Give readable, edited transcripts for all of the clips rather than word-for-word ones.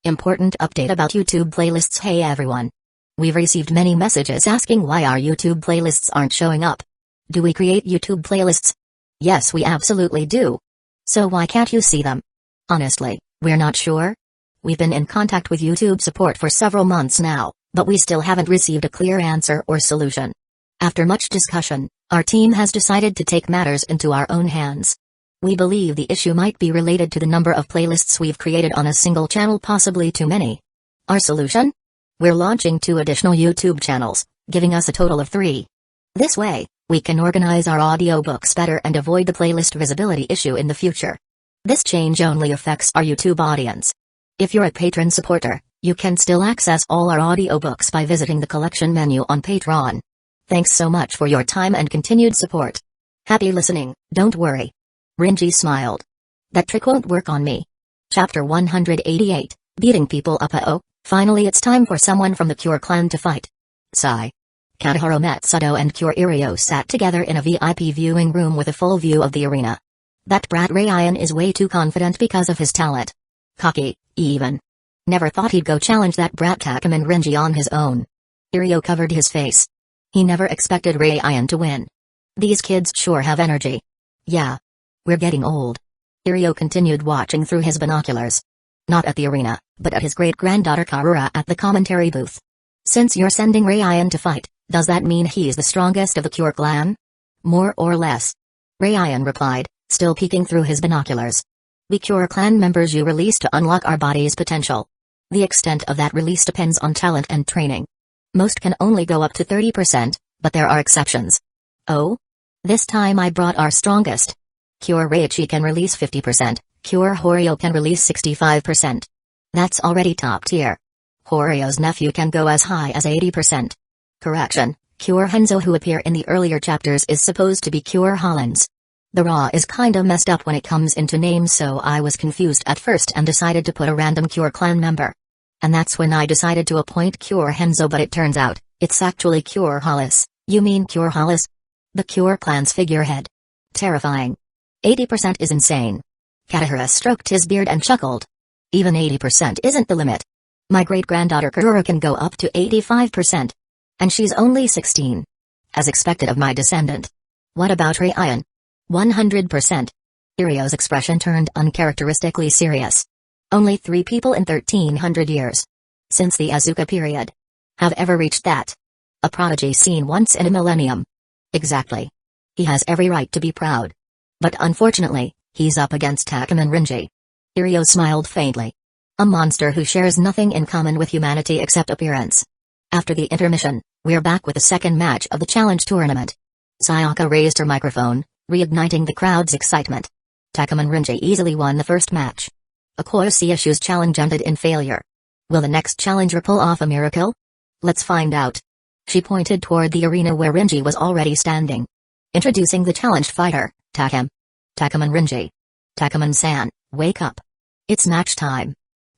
Important update about YouTube playlists. Hey everyone. We've received many messages asking why our YouTube playlists aren't showing up. Do we create YouTube playlists? Yes, we absolutely do. So why can't you see them? Honestly, we're not sure. We've been in contact with YouTube support for several months now, but we still haven't received a clear answer or solution. After much discussion, our team has decided to take matters into our own hands. We believe the issue might be related to the number of playlists we've created on a single channel, possibly too many. Our solution? We're launching 2 additional YouTube channels, giving us a total of 3. This way, we can organize our audiobooks better and avoid the playlist visibility issue in the future. This change only affects our YouTube audience. If you're a patron supporter, you can still access all our audiobooks by visiting the collection menu on Patreon. Thanks so much for your time and continued support. Happy listening, don't worry. Rinji smiled. That trick won't work on me. Chapter 188, Beating People Up. Oh, finally it's time for someone from the Cure clan to fight. Sigh. Katahiro Matsudo and Cure Iryo sat together in a VIP viewing room with a full view of the arena. That brat Ryan is way too confident because of his talent. Cocky, even. Never thought he'd go challenge that brat Takeman Rinji on his own. Iryo covered his face. He never expected Ryan to win. These kids sure have energy. Yeah. We're getting old. Iryo continued watching through his binoculars. Not at the arena, but at his great-granddaughter Karura at the commentary booth. Since you're sending Ryan to fight, does that mean he's the strongest of the Cure clan? More or less. Ryan replied, still peeking through his binoculars. We Cure clan members you release to unlock our body's potential. The extent of that release depends on talent and training. Most can only go up to 30%, but there are exceptions. Oh? This time I brought our strongest. Cure Reichi can release 50%, Cure Horyo can release 65%. That's already top tier. Horyo's nephew can go as high as 80%. Correction, Cure Henzo who appear in the earlier chapters is supposed to be Cure Hollins. The raw is kinda messed up when it comes into names, so I was confused at first and decided to put a random Cure clan member. And that's when I decided to appoint Cure Henzo, but it turns out, it's actually Cure Hollis. You mean Cure Hollis? The Cure clan's figurehead. Terrifying. 80% is insane. Katahira stroked his beard and chuckled. Even 80% isn't the limit. My great-granddaughter Karura can go up to 85%. And she's only 16. As expected of my descendant. What about Ryan? 100%. Iryo's expression turned uncharacteristically serious. Only 3 people in 1300 years. Since the Asuka period. Have ever reached that. A prodigy seen once in a millennium. Exactly. He has every right to be proud. But unfortunately, he's up against Takeman Rinji. Iryo smiled faintly. A monster who shares nothing in common with humanity except appearance. After the intermission, we're back with the second match of the challenge tournament. Sayaka raised her microphone, reigniting the crowd's excitement. Takeman Rinji easily won the first match. Of course the issue's challenge ended in failure. Will the next challenger pull off a miracle? Let's find out. She pointed toward the arena where Rinji was already standing. Introducing the challenged fighter, Takeman Rinji. Takeman-san, wake up. It's match time.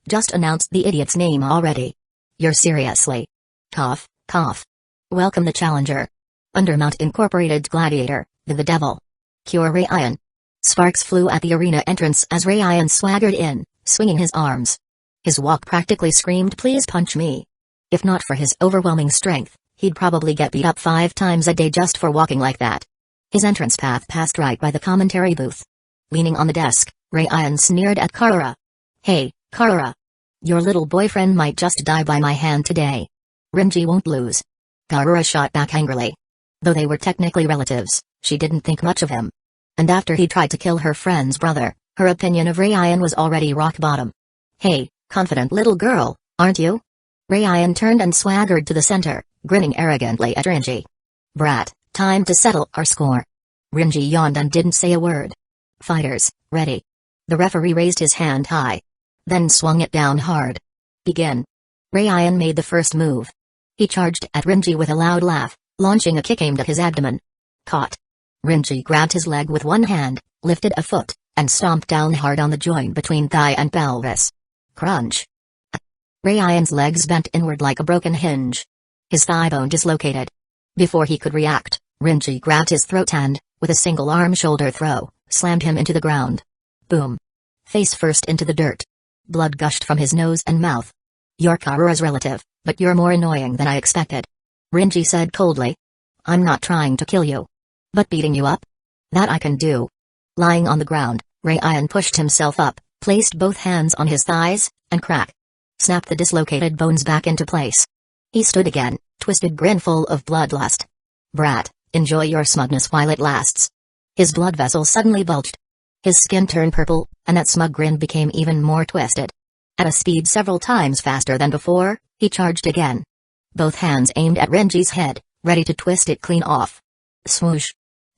Just announced the idiot's name already. You're seriously. Cough, cough. Welcome the challenger. Undermount Incorporated Gladiator, the Devil. Cure Ryan. Sparks flew at the arena entrance as Ryan swaggered in, swinging his arms. His walk practically screamed, please punch me. If not for his overwhelming strength, he'd probably get beat up 5 times a day just for walking like that. His entrance path passed right by the commentary booth. Leaning on the desk, Ryan sneered at Karura. Hey, Karura. Your little boyfriend might just die by my hand today. Rinji won't lose. Karura shot back angrily. Though they were technically relatives, she didn't think much of him. And after he tried to kill her friend's brother, her opinion of Ryan was already rock bottom. Hey, confident little girl, aren't you? Ryan turned and swaggered to the center, grinning arrogantly at Rinji. Brat. Time to settle our score. Rinji yawned and didn't say a word. Fighters, ready. The referee raised his hand high. Then swung it down hard. Begin. Ryan made the first move. He charged at Rinji with a loud laugh, launching a kick aimed at his abdomen. Caught. Rinji grabbed his leg with one hand, lifted a foot, and stomped down hard on the joint between thigh and pelvis. Crunch. Ryan's legs bent inward like a broken hinge. His thigh bone dislocated. Before he could react, Rinji grabbed his throat and, with a single arm shoulder throw, slammed him into the ground. Boom. Face first into the dirt. Blood gushed from his nose and mouth. "You're Karura's relative, but you're more annoying than I expected," Rinji said coldly. "I'm not trying to kill you. But beating you up? That I can do." Lying on the ground, Ryan pushed himself up, placed both hands on his thighs, and snapped the dislocated bones back into place. He stood again, twisted grin full of bloodlust. "Brat, enjoy your smugness while it lasts." His blood vessels suddenly bulged. His skin turned purple, and that smug grin became even more twisted. At a speed several times faster than before, he charged again. Both hands aimed at Renji's head, ready to twist it clean off. Swoosh!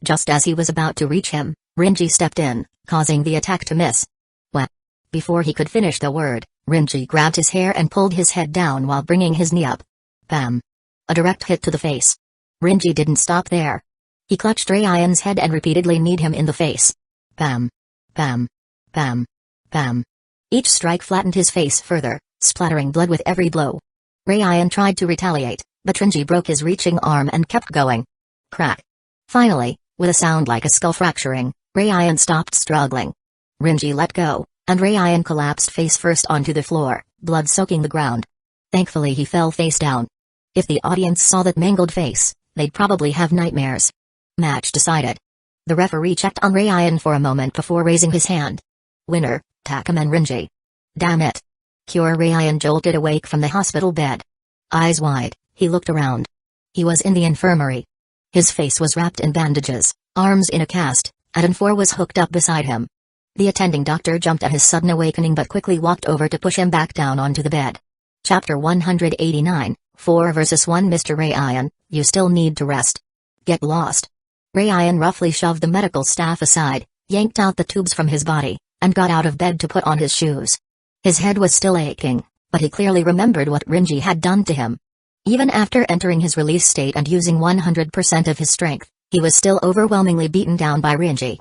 Just as he was about to reach him, Renji stepped in, causing the attack to miss. What? Before he could finish the word, Renji grabbed his hair and pulled his head down while bringing his knee up. Bam! A direct hit to the face. Renji didn't stop there. He clutched Ryan's head and repeatedly kneed him in the face. Bam! Bam! Bam! Bam! Each strike flattened his face further, splattering blood with every blow. Ryan tried to retaliate, but Renji broke his reaching arm and kept going. Crack! Finally, with a sound like a skull fracturing, Ryan stopped struggling. Renji let go, and Ryan collapsed face first onto the floor, blood soaking the ground. Thankfully he fell face down. If the audience saw that mangled face, they'd probably have nightmares. Match decided. The referee checked on Ryan for a moment before raising his hand. Winner, Takuman Rinji. Damn it. Cure Ryan jolted awake from the hospital bed. Eyes wide, he looked around. He was in the infirmary. His face was wrapped in bandages, arms in a cast, and an N4 was hooked up beside him. The attending doctor jumped at his sudden awakening but quickly walked over to push him back down onto the bed. Chapter 189, 4 vs 1 Mr. Ryan, you still need to rest. Get lost. Ryan roughly shoved the medical staff aside, yanked out the tubes from his body, and got out of bed to put on his shoes. His head was still aching, but he clearly remembered what Rinji had done to him. Even after entering his release state and using 100% of his strength, he was still overwhelmingly beaten down by Rinji.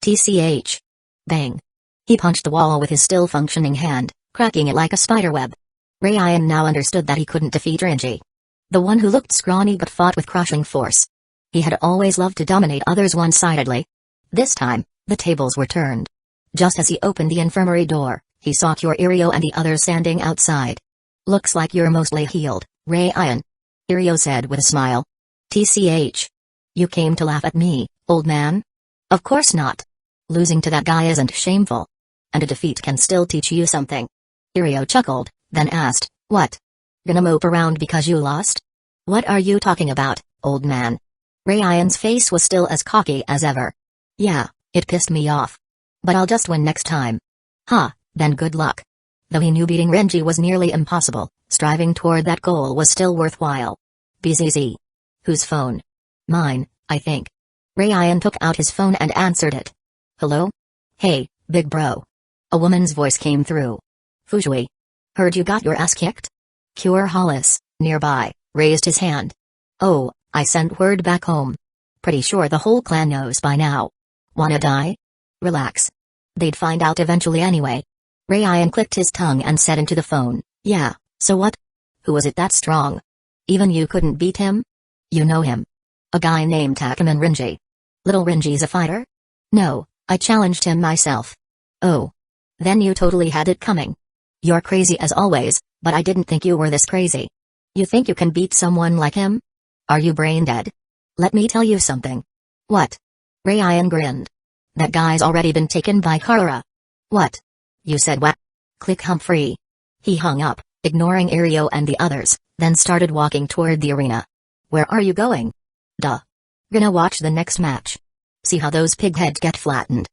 TCH. Bang. He punched the wall with his still functioning hand, cracking it like a spiderweb. Ryan now understood that he couldn't defeat Rinji. The one who looked scrawny but fought with crushing force. He had always loved to dominate others one-sidedly. This time, the tables were turned. Just as he opened the infirmary door, he saw Irio and the others standing outside. Looks like you're mostly healed, Ryan. Irio said with a smile. TCH. You came to laugh at me, old man? Of course not. Losing to that guy isn't shameful. And a defeat can still teach you something. Irio chuckled, then asked, what? Gonna mope around because you lost? What are you talking about, old man? Ryan's face was still as cocky as ever. Yeah, it pissed me off. But I'll just win next time. Then good luck. Though he knew beating Renji was nearly impossible, striving toward that goal was still worthwhile. BZZ. Whose phone? Mine, I think. Ryan took out his phone and answered it. Hello? Hey, big bro. A woman's voice came through. Fujui. Heard you got your ass kicked? Cure Hollis, nearby, raised his hand. Oh, I sent word back home. Pretty sure the whole clan knows by now. Wanna die? Relax. They'd find out eventually anyway. Ryan clicked his tongue and said into the phone, yeah, so what? Who was it that strong? Even you couldn't beat him? You know him. A guy named Takuman Rinji. Little Rinji's a fighter? No, I challenged him myself. Oh. Then you totally had it coming. You're crazy as always, but I didn't think you were this crazy. You think you can beat someone like him? Are you brain dead? Let me tell you something. What? Ryan grinned. That guy's already been taken by Karura. What? You said what? Click Humphrey. He hung up, ignoring Irio and the others, then started walking toward the arena. Where are you going? Duh. Gonna watch the next match. See how those pigheads get flattened.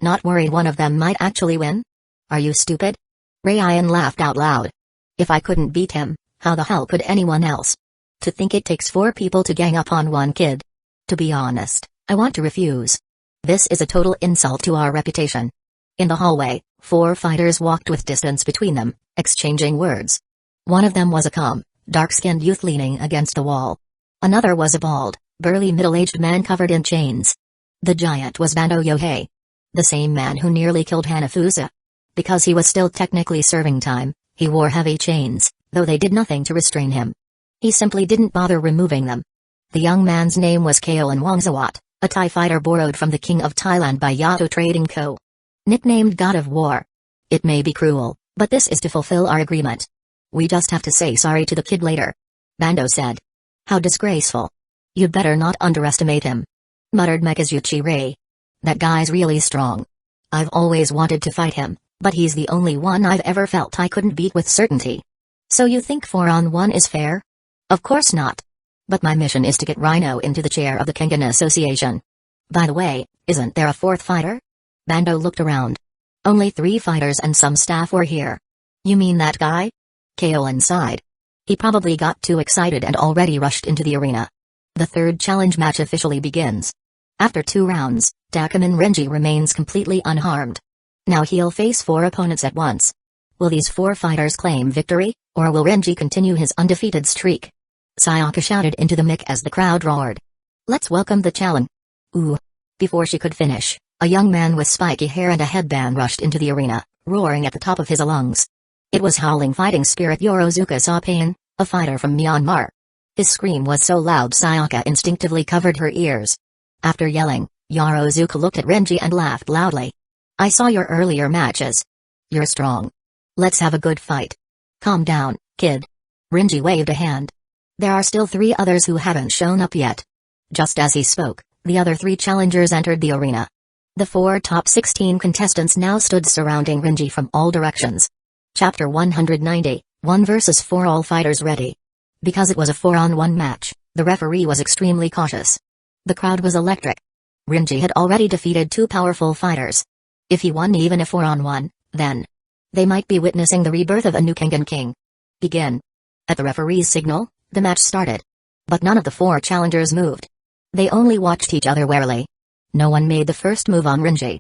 Not worried one of them might actually win? Are you stupid? Ryan laughed out loud. If I couldn't beat him, how the hell could anyone else? To think it takes 4 people to gang up on one kid. To be honest, I want to refuse. This is a total insult to our reputation. In the hallway, 4 fighters walked with distance between them, exchanging words. One of them was a calm, dark-skinned youth leaning against the wall. Another was a bald, burly middle-aged man covered in chains. The giant was Bando Yohei. The same man who nearly killed Hanafusa. Because he was still technically serving time, he wore heavy chains, though they did nothing to restrain him. He simply didn't bother removing them. The young man's name was Kaolan Wongzawat, a Thai fighter borrowed from the King of Thailand by Yahoo Trading Co. Nicknamed God of War. It may be cruel, But this is to fulfill our agreement. We just have to say sorry to the kid later. Bando said. How disgraceful. You'd better not underestimate him, muttered Makazuchi-Ray. That guy's really strong. I've always wanted to fight him, but he's the only one I've ever felt I couldn't beat with certainty. So you think 4-on-1 is fair? Of course not. But my mission is to get Rhino into the chair of the Kengan Association. By the way, isn't there a fourth fighter? Bando looked around. Only 3 fighters and some staff were here. You mean that guy? Kaolin sighed. He probably got too excited and already rushed into the arena. The third challenge match officially begins. After 2 rounds, Takumin Renji remains completely unharmed. Now he'll face 4 opponents at once. Will these 4 fighters claim victory, or will Renji continue his undefeated streak? Sayaka shouted into the mic as the crowd roared. Let's welcome the challenge. Ooh. Before she could finish, a young man with spiky hair and a headband rushed into the arena, roaring at the top of his lungs. It was howling fighting spirit Yorozuka Sapain, a fighter from Myanmar. His scream was so loud Sayaka instinctively covered her ears. After yelling, Yorozuka looked at Renji and laughed loudly. I saw your earlier matches. You're strong. Let's have a good fight. Calm down, kid. Renji waved a hand. There are still 3 others who haven't shown up yet. Just as he spoke, the other 3 challengers entered the arena. The 4 top 16 contestants now stood surrounding Renji from all directions. Chapter 190, 1 versus 4. All fighters ready. Because it was a 4-on-1 match, the referee was extremely cautious. The crowd was electric. Renji had already defeated 2 powerful fighters. If he won even a 4-on-1, then they might be witnessing the rebirth of a new Kengan king. Begin. At the referee's signal, the match started. But none of the 4 challengers moved. They only watched each other warily. No one made the first move on Renji.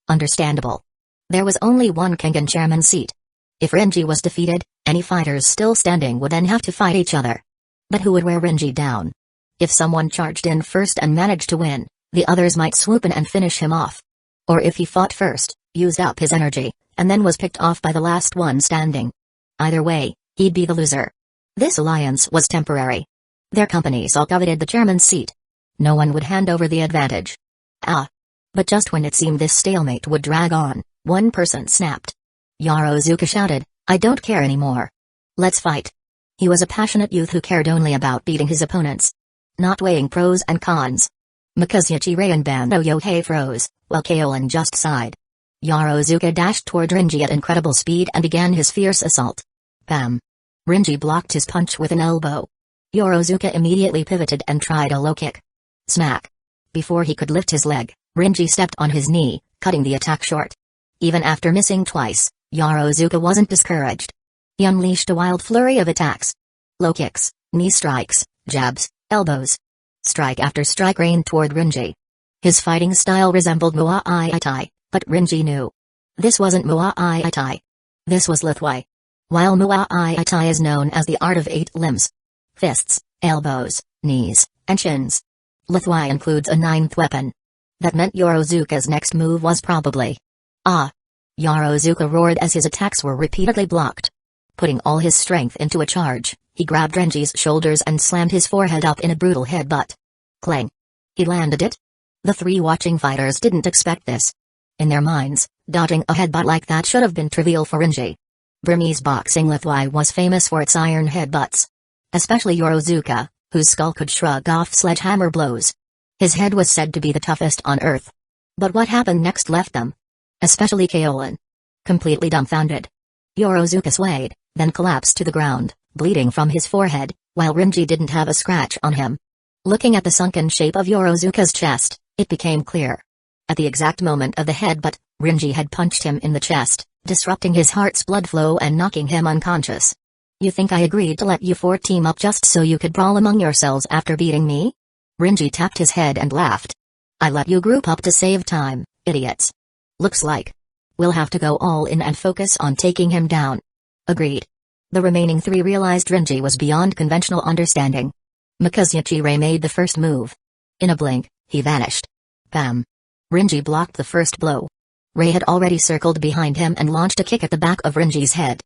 Understandable. There was only one Kengan chairman seat. If Renji was defeated, any fighters still standing would then have to fight each other. But who would wear Renji down? If someone charged in first and managed to win, the others might swoop in and finish him off. Or if he fought first, used up his energy, and then was picked off by the last one standing. Either way, he'd be the loser. This alliance was temporary. Their companies all coveted the chairman's seat. No one would hand over the advantage. But just when it seemed this stalemate would drag on, one person snapped. Yorozuka shouted, I don't care anymore. Let's fight. He was a passionate youth who cared only about beating his opponents, not weighing pros and cons. Makazuchi-Ray and Bando Yohei froze, while Kaolin just sighed. Yorozuka dashed toward Renji at incredible speed and began his fierce assault. Bam! Renji blocked his punch with an elbow. Yorozuka immediately pivoted and tried a low kick. Smack! Before he could lift his leg, Renji stepped on his knee, cutting the attack short. Even after missing twice, Yorozuka wasn't discouraged. He unleashed a wild flurry of attacks. Low kicks, knee strikes, jabs, elbows. Strike after strike rained toward Renji. His fighting style resembled Muay Thai, but Renji knew. This wasn't Muay Thai. This was Lithwai. While Muay Thai is known as the art of 8 limbs. Fists, elbows, knees, and shins. Lithwai includes a 9th weapon. That meant Yorozuka's next move was probably Yorozuka roared as his attacks were repeatedly blocked. Putting all his strength into a charge, he grabbed Renji's shoulders and slammed his forehead up in a brutal headbutt. Clang! He landed it. The 3 watching fighters didn't expect this. In their minds, dodging a headbutt like that should have been trivial for Renji. Burmese boxing Lithwai was famous for its iron headbutts. Especially Yorozuka, whose skull could shrug off sledgehammer blows. His head was said to be the toughest on earth. But what happened next left them. Especially Kaolin. Completely dumbfounded. Yorozuka swayed, then collapsed to the ground, bleeding from his forehead, while Renji didn't have a scratch on him. Looking at the sunken shape of Yorozuka's chest, it became clear. At the exact moment of the headbutt, Renji had punched him in the chest, disrupting his heart's blood flow and knocking him unconscious. You think I agreed to let you 4 team up just so you could brawl among yourselves after beating me? Renji tapped his head and laughed. I let you group up to save time, idiots. Looks like we'll have to go all in and focus on taking him down. Agreed. The remaining 3 realized Renji was beyond conventional understanding. Makazuchi-Ray made the first move. In a blink, he vanished. Bam! Renji blocked the first blow. Ray had already circled behind him and launched a kick at the back of Renji's head.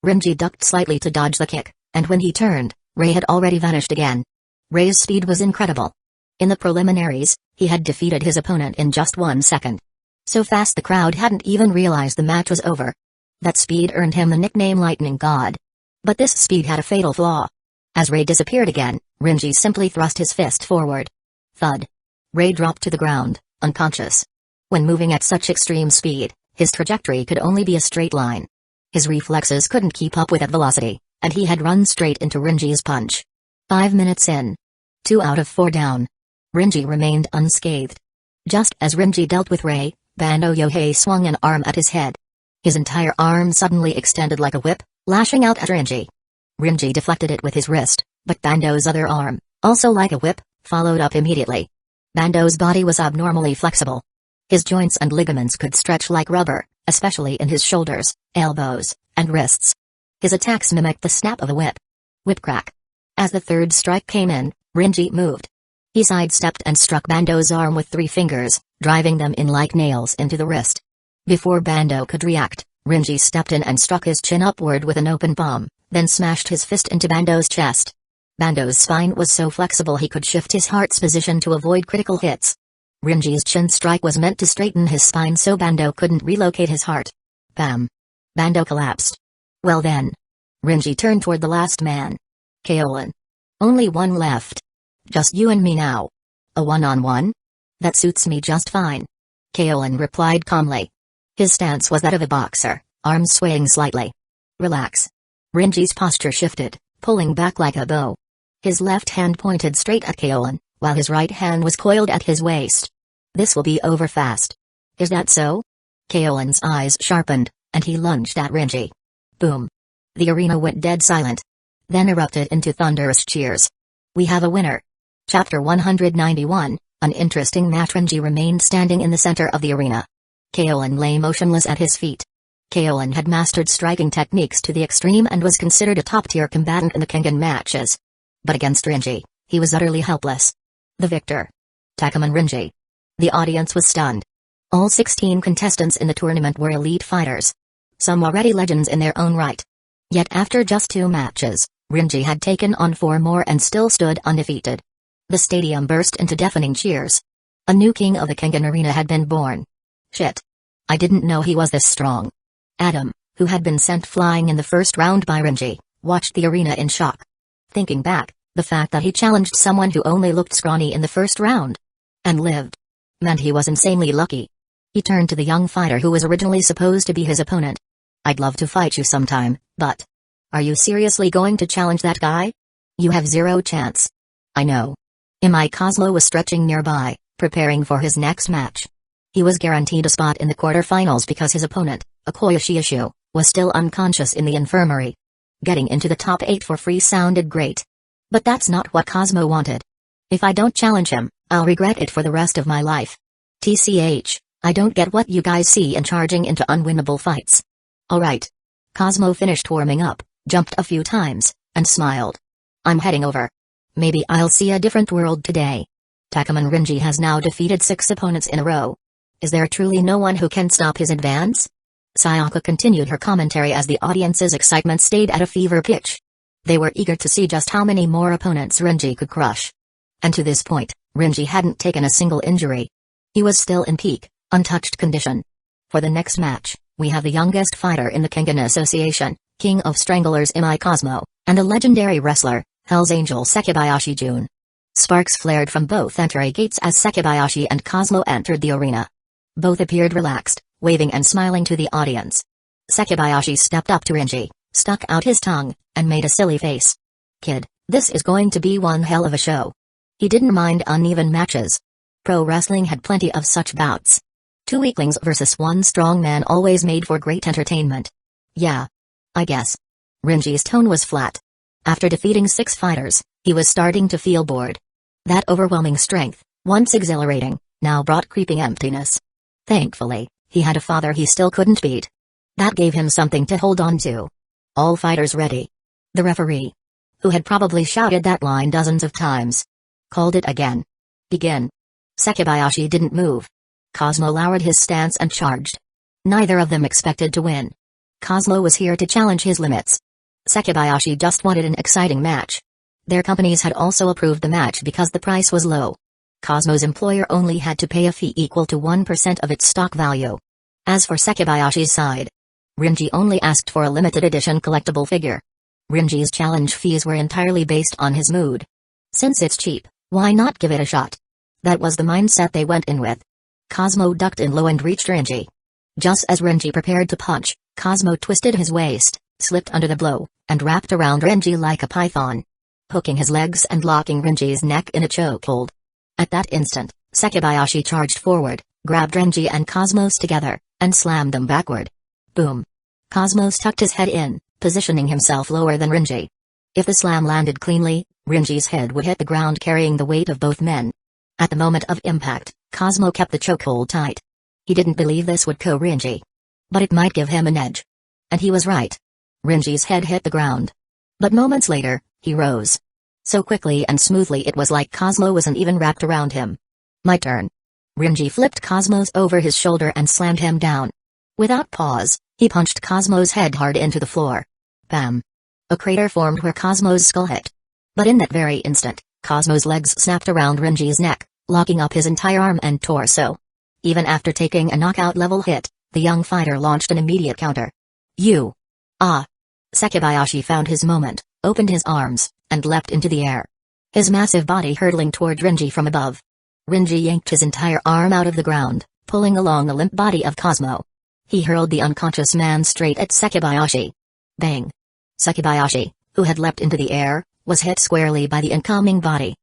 Renji ducked slightly to dodge the kick, and when he turned, Ray had already vanished again. Ray's speed was incredible. In the preliminaries, he had defeated his opponent in just 1 second. So fast the crowd hadn't even realized the match was over. That speed earned him the nickname Lightning God. But this speed had a fatal flaw. As Ray disappeared again, Renji simply thrust his fist forward. Thud. Ray dropped to the ground, unconscious. When moving at such extreme speed, his trajectory could only be a straight line. His reflexes couldn't keep up with that velocity, and he had run straight into Renji's punch. 5 minutes in. 2 out of 4 down. Renji remained unscathed. Just as Renji dealt with Ray, Bando Yohei swung an arm at his head. His entire arm suddenly extended like a whip, lashing out at Renji. Renji deflected it with his wrist, but Bando's other arm, also like a whip, followed up immediately. Bando's body was abnormally flexible. His joints and ligaments could stretch like rubber, especially in his shoulders, elbows, and wrists. His attacks mimicked the snap of a whip. Whip crack. As the third strike came in, Renji moved. He sidestepped and struck Bando's arm with 3 fingers, driving them in like nails into the wrist. Before Bando could react, Renji stepped in and struck his chin upward with an open palm, then smashed his fist into Bando's chest. Bando's spine was so flexible he could shift his heart's position to avoid critical hits. Renji's chin strike was meant to straighten his spine so Bando couldn't relocate his heart. Bam! Bando collapsed. Well then. Renji turned toward the last man. Kaolin. Only one left. Just you and me now. A one-on-one? That suits me just fine. Kaolin replied calmly. His stance was that of a boxer, arms swaying slightly. Relax. Renji's posture shifted, pulling back like a bow. His left hand pointed straight at Kaolin, while his right hand was coiled at his waist. This will be over fast. Is that so? Kaolin's eyes sharpened, and he lunged at Renji. Boom. The arena went dead silent. Then erupted into thunderous cheers. We have a winner. Chapter 191, an interesting match. Renji remained standing in the center of the arena. Kaolin lay motionless at his feet. Kaolin had mastered striking techniques to the extreme and was considered a top-tier combatant in the Kengan matches. But against Renji, he was utterly helpless. The victor. Takuman Renji. The audience was stunned. All 16 contestants in the tournament were elite fighters. Some already legends in their own right. Yet after just 2 matches, Renji had taken on 4 more and still stood undefeated. The stadium burst into deafening cheers. A new king of the Kengan arena had been born. Shit. I didn't know he was this strong. Adam, who had been sent flying in the first round by Renji, watched the arena in shock. Thinking back, the fact that he challenged someone who only looked scrawny in the first round and lived meant he was insanely lucky. He turned to the young fighter who was originally supposed to be his opponent. I'd love to fight you sometime, but are you seriously going to challenge that guy? You have 0 chance. I know. Imai Cosmo was stretching nearby, preparing for his next match. He was guaranteed a spot in the quarterfinals because his opponent, Okoye Shioshu, was still unconscious in the infirmary. Getting into the top 8 for free sounded great. But that's not what Cosmo wanted. If I don't challenge him, I'll regret it for the rest of my life. TCH, I don't get what you guys see in charging into unwinnable fights. Alright. Cosmo finished warming up, jumped a few times, and smiled. I'm heading over. Maybe I'll see a different world today. Takuman Renji has now defeated 6 opponents in a row. Is there truly no one who can stop his advance? Sayaka continued her commentary as the audience's excitement stayed at a fever pitch. They were eager to see just how many more opponents Renji could crush. And to this point, Renji hadn't taken a single injury. He was still in peak, untouched condition. For the next match, we have the youngest fighter in the Kengan Association, King of Stranglers Imai Cosmo, and a legendary wrestler, Hell's Angel Sekibayashi Jun. Sparks flared from both entry gates as Sekibayashi and Cosmo entered the arena. Both appeared relaxed, waving and smiling to the audience. Sekibayashi stepped up to Renji, stuck out his tongue, and made a silly face. Kid, this is going to be one hell of a show. He didn't mind uneven matches. Pro wrestling had plenty of such bouts. 2 weaklings versus 1 strong man always made for great entertainment. Yeah. I guess. Renji's tone was flat. After defeating 6 fighters, he was starting to feel bored. That overwhelming strength, once exhilarating, now brought creeping emptiness. Thankfully, he had a father he still couldn't beat. That gave him something to hold on to. All fighters ready. The referee, who had probably shouted that line dozens of times, called it again. Begin. Sekibayashi didn't move. Cosmo lowered his stance and charged. Neither of them expected to win. Cosmo was here to challenge his limits. Sekibayashi just wanted an exciting match. Their companies had also approved the match because the price was low. Cosmo's employer only had to pay a fee equal to 1% of its stock value. As for Sekibayashi's side, Rinji only asked for a limited edition collectible figure. Rinji's challenge fees were entirely based on his mood. Since it's cheap, why not give it a shot? That was the mindset they went in with. Cosmo ducked in low and reached Rinji. Just as Rinji prepared to punch, Cosmo twisted his waist, slipped under the blow, and wrapped around Rinji like a python, hooking his legs and locking Rinji's neck in a chokehold. At that instant, Sekibayashi charged forward, grabbed Rinji and Cosmos together, and slammed them backward. Boom. Cosmos tucked his head in, positioning himself lower than Rinji. If the slam landed cleanly, Rinji's head would hit the ground carrying the weight of both men. At the moment of impact, Cosmo kept the chokehold tight. He didn't believe this would kill Rinji. But it might give him an edge. And he was right. Rinji's head hit the ground. But moments later, he rose. So quickly and smoothly it was like Cosmo wasn't even wrapped around him. My turn. Rinji flipped Cosmos over his shoulder and slammed him down. Without pause, he punched Cosmo's head hard into the floor. Bam. A crater formed where Cosmo's skull hit. But in that very instant, Cosmo's legs snapped around Rinji's neck, locking up his entire arm and torso. Even after taking a knockout-level hit, the young fighter launched an immediate counter. You. Ah. Sekibayashi found his moment, opened his arms, and leapt into the air. His massive body hurtling toward Rinji from above. Rinji yanked his entire arm out of the ground, pulling along the limp body of Cosmo. He hurled the unconscious man straight at Sekibayashi. Bang! Sekibayashi, who had leapt into the air, was hit squarely by the incoming body.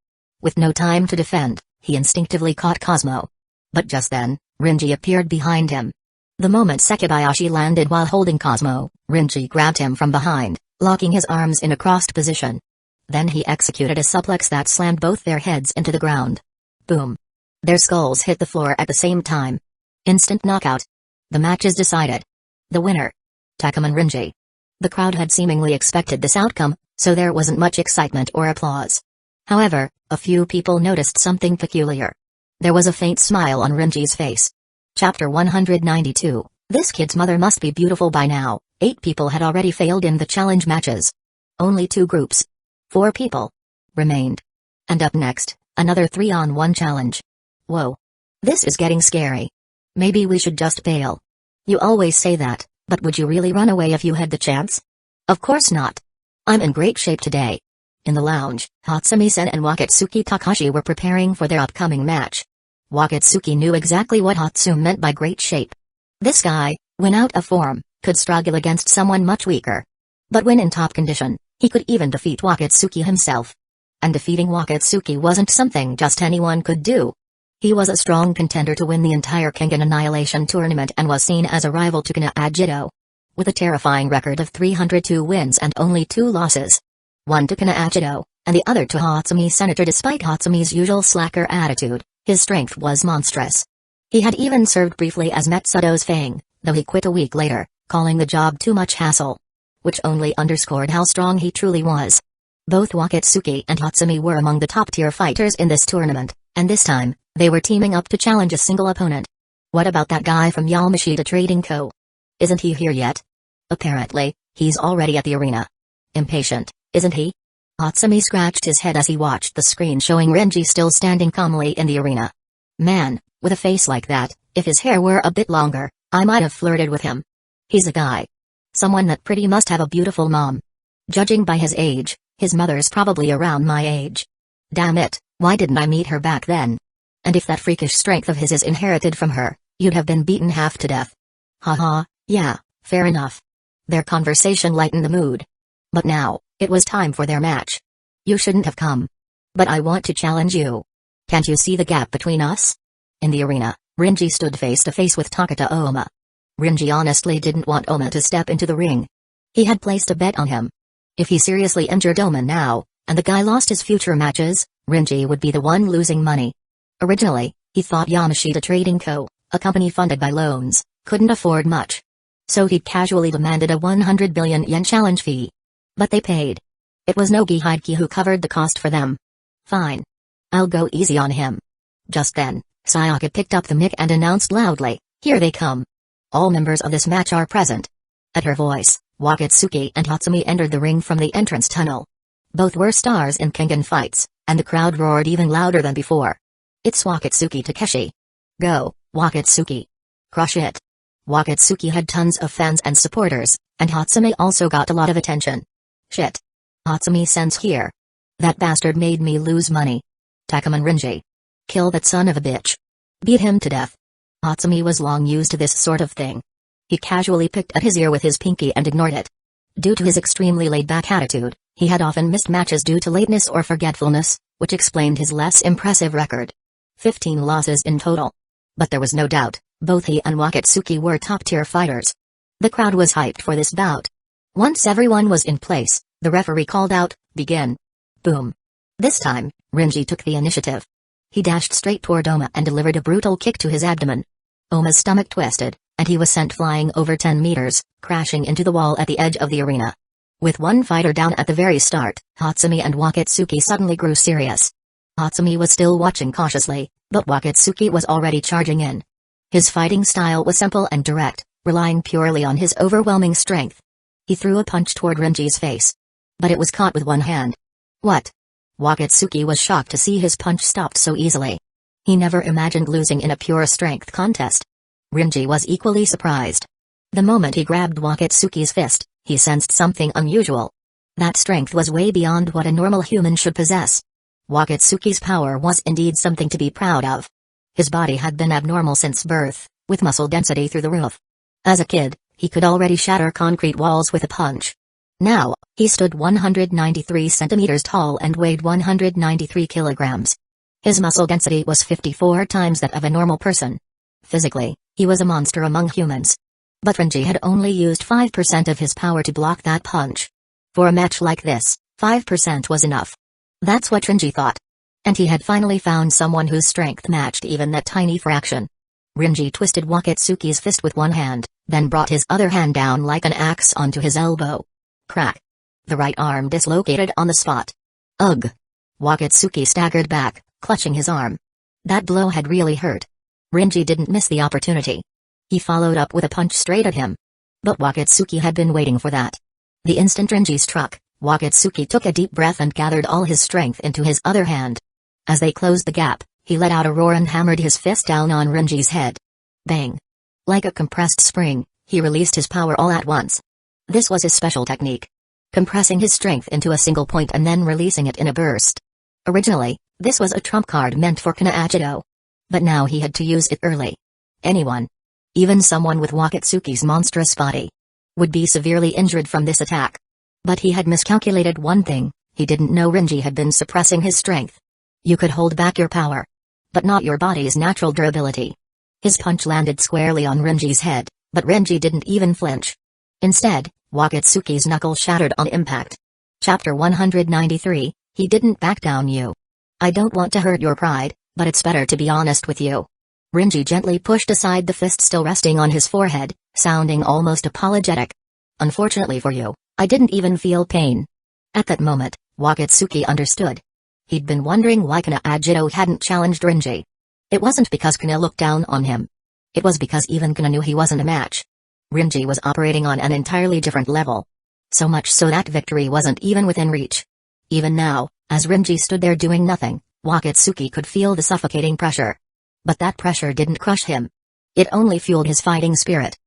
With no time to defend, he instinctively caught Cosmo. But just then, Rinji appeared behind him. The moment Sekibayashi landed while holding Cosmo, Rinji grabbed him from behind, locking his arms in a crossed position. Then he executed a suplex that slammed both their heads into the ground. Boom. Their skulls hit the floor at the same time. Instant knockout. The match is decided. The winner. Takuman Rinji. The crowd had seemingly expected this outcome, so there wasn't much excitement or applause. However, a few people noticed something peculiar. There was a faint smile on Rinji's face. Chapter 192, This kid's mother must be beautiful by now. 8 people had already failed in the challenge matches. Only 2 groups. 4 people remained. And up next, another 3-on-1 challenge. Whoa. This is getting scary. Maybe we should just bail. You always say that, but would you really run away if you had the chance? Of course not. I'm in great shape today. In the lounge, Hatsumi-sen and Wakatsuki Takashi were preparing for their upcoming match. Wakatsuki knew exactly what Hatsumi meant by great shape. This guy, when out of form, could struggle against someone much weaker. But when in top condition, he could even defeat Wakatsuki himself. And defeating Wakatsuki wasn't something just anyone could do. He was a strong contender to win the entire Kengan Annihilation tournament and was seen as a rival to Kana Ajido. With a terrifying record of 302 wins and only 2 losses. One to Kana Ajido, and the other to Hatsumi Senator. Despite Hatsumi's usual slacker attitude, his strength was monstrous. He had even served briefly as Metsudo's Fang, though he quit a week later, calling the job too much hassle. Which only underscored how strong he truly was. Both Wakatsuki and Hatsumi were among the top-tier fighters in this tournament, and this time, they were teaming up to challenge a single opponent. What about that guy from Yamashita Trading Co.? Isn't he here yet? Apparently, he's already at the arena. Impatient, isn't he? Hatsumi scratched his head as he watched the screen showing Rinji still standing calmly in the arena. Man, with a face like that, if his hair were a bit longer, I might have flirted with him. He's a guy. Someone that pretty must have a beautiful mom. Judging by his age, his mother's probably around my age. Damn it, why didn't I meet her back then? And if that freakish strength of his is inherited from her, you'd have been beaten half to death. Haha, yeah, fair enough. Their conversation lightened the mood. But now, it was time for their match. You shouldn't have come. But I want to challenge you. Can't you see the gap between us? In the arena, Rinji stood face to face with Takata Oma. Rinji honestly didn't want Oma to step into the ring. He had placed a bet on him. If he seriously injured Oma now, and the guy lost his future matches, Rinji would be the one losing money. Originally, he thought Yamashita Trading Co., a company funded by loans, couldn't afford much. So he'd casually demanded a 100 billion yen challenge fee. But they paid. It was Nogi Hideki who covered the cost for them. Fine. I'll go easy on him. Just then, Sayaka picked up the mic and announced loudly, "Here they come. All members of this match are present." At her voice, Wakatsuki and Hatsumi entered the ring from the entrance tunnel. Both were stars in Kengan fights, and the crowd roared even louder than before. It's Wakatsuki Takeshi. Go, Wakatsuki. Crush it. Wakatsuki had tons of fans and supporters, and Hatsumi also got a lot of attention. Shit. Hatsumi sense here. That bastard made me lose money. Takuman Rinji. Kill that son of a bitch. Beat him to death. Hatsumi was long used to this sort of thing. He casually picked at his ear with his pinky and ignored it. Due to his extremely laid-back attitude, he had often missed matches due to lateness or forgetfulness, which explained his less impressive record. 15 losses in total. But there was no doubt, both he and Wakatsuki were top-tier fighters. The crowd was hyped for this bout. Once everyone was in place, the referee called out, "Begin." Boom. This time, Rinji took the initiative. He dashed straight toward Oma and delivered a brutal kick to his abdomen. Oma's stomach twisted, and he was sent flying over 10 meters, crashing into the wall at the edge of the arena. With one fighter down at the very start, Hatsumi and Wakatsuki suddenly grew serious. Hatsumi was still watching cautiously, but Wakatsuki was already charging in. His fighting style was simple and direct, relying purely on his overwhelming strength. He threw a punch toward Rinji's face. But it was caught with one hand. What? Wakatsuki was shocked to see his punch stopped so easily. He never imagined losing in a pure strength contest. Rinji was equally surprised. The moment he grabbed Wakatsuki's fist, he sensed something unusual. That strength was way beyond what a normal human should possess. Wakatsuki's power was indeed something to be proud of. His body had been abnormal since birth, with muscle density through the roof. As a kid, he could already shatter concrete walls with a punch. Now, he stood 193 centimeters tall and weighed 193 kilograms. His muscle density was 54 times that of a normal person. Physically, he was a monster among humans. But Rinji had only used 5% of his power to block that punch. For a match like this, 5% was enough. That's what Rinji thought. And he had finally found someone whose strength matched even that tiny fraction. Rinji twisted Wakatsuki's fist with one hand, then brought his other hand down like an axe onto his elbow. Crack. The right arm dislocated on the spot. Ugh. Wakatsuki staggered back, clutching his arm. That blow had really hurt. Rinji didn't miss the opportunity. He followed up with a punch straight at him. But Wakatsuki had been waiting for that. The instant Rinji struck, Wakatsuki took a deep breath and gathered all his strength into his other hand. As they closed the gap, he let out a roar and hammered his fist down on Rinji's head. Bang. Like a compressed spring, he released his power all at once. This was his special technique. Compressing his strength into a single point and then releasing it in a burst. Originally, this was a trump card meant for Kana-Ajido. But now he had to use it early. Anyone, even someone with Wakatsuki's monstrous body, would be severely injured from this attack. But he had miscalculated one thing, he didn't know Rinji had been suppressing his strength. You could hold back your power, but not your body's natural durability. His punch landed squarely on Rinji's head, but Rinji didn't even flinch. Instead, Wakatsuki's knuckle shattered on impact. Chapter 193, He Didn't Back Down You. I don't want to hurt your pride, but it's better to be honest with you. Rinji gently pushed aside the fist still resting on his forehead, sounding almost apologetic. Unfortunately for you, I didn't even feel pain. At that moment, Wakatsuki understood. He'd been wondering why Kana-Ajido hadn't challenged Rinji. It wasn't because Kana looked down on him. It was because even Kana knew he wasn't a match. Rinji was operating on an entirely different level. So much so that victory wasn't even within reach. Even now, as Rinji stood there doing nothing, Wakatsuki could feel the suffocating pressure. But that pressure didn't crush him. It only fueled his fighting spirit.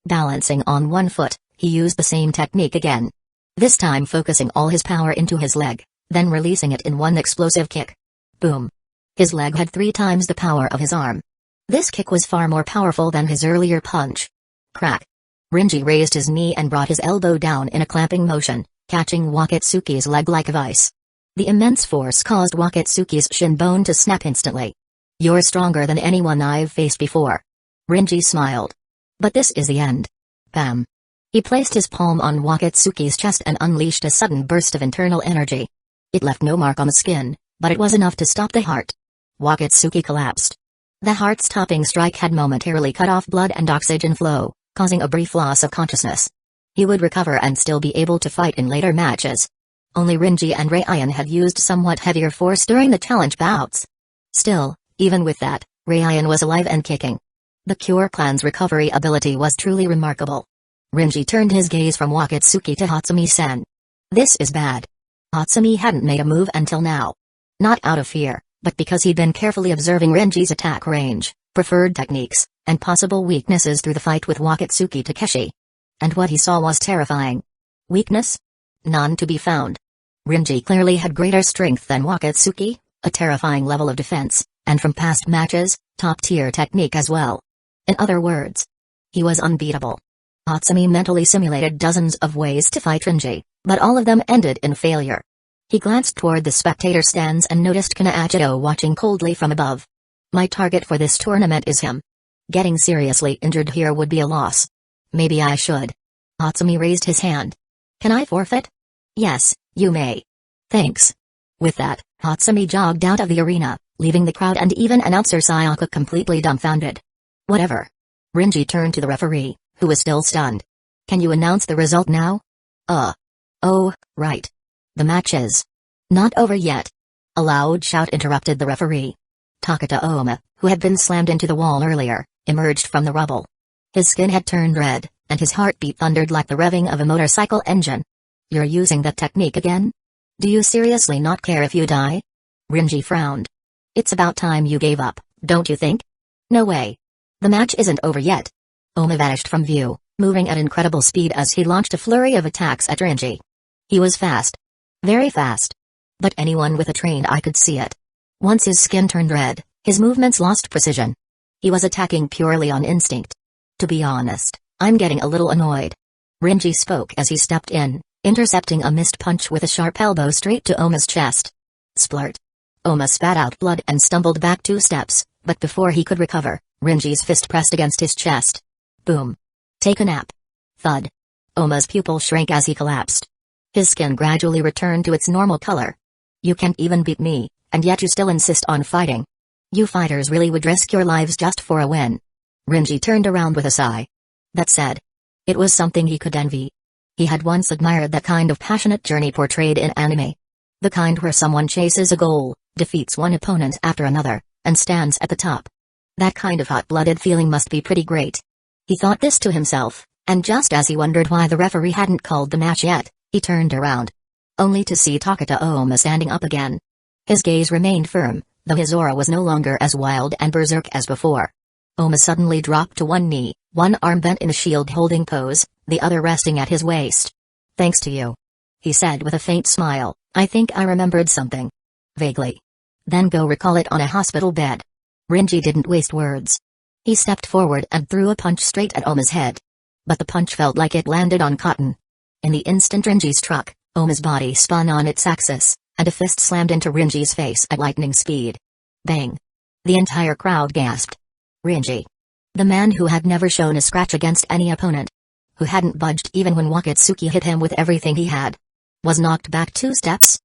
Balancing on one foot, he used the same technique again. This time focusing all his power into his leg, then releasing it in one explosive kick. Boom. His leg had 3 times the power of his arm. This kick was far more powerful than his earlier punch. Crack. Rinji raised his knee and brought his elbow down in a clamping motion, catching Wakatsuki's leg like a vice. The immense force caused Wakatsuki's shin bone to snap instantly. You're stronger than anyone I've faced before. Rinji smiled. But this is the end. Bam. He placed his palm on Wakatsuki's chest and unleashed a sudden burst of internal energy. It left no mark on the skin, but it was enough to stop the heart. Wakatsuki collapsed. The heart-stopping strike had momentarily cut off blood and oxygen flow, causing a brief loss of consciousness. He would recover and still be able to fight in later matches. Only Rinji and Raiyan had used somewhat heavier force during the challenge bouts. Still, even with that, Raiyan was alive and kicking. The Cure Clan's recovery ability was truly remarkable. Rinji turned his gaze from Wakatsuki to Hatsumi-sen. This is bad. Hatsumi hadn't made a move until now. Not out of fear, but because he'd been carefully observing Rinji's attack range, preferred techniques, and possible weaknesses through the fight with Wakatsuki Takeshi. And what he saw was terrifying. Weakness? None to be found. Rinji clearly had greater strength than Wakatsuki, a terrifying level of defense, and from past matches, top-tier technique as well. In other words, he was unbeatable. Hatsumi mentally simulated dozens of ways to fight Rinji, but all of them ended in failure. He glanced toward the spectator stands and noticed Kana Achido watching coldly from above. My target for this tournament is him. Getting seriously injured here would be a loss. Maybe I should. Hatsumi raised his hand. Can I forfeit? Yes, you may. Thanks. With that, Hatsumi jogged out of the arena, leaving the crowd and even announcer Sayaka completely dumbfounded. Whatever. Rinji turned to the referee, who was still stunned. Can you announce the result now? Oh, right. The match is not over yet. A loud shout interrupted the referee. Takata Oma, who had been slammed into the wall earlier, emerged from the rubble. His skin had turned red, and his heartbeat thundered like the revving of a motorcycle engine. You're using that technique again? Do you seriously not care if you die? Rinji frowned. It's about time you gave up, don't you think? No way. The match isn't over yet. Oma vanished from view, moving at incredible speed as he launched a flurry of attacks at Rinji. He was fast. Very fast. But anyone with a trained eye could see it. Once his skin turned red, his movements lost precision. He was attacking purely on instinct. To be honest, I'm getting a little annoyed. Rinji spoke as he stepped in, intercepting a missed punch with a sharp elbow straight to Oma's chest. Splurt. Oma spat out blood and stumbled back 2 steps, but before he could recover, Rinji's fist pressed against his chest. Boom. Take a nap. Thud. Oma's pupil shrank as he collapsed. His skin gradually returned to its normal color. You can't even beat me, and yet you still insist on fighting. You fighters really would risk your lives just for a win. Rinji turned around with a sigh. That said, it was something he could envy. He had once admired that kind of passionate journey portrayed in anime. The kind where someone chases a goal, defeats one opponent after another, and stands at the top. That kind of hot-blooded feeling must be pretty great. He thought this to himself, and just as he wondered why the referee hadn't called the match yet, he turned around. Only to see Takata Oma standing up again. His gaze remained firm, though his aura was no longer as wild and berserk as before. Oma suddenly dropped to one knee, one arm bent in a shield-holding pose, the other resting at his waist. Thanks to you. He said with a faint smile, I think I remembered something. Vaguely. Then go recall it on a hospital bed. Rinji didn't waste words. He stepped forward and threw a punch straight at Oma's head. But the punch felt like it landed on cotton. In the instant Rinji struck, Oma's body spun on its axis, and a fist slammed into Rinji's face at lightning speed. Bang! The entire crowd gasped. Rinji. The man who had never shown a scratch against any opponent. Who hadn't budged even when Wakatsuki hit him with everything he had. Was knocked back 2 steps.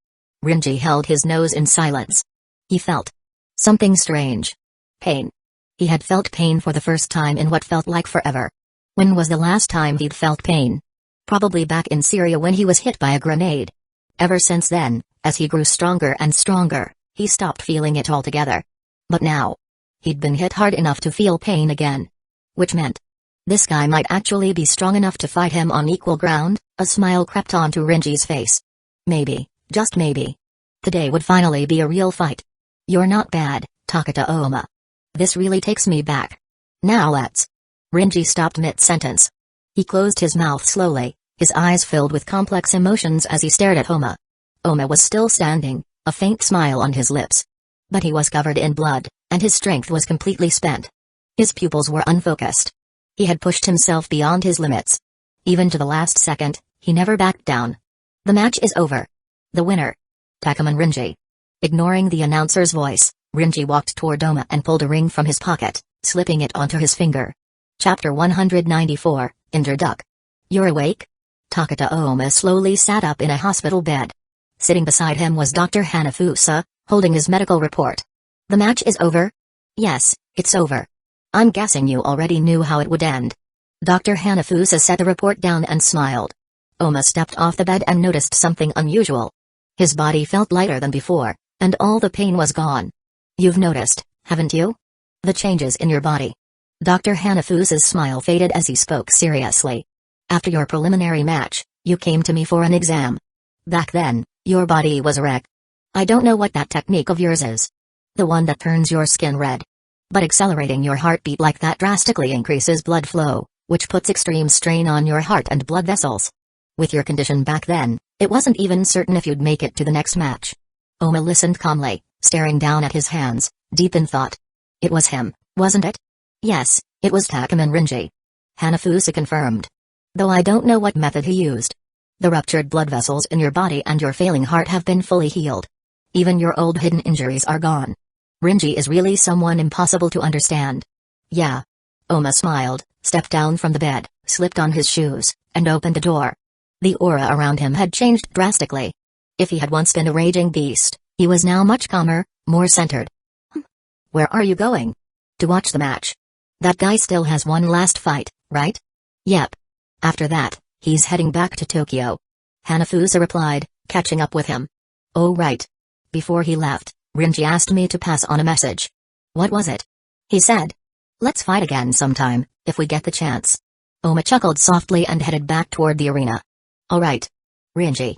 Rinji held his nose in silence. He felt something strange. Pain. He had felt pain for the first time in what felt like forever. When was the last time he'd felt pain? Probably back in Syria when he was hit by a grenade. Ever since then, as he grew stronger and stronger, he stopped feeling it altogether. But now, he'd been hit hard enough to feel pain again. Which meant, this guy might actually be strong enough to fight him on equal ground. A smile crept onto Rinji's face. Maybe, just maybe. Today would finally be a real fight. You're not bad, Takata Oma. This really takes me back. Now let's. Rinji stopped mid-sentence. He closed his mouth slowly, his eyes filled with complex emotions as he stared at Oma. Oma was still standing, a faint smile on his lips. But he was covered in blood, and his strength was completely spent. His pupils were unfocused. He had pushed himself beyond his limits. Even to the last second, he never backed down. The match is over. The winner. Takamon Rinji. Ignoring the announcer's voice, Rinji walked toward Oma and pulled a ring from his pocket, slipping it onto his finger. Chapter 194, Introduc. You're awake? Takata Oma slowly sat up in a hospital bed. Sitting beside him was Dr. Hanafusa, holding his medical report. The match is over? Yes, it's over. I'm guessing you already knew how it would end. Dr. Hanafusa set the report down and smiled. Oma stepped off the bed and noticed something unusual. His body felt lighter than before, and all the pain was gone. You've noticed, haven't you? The changes in your body. Dr. Hanafusa's smile faded as he spoke seriously. After your preliminary match, you came to me for an exam. Back then, your body was a wreck. I don't know what that technique of yours is. The one that turns your skin red. But accelerating your heartbeat like that drastically increases blood flow, which puts extreme strain on your heart and blood vessels. With your condition back then, it wasn't even certain if you'd make it to the next match. Oma listened calmly, staring down at his hands, deep in thought. It was him, wasn't it? Yes, it was Takuman Rinji. Hanafusa confirmed. Though I don't know what method he used. The ruptured blood vessels in your body and your failing heart have been fully healed. Even your old hidden injuries are gone. Rinji is really someone impossible to understand. Yeah. Oma smiled, stepped down from the bed, slipped on his shoes, and opened the door. The aura around him had changed drastically. If he had once been a raging beast, he was now much calmer, more centered. Where are you going? To watch the match. That guy still has one last fight, right? Yep. After that, he's heading back to Tokyo. Hanafusa replied, catching up with him. Oh right. Before he left, Rinji asked me to pass on a message. What was it? He said. Let's fight again sometime, if we get the chance. Oma chuckled softly and headed back toward the arena. Alright. Rinji.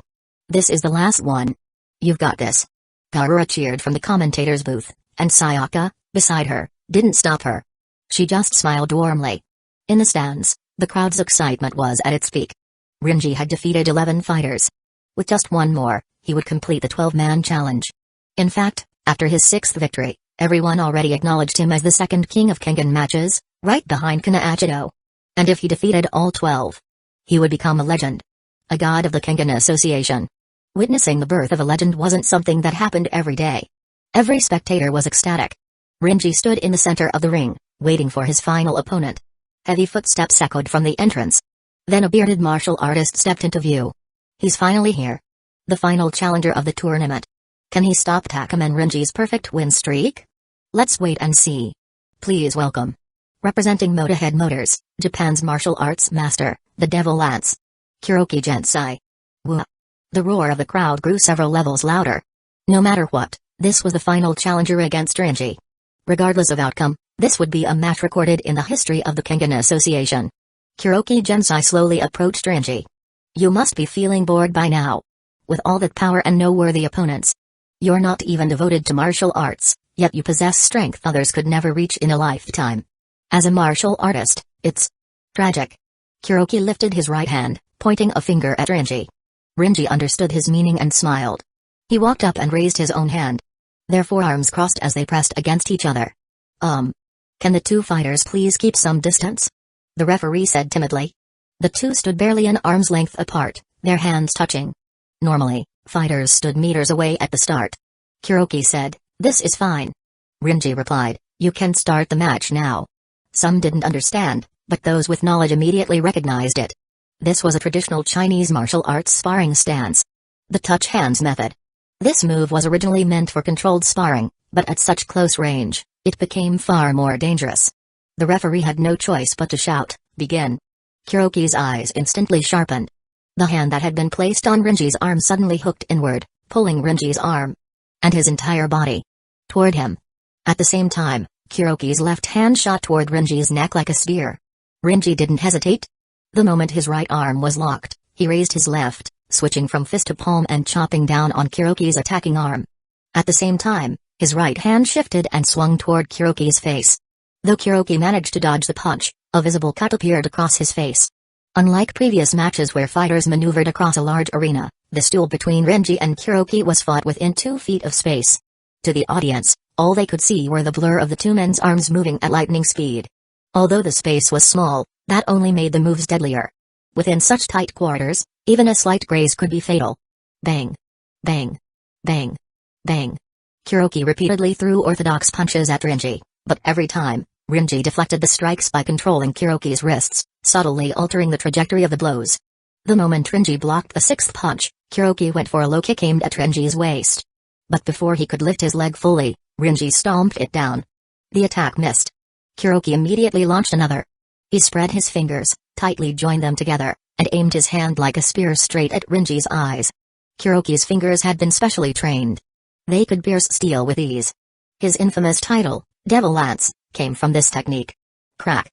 This is the last one. You've got this. Garura cheered from the commentator's booth, and Sayaka, beside her, didn't stop her. She just smiled warmly. In the stands, the crowd's excitement was at its peak. Rinji had defeated 11 fighters. With just one more, he would complete the 12-man challenge. In fact, after his 6th victory, everyone already acknowledged him as the second king of Kengan matches, right behind Kana Achido. And if he defeated all 12, he would become a legend. A god of the Kengan Association. Witnessing the birth of a legend wasn't something that happened every day. Every spectator was ecstatic. Rinji stood in the center of the ring, waiting for his final opponent. Heavy footsteps echoed from the entrance. Then a bearded martial artist stepped into view. He's finally here. The final challenger of the tournament. Can he stop Takuman Rinji's perfect win streak? Let's wait and see. Please welcome. Representing Motorhead Motors, Japan's martial arts master, the Devil Lance. Kuroki Gensai. Woo. The roar of the crowd grew several levels louder. No matter what, this was the final challenger against Rinji. Regardless of outcome, this would be a match recorded in the history of the Kengan Association. Kuroki Gensai slowly approached Rinji. You must be feeling bored by now. With all that power and no worthy opponents. You're not even devoted to martial arts, yet you possess strength others could never reach in a lifetime. As a martial artist, it's tragic. Kuroki lifted his right hand, pointing a finger at Rinji. Rinji understood his meaning and smiled. He walked up and raised his own hand. Their forearms crossed as they pressed against each other. Can the two fighters please keep some distance? The referee said timidly. The two stood barely an arm's length apart, their hands touching. Normally, fighters stood meters away at the start. Kuroki said, this is fine. Rinji replied, you can start the match now. Some didn't understand, but those with knowledge immediately recognized it. This was a traditional Chinese martial arts sparring stance. The touch hands method. This move was originally meant for controlled sparring, but at such close range, it became far more dangerous. The referee had no choice but to shout, begin. Kuroki's eyes instantly sharpened. The hand that had been placed on Rinji's arm suddenly hooked inward, pulling Rinji's arm and his entire body toward him. At the same time, Kuroki's left hand shot toward Rinji's neck like a spear. Rinji didn't hesitate. The moment his right arm was locked, he raised his left, switching from fist to palm and chopping down on Kuroki's attacking arm. At the same time, his right hand shifted and swung toward Kuroki's face. Though Kuroki managed to dodge the punch, a visible cut appeared across his face. Unlike previous matches where fighters maneuvered across a large arena, this duel between Rinji and Kuroki was fought within 2 feet of space. To the audience, all they could see were the blur of the two men's arms moving at lightning speed. Although the space was small, that only made the moves deadlier. Within such tight quarters, even a slight graze could be fatal. Bang. Bang. Bang. Bang. Kuroki repeatedly threw orthodox punches at Rinji, but every time, Rinji deflected the strikes by controlling Kuroki's wrists, subtly altering the trajectory of the blows. The moment Rinji blocked the 6th punch, Kuroki went for a low kick aimed at Rinji's waist. But before he could lift his leg fully, Rinji stomped it down. The attack missed. Kuroki immediately launched another. He spread his fingers, tightly joined them together, and aimed his hand like a spear straight at Rinji's eyes. Kuroki's fingers had been specially trained. They could pierce steel with ease. His infamous title, Devil Lance, came from this technique. Crack.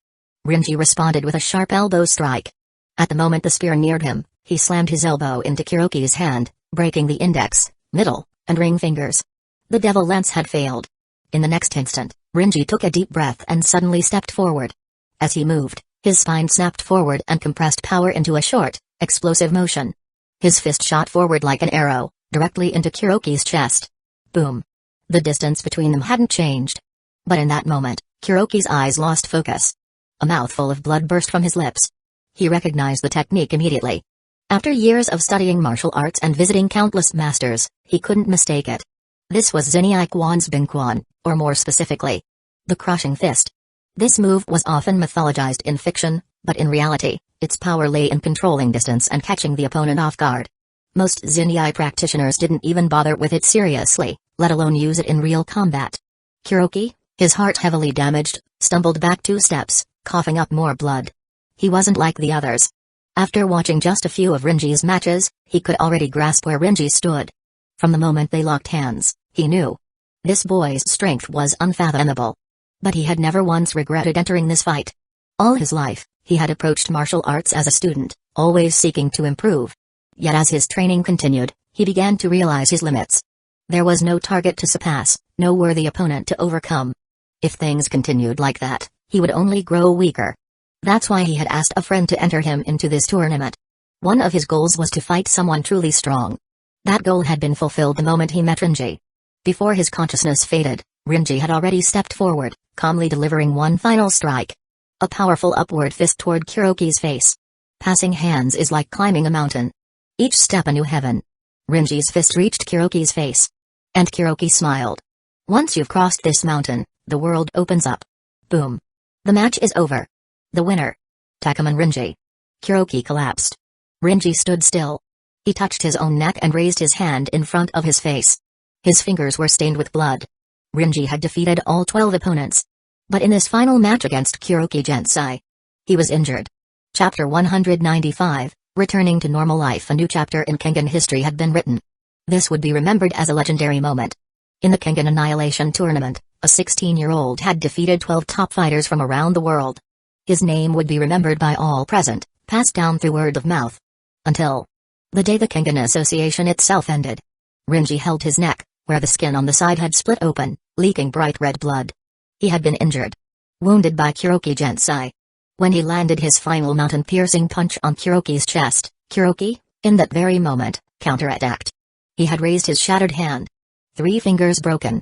Rinji responded with a sharp elbow strike. At the moment the spear neared him, he slammed his elbow into Kuroki's hand, breaking the index, middle, and ring fingers. The Devil Lance had failed. In the next instant, Rinji took a deep breath and suddenly stepped forward. As he moved, his spine snapped forward and compressed power into a short, explosive motion. His fist shot forward like an arrow, directly into Kuroki's chest. Boom. The distance between them hadn't changed. But in that moment, Kuroki's eyes lost focus. A mouthful of blood burst from his lips. He recognized the technique immediately. After years of studying martial arts and visiting countless masters, he couldn't mistake it. This was Zinyi Quan's Bingquan, or more specifically, the crushing fist. This move was often mythologized in fiction, but in reality, its power lay in controlling distance and catching the opponent off guard. Most Zinyi practitioners didn't even bother with it seriously, let alone use it in real combat. Kuroki, his heart heavily damaged, stumbled back 2 steps, coughing up more blood. He wasn't like the others. After watching just a few of Rinji's matches, he could already grasp where Rinji stood. From the moment they locked hands, he knew. This boy's strength was unfathomable. But he had never once regretted entering this fight. All his life, he had approached martial arts as a student, always seeking to improve. Yet as his training continued, he began to realize his limits. There was no target to surpass, no worthy opponent to overcome. If things continued like that, he would only grow weaker. That's why he had asked a friend to enter him into this tournament. One of his goals was to fight someone truly strong. That goal had been fulfilled the moment he met Rinji. Before his consciousness faded, Rinji had already stepped forward, calmly delivering one final strike. A powerful upward fist toward Kuroki's face. Passing hands is like climbing a mountain. Each step a new heaven. Rinji's fist reached Kuroki's face. And Kuroki smiled. Once you've crossed this mountain, the world opens up. Boom. The match is over. The winner. Takuman Rinji. Kuroki collapsed. Rinji stood still. He touched his own neck and raised his hand in front of his face. His fingers were stained with blood. Rinji had defeated all 12 opponents. But in this final match against Kuroki Gensai, he was injured. Chapter 195, Returning to Normal Life. A new chapter in Kengan history had been written. This would be remembered as a legendary moment. In the Kengan Annihilation Tournament, a 16-year-old had defeated 12 top fighters from around the world. His name would be remembered by all present, passed down through word of mouth. Until the day the Kengan Association itself ended. Rinji held his neck, where the skin on the side had split open, leaking bright red blood. He had been injured. Wounded by Kuroki Gensai. When he landed his final mountain-piercing punch on Kuroki's chest, Kuroki, in that very moment, counterattacked. He had raised his shattered hand. 3 fingers broken.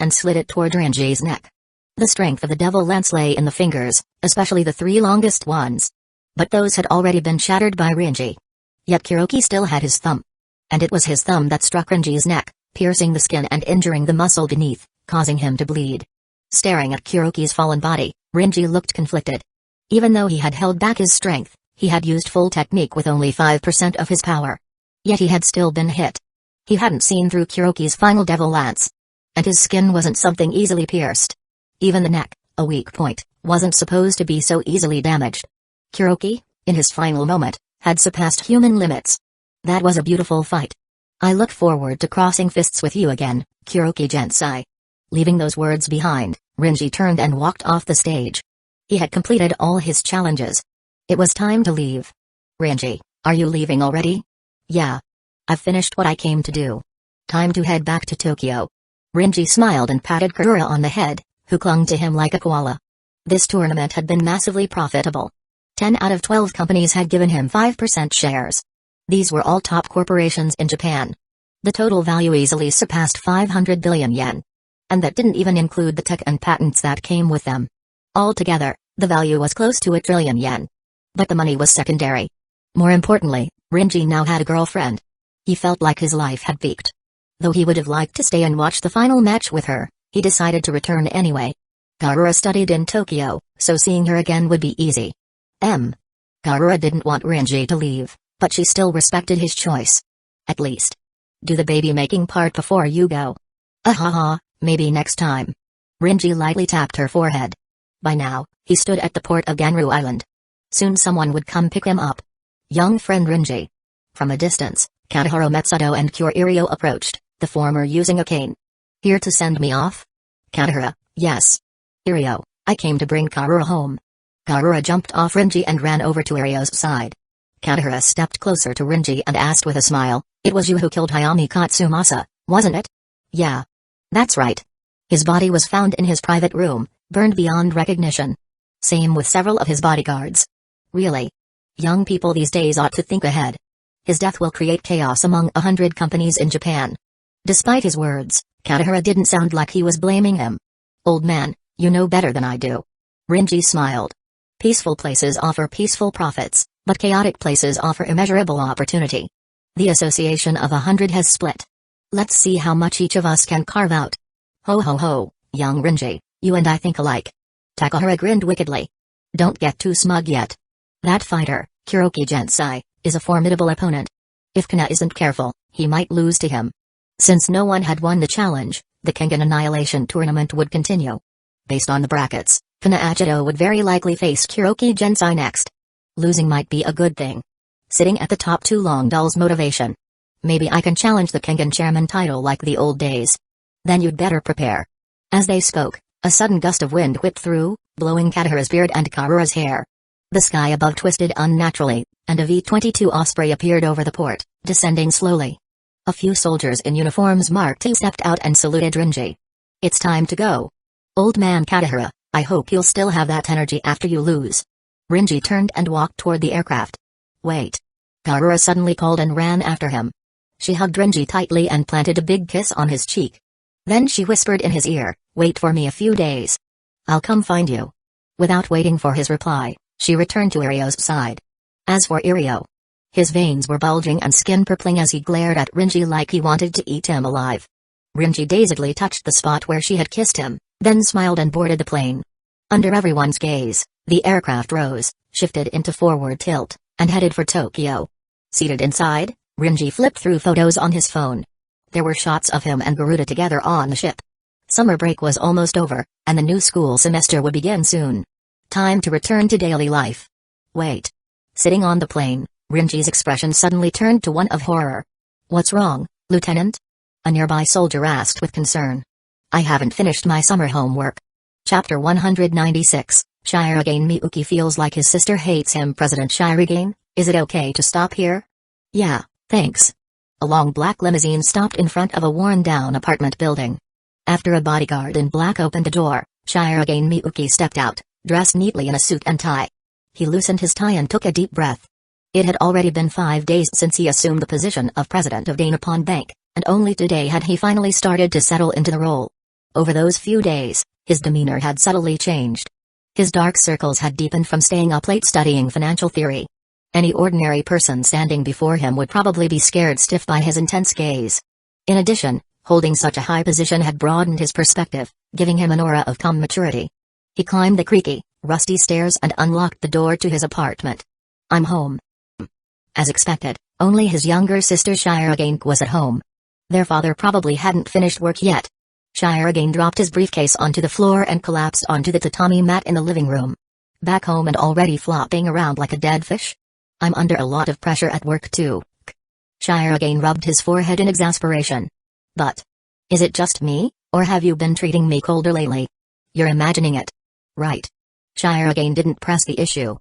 And slid it toward Rinji's neck. The strength of the devil lance lay in the fingers, especially the 3 longest ones. But those had already been shattered by Rinji. Yet Kuroki still had his thumb. And it was his thumb that struck Rinji's neck, piercing the skin and injuring the muscle beneath, causing him to bleed. Staring at Kuroki's fallen body, Rinji looked conflicted. Even though he had held back his strength, he had used full technique with only 5% of his power. Yet he had still been hit. He hadn't seen through Kuroki's final devil lance. And his skin wasn't something easily pierced. Even the neck, a weak point, wasn't supposed to be so easily damaged. Kuroki, in his final moment, had surpassed human limits. That was a beautiful fight. I look forward to crossing fists with you again, Kuroki Gensai. Leaving those words behind, Rinji turned and walked off the stage. He had completed all his challenges. It was time to leave. Rinji, are you leaving already? Yeah. I've finished what I came to do. Time to head back to Tokyo. Rinji smiled and patted Karura on the head, who clung to him like a koala. This tournament had been massively profitable. 10 out of 12 companies had given him 5% shares. These were all top corporations in Japan. The total value easily surpassed 500 billion yen. And that didn't even include the tech and patents that came with them. Altogether, the value was close to 1 trillion yen. But the money was secondary. More importantly, Rinji now had a girlfriend. He felt like his life had peaked. Though he would have liked to stay and watch the final match with her, he decided to return anyway. Karura studied in Tokyo, so seeing her again would be easy. Karura didn't want Rinji to leave, but she still respected his choice. At least. Do the baby-making part before you go. Ahaha, maybe next time. Rinji lightly tapped her forehead. By now, he stood at the port of Ganru Island. Soon someone would come pick him up. Young friend Rinji. From a distance, Katahiro Metsudo and Kure Irio approached, the former using a cane. Here to send me off? Katahiro, yes. Irio, I came to bring Karura home. Karura jumped off Rinji and ran over to Irio's side. Katahiro stepped closer to Rinji and asked with a smile, it was you who killed Hayami Katsumasa, wasn't it? Yeah. That's right. His body was found in his private room, burned beyond recognition. Same with several of his bodyguards. Really? Young people these days ought to think ahead. His death will create chaos among 100 companies in Japan. Despite his words, Katahara didn't sound like he was blaming him. Old man, you know better than I do. Rinji smiled. Peaceful places offer peaceful profits, but chaotic places offer immeasurable opportunity. The association of 100 has split. Let's see how much each of us can carve out. Ho ho ho, young Rinji, you and I think alike. Takahara grinned wickedly. Don't get too smug yet. That fighter, Kuroki Gensai, is a formidable opponent. If Kana isn't careful, he might lose to him. Since no one had won the challenge, the Kengan Annihilation tournament would continue. Based on the brackets, Kana Achido would very likely face Kuroki Gensai next. Losing might be a good thing. Sitting at the top too long dulls motivation. Maybe I can challenge the Kengan chairman title like the old days. Then you'd better prepare. As they spoke, a sudden gust of wind whipped through, blowing Katahara's beard and Karura's hair. The sky above twisted unnaturally, and a V-22 Osprey appeared over the port, descending slowly. A few soldiers in uniforms marked II stepped out and saluted Rinji. It's time to go. Old man Katahara, I hope you'll still have that energy after you lose. Rinji turned and walked toward the aircraft. Wait. Karura suddenly called and ran after him. She hugged Rinji tightly and planted a big kiss on his cheek. Then she whispered in his ear, wait for me a few days. I'll come find you. Without waiting for his reply, she returned to Irio's side. As for Irio, his veins were bulging and skin purpling as he glared at Rinji like he wanted to eat him alive. Rinji dazedly touched the spot where she had kissed him, then smiled and boarded the plane. Under everyone's gaze, the aircraft rose, shifted into forward tilt, and headed for Tokyo. Seated inside, Rinji flipped through photos on his phone. There were shots of him and Garuda together on the ship. Summer break was almost over, and the new school semester would begin soon. Time to return to daily life. Wait. Sitting on the plane, Rinji's expression suddenly turned to one of horror. What's wrong, Lieutenant? A nearby soldier asked with concern. I haven't finished my summer homework. Chapter 196, Shirogane Miyuki feels like his sister hates him. President Shirogane, is it okay to stop here? Yeah, thanks. A long black limousine stopped in front of a worn-down apartment building. After a bodyguard in black opened the door, Shirogane Miyuki stepped out, dressed neatly in a suit and tie. He loosened his tie and took a deep breath. It had already been 5 days since he assumed the position of president of Dainapon Bank, and only today had he finally started to settle into the role. Over those few days, his demeanor had subtly changed. His dark circles had deepened from staying up late studying financial theory. Any ordinary person standing before him would probably be scared stiff by his intense gaze. In addition, holding such a high position had broadened his perspective, giving him an aura of calm maturity. He climbed the creaky, rusty stairs and unlocked the door to his apartment. I'm home. As expected, only his younger sister Shirogane was at home. Their father probably hadn't finished work yet. Shirogane dropped his briefcase onto the floor and collapsed onto the tatami mat in the living room. Back home and already flopping around like a dead fish? I'm under a lot of pressure at work too. Shirogane rubbed his forehead in exasperation. But is it just me, or have you been treating me colder lately? You're imagining it. Right. Shirogane didn't press the issue.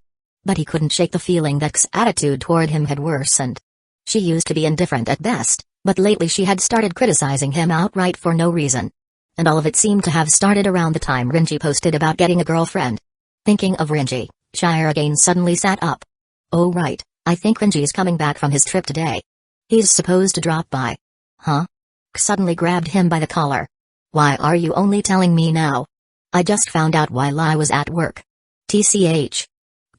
But he couldn't shake the feeling that K's attitude toward him had worsened. She used to be indifferent at best, but lately she had started criticizing him outright for no reason. And all of it seemed to have started around the time Rinji posted about getting a girlfriend. Thinking of Rinji, Shirogane suddenly sat up. Oh right, I think Rinji's coming back from his trip today. He's supposed to drop by. Huh? K suddenly grabbed him by the collar. Why are you only telling me now? I just found out while I was at work. TCH.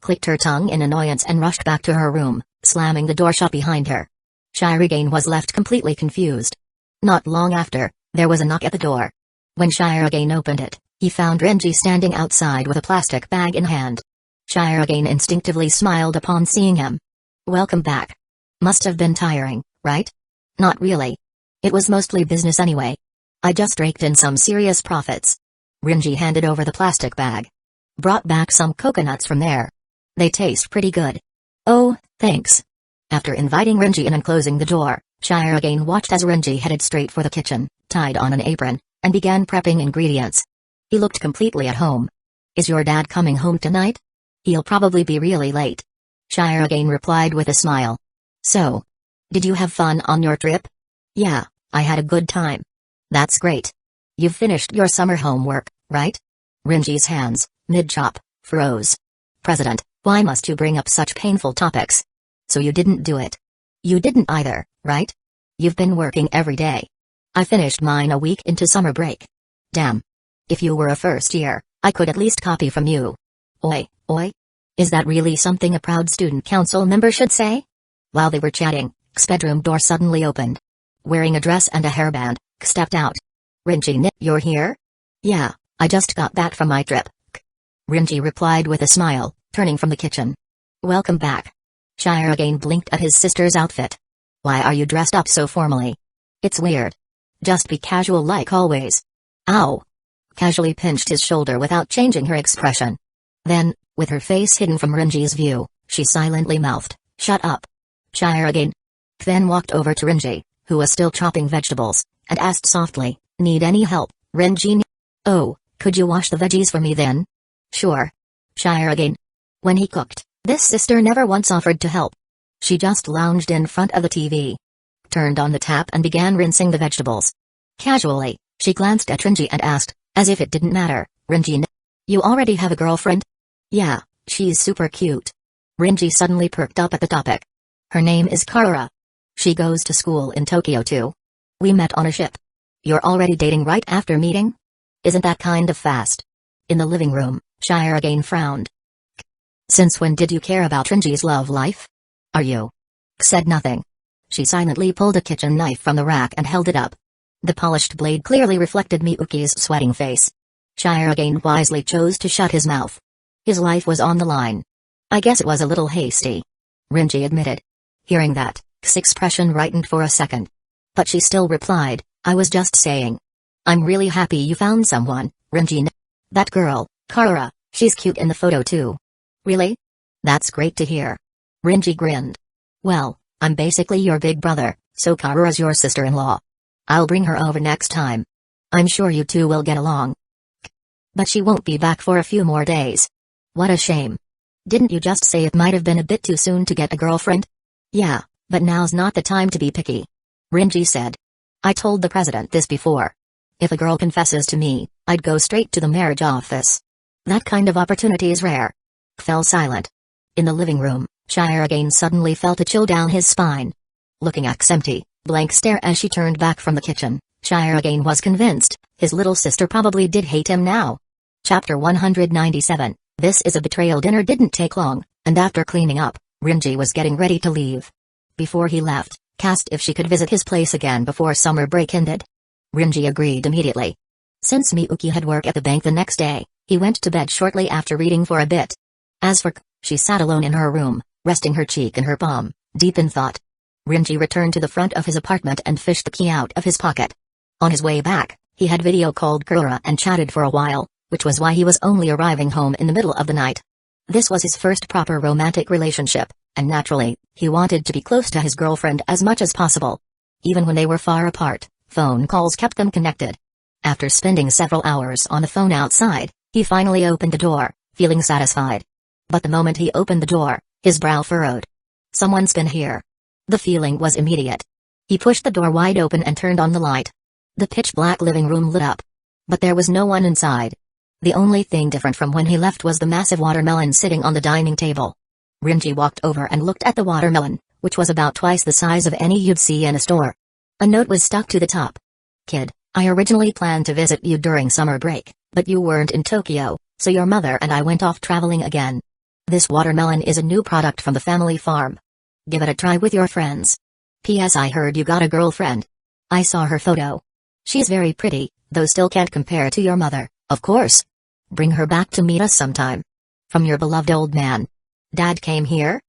Clicked her tongue in annoyance and rushed back to her room, slamming the door shut behind her. Shirogane was left completely confused. Not long after, there was a knock at the door. When Shirogane opened it, he found Rinji standing outside with a plastic bag in hand. Shirogane instinctively smiled upon seeing him. Welcome back. Must have been tiring, right? Not really. It was mostly business anyway. I just raked in some serious profits. Rinji handed over the plastic bag. Brought back some coconuts from there. They taste pretty good. Oh, thanks. After inviting Rinji in and closing the door, Shirogane watched as Rinji headed straight for the kitchen, tied on an apron, and began prepping ingredients. He looked completely at home. Is your dad coming home tonight? He'll probably be really late. Shirogane replied with a smile. So, did you have fun on your trip? Yeah, I had a good time. That's great. You've finished your summer homework, right? Rinji's hands, mid-chop, froze. President, why must you bring up such painful topics? So you didn't do it. You didn't either, right? You've been working every day. I finished mine a week into summer break. Damn. If you were a first year, I could at least copy from you. Oi, oi. Is that really something a proud student council member should say? While they were chatting, K's bedroom door suddenly opened. Wearing a dress and a hairband, K stepped out. Rinji, you're here? Yeah, I just got back from my trip. K. Rinji replied with a smile, turning from the kitchen. Welcome back. Shire again blinked at his sister's outfit. Why are you dressed up so formally? It's weird. Just be casual like always. Ow. Casually pinched his shoulder without changing her expression. Then, with her face hidden from Rinji's view, she silently mouthed, shut up. Shire again. Then walked over to Rinji, who was still chopping vegetables, and asked softly, need any help, Rinji? Oh, could you wash the veggies for me then? Sure. Shire again. When he cooked, this sister never once offered to help. She just lounged in front of the TV, turned on the tap and began rinsing the vegetables. Casually, she glanced at Rinji and asked, as if it didn't matter, Rinji, you already have a girlfriend? Yeah, she's super cute. Rinji suddenly perked up at the topic. Her name is Karura. She goes to school in Tokyo too. We met on a ship. You're already dating right after meeting? Isn't that kind of fast? In the living room, Shire again frowned. Since when did you care about Rinji's love life? Are you? K said nothing. She silently pulled a kitchen knife from the rack and held it up. The polished blade clearly reflected Miyuki's sweating face. Shire again wisely chose to shut his mouth. His life was on the line. I guess it was a little hasty, Rinji admitted. Hearing that, K's expression brightened for a second. But she still replied, I was just saying. I'm really happy you found someone, Rinji. That girl, Karura, she's cute in the photo too. Really? That's great to hear. Rinji grinned. Well, I'm basically your big brother, so Karura's your sister-in-law. I'll bring her over next time. I'm sure you two will get along. But she won't be back for a few more days. What a shame. Didn't you just say it might have been a bit too soon to get a girlfriend? Yeah, but now's not the time to be picky. Rinji said. I told the president this before. If a girl confesses to me, I'd go straight to the marriage office. That kind of opportunity is rare. Fell silent. In the living room, Shire again suddenly felt a chill down his spine. Looking at K's empty, blank stare as she turned back from the kitchen, Shire again was convinced, his little sister probably did hate him now. Chapter 197, This is a Betrayal. Dinner didn't take long, and after cleaning up, Rinji was getting ready to leave. Before he left, K asked if she could visit his place again before summer break ended. Rinji agreed immediately. Since Miyuki had work at the bank the next day, he went to bed shortly after reading for a bit. As for K, she sat alone in her room, resting her cheek in her palm, deep in thought. Rinji returned to the front of his apartment and fished the key out of his pocket. On his way back, he had video called Karura and chatted for a while, which was why he was only arriving home in the middle of the night. This was his first proper romantic relationship, and naturally, he wanted to be close to his girlfriend as much as possible. Even when they were far apart, phone calls kept them connected. After spending several hours on the phone outside, he finally opened the door, feeling satisfied. But the moment he opened the door, his brow furrowed. Someone's been here. The feeling was immediate. He pushed the door wide open and turned on the light. The pitch-black living room lit up. But there was no one inside. The only thing different from when he left was the massive watermelon sitting on the dining table. Rinji walked over and looked at the watermelon, which was about twice the size of any you'd see in a store. A note was stuck to the top. Kid, I originally planned to visit you during summer break, but you weren't in Tokyo, so your mother and I went off traveling again. This watermelon is a new product from the family farm. Give it a try with your friends. P.S. I heard you got a girlfriend. I saw her photo. She's very pretty, though still can't compare to your mother, of course. Bring her back to meet us sometime. From your beloved old man. Dad came here?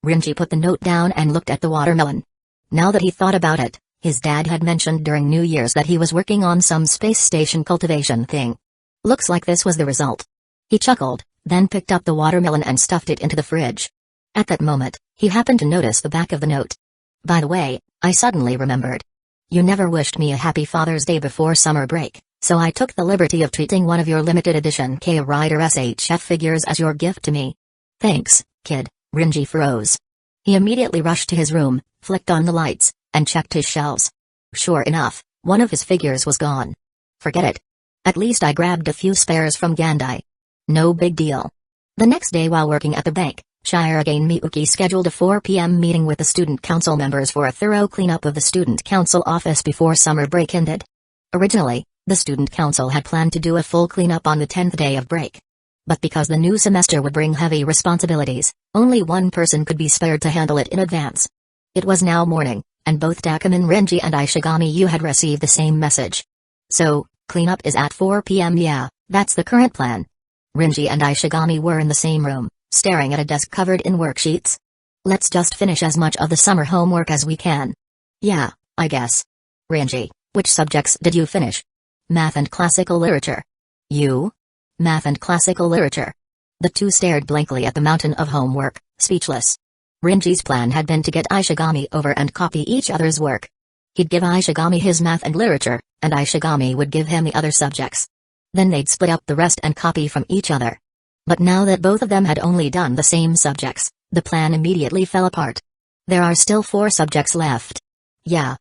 Rinji put the note down and looked at the watermelon. Now that he thought about it, his dad had mentioned during New Year's that he was working on some space station cultivation thing. Looks like this was the result. He chuckled, then picked up the watermelon and stuffed it into the fridge. At that moment, he happened to notice the back of the note. By the way, I suddenly remembered. You never wished me a happy Father's Day before summer break, so I took the liberty of treating one of your limited edition K Rider SHF figures as your gift to me. Thanks, kid. Rinji froze. He immediately rushed to his room, flicked on the lights, and checked his shelves. Sure enough, one of his figures was gone. Forget it. At least I grabbed a few spares from Gandhi. No big deal. The next day while working at the bank, Shirogane Miyuki scheduled a 4 p.m. meeting with the student council members for a thorough cleanup of the student council office before summer break ended. Originally, the student council had planned to do a full cleanup on the 10th day of break. But because the new semester would bring heavy responsibilities, only one person could be spared to handle it in advance. It was now morning, and both Takumin Renji and Ishigami Yu had received the same message. So, cleanup is at 4 p.m. Yeah, that's the current plan. Renji and Ishigami were in the same room, staring at a desk covered in worksheets. Let's just finish as much of the summer homework as we can. Yeah, I guess. Renji, which subjects did you finish? Math and classical literature. You? Math and classical literature. The two stared blankly at the mountain of homework, speechless. Renji's plan had been to get Ishigami over and copy each other's work. He'd give Ishigami his math and literature, and Ishigami would give him the other subjects. Then they'd split up the rest and copy from each other. But now that both of them had only done the same subjects, the plan immediately fell apart. There are still 4 subjects left. Yeah.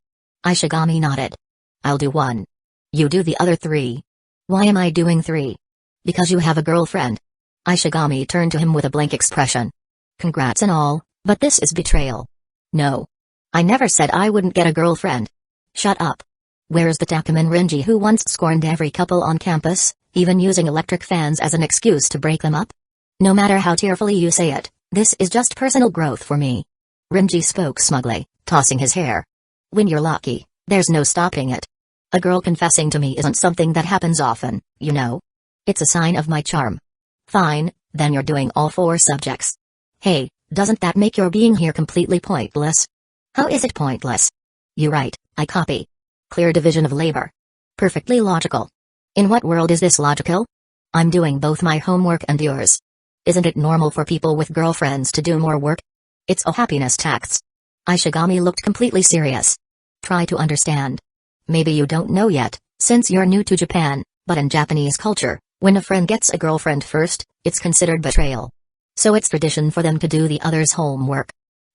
Ishigami nodded. I'll do 1. You do the other 3. Why am I doing 3? Because you have a girlfriend. Ishigami turned to him with a blank expression. Congrats and all, but this is betrayal. No. I never said I wouldn't get a girlfriend. Shut up. Where's the Takumin Renji who once scorned every couple on campus, even using electric fans as an excuse to break them up? No matter how tearfully you say it, this is just personal growth for me. Renji spoke smugly, tossing his hair. When you're lucky, there's no stopping it. A girl confessing to me isn't something that happens often, you know. It's a sign of my charm. Fine, then you're doing all 4 subjects. Hey, doesn't that make your being here completely pointless? How is it pointless? You write, I copy. Clear division of labor. Perfectly logical. In what world is this logical? I'm doing both my homework and yours. Isn't it normal for people with girlfriends to do more work? It's a happiness tax. Ishigami looked completely serious. Try to understand. Maybe you don't know yet, since you're new to Japan, but in Japanese culture, when a friend gets a girlfriend first, it's considered betrayal. So it's tradition for them to do the other's homework.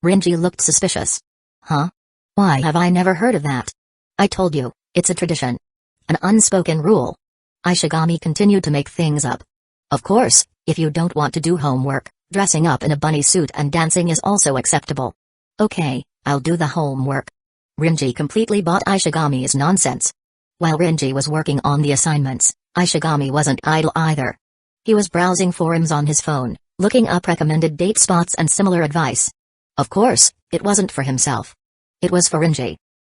Renji looked suspicious. Huh? Why have I never heard of that? I told you, it's a tradition. An unspoken rule. Ishigami continued to make things up. Of course, if you don't want to do homework, dressing up in a bunny suit and dancing is also acceptable. Okay, I'll do the homework. Renji completely bought Ishigami's nonsense. While Renji was working on the assignments, Ishigami wasn't idle either. He was browsing forums on his phone, looking up recommended date spots and similar advice. Of course, it wasn't for himself. It was for Renji.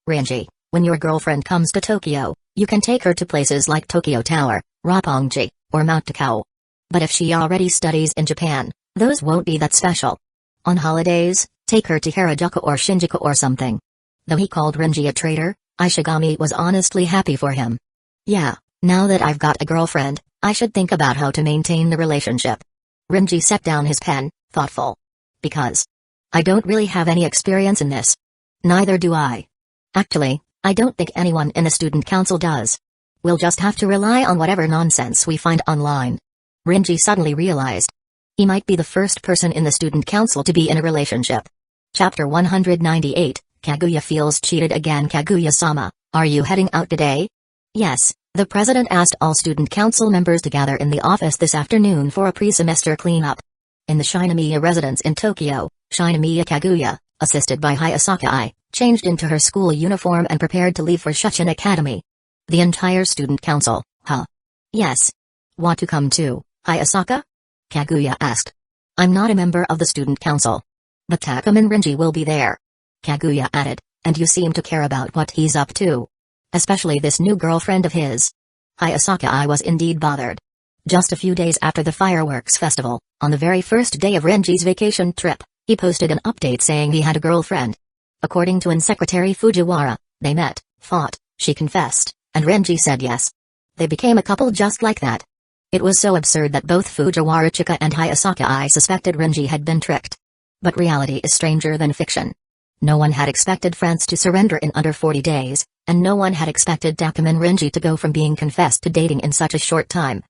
Renji, when your girlfriend comes to Tokyo, you can take her to places like Tokyo Tower, Roppongi, or Mount Takao. But if she already studies in Japan, those won't be that special. On holidays, take her to Harajuku or Shinjuku or something. Though he called Renji a traitor, Ishigami was honestly happy for him. Yeah, now that I've got a girlfriend, I should think about how to maintain the relationship. Renji set down his pen, thoughtful. Because I don't really have any experience in this. Neither do I. Actually, I don't think anyone in the student council does. We'll just have to rely on whatever nonsense we find online. Renji suddenly realized. He might be the first person in the student council to be in a relationship. Chapter 198, Kaguya feels cheated again. Kaguya-sama, are you heading out today? Yes, the president asked all student council members to gather in the office this afternoon for a pre-semester cleanup. In the Shinomiya residence in Tokyo, Shinomiya Kaguya, assisted by Hayasaka Ai, changed into her school uniform and prepared to leave for Shuchin Academy. The entire student council, huh? Yes. Want to come too, Hayasaka? Kaguya asked. I'm not a member of the student council. But Takumin Renji will be there. Kaguya added, and you seem to care about what he's up to. Especially this new girlfriend of his. Hayasaka Ai was indeed bothered. Just a few days after the fireworks festival, on the very first day of Renji's vacation trip, he posted an update saying he had a girlfriend. According to Secretary Fujiwara, they met, fought, she confessed, and Renji said yes. They became a couple just like that. It was so absurd that both Fujiwara Chika and Hayasaka Ai suspected Renji had been tricked. But reality is stranger than fiction. No one had expected France to surrender in under 40 days, and no one had expected Takumin Renji to go from being confessed to dating in such a short time.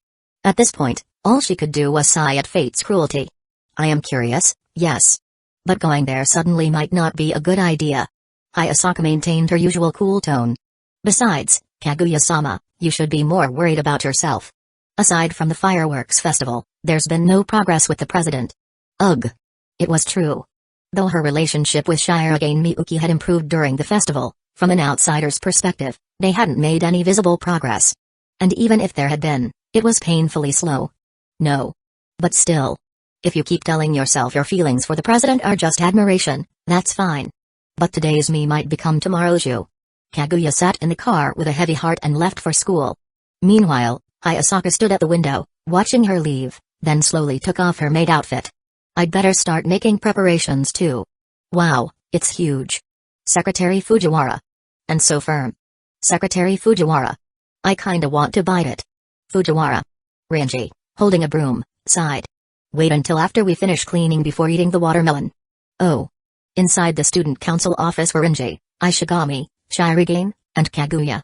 At this point, all she could do was sigh at fate's cruelty. I am curious, yes. But going there suddenly might not be a good idea. Hayasaka maintained her usual cool tone. Besides, Kaguya-sama, you should be more worried about yourself. Aside from the fireworks festival, there's been no progress with the president. Ugh. It was true. Though her relationship with Shirogane Miyuki had improved during the festival, from an outsider's perspective, they hadn't made any visible progress. And even if there had been, it was painfully slow. No. But still. If you keep telling yourself your feelings for the president are just admiration, that's fine. But today's me might become tomorrow's you. Kaguya sat in the car with a heavy heart and left for school. Meanwhile, Hayasaka stood at the window, watching her leave, then slowly took off her maid outfit. I'd better start making preparations too. Wow, it's huge. Secretary Fujiwara. And so firm. Secretary Fujiwara. I kinda want to bite it. Fujiwara. Renji, holding a broom, sighed. Wait until after we finish cleaning before eating the watermelon. Oh. Inside the student council office were Renji, Ishigami, Shirogane, and Kaguya.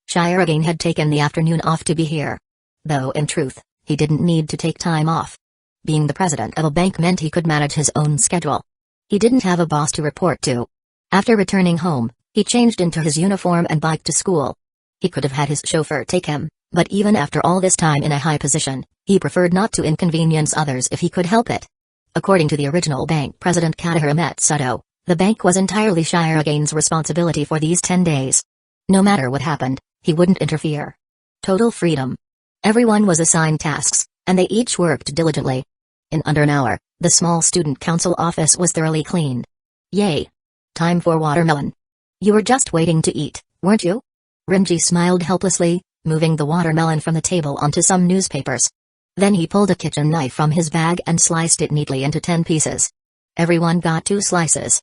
Shirogane had taken the afternoon off to be here. Though in truth, he didn't need to take time off. Being the president of a bank meant he could manage his own schedule. He didn't have a boss to report to. After returning home, he changed into his uniform and biked to school. He could have had his chauffeur take him, but even after all this time in a high position, he preferred not to inconvenience others if he could help it. According to the original bank president Katahira Matsudo, the bank was entirely Shirogane's responsibility for these 10 days. No matter what happened, he wouldn't interfere. Total freedom. Everyone was assigned tasks, and they each worked diligently. In under an hour, the small student council office was thoroughly cleaned. Yay! Time for watermelon. You were just waiting to eat, weren't you? Renji smiled helplessly, moving the watermelon from the table onto some newspapers. Then he pulled a kitchen knife from his bag and sliced it neatly into 10 pieces. Everyone got 2 slices.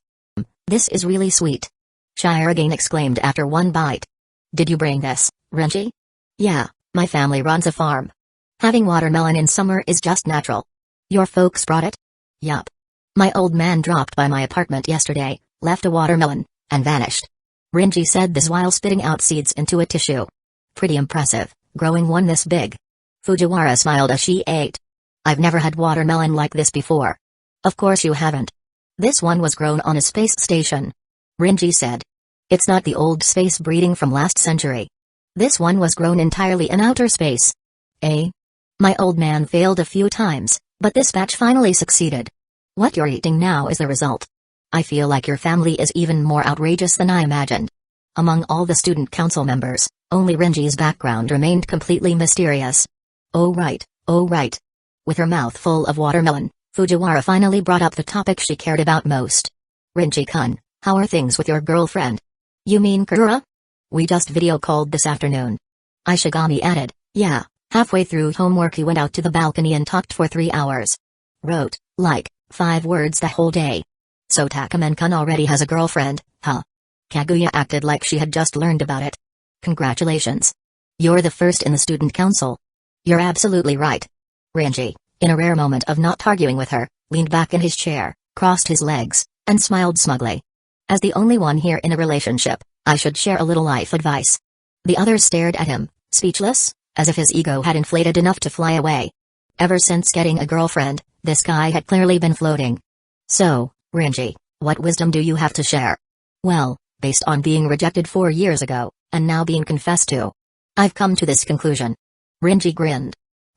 This is really sweet. Shirogane exclaimed after one bite. Did you bring this, Renji? Yeah, my family runs a farm. Having watermelon in summer is just natural. Your folks brought it? Yup. My old man dropped by my apartment yesterday, left a watermelon, and vanished. Renji said this while spitting out seeds into a tissue. Pretty impressive, growing one this big. Fujiwara smiled as she ate. I've never had watermelon like this before. Of course you haven't. This one was grown on a space station. Renji said. It's not the old space breeding from last century. This one was grown entirely in outer space. Eh? My old man failed a few times, but this batch finally succeeded. What you're eating now is the result. I feel like your family is even more outrageous than I imagined. Among all the student council members, only Renji's background remained completely mysterious. Oh right, oh right. With her mouth full of watermelon, Fujiwara finally brought up the topic she cared about most. Renji-kun, how are things with your girlfriend? You mean Kura? We just video called this afternoon. Ishigami added, yeah, halfway through homework he went out to the balcony and talked for 3 hours. Wrote, like, 5 words the whole day. So Takumen-kun already has a girlfriend, huh? Kaguya acted like she had just learned about it. Congratulations. You're the first in the student council. You're absolutely right. Renji, in a rare moment of not arguing with her, leaned back in his chair, crossed his legs, and smiled smugly. As the only one here in a relationship, I should share a little life advice. The others stared at him, speechless, as if his ego had inflated enough to fly away. Ever since getting a girlfriend, this guy had clearly been floating. So, Renji, what wisdom do you have to share? Well, based on being rejected 4 years ago, and now being confessed to, I've come to this conclusion. Renji grinned.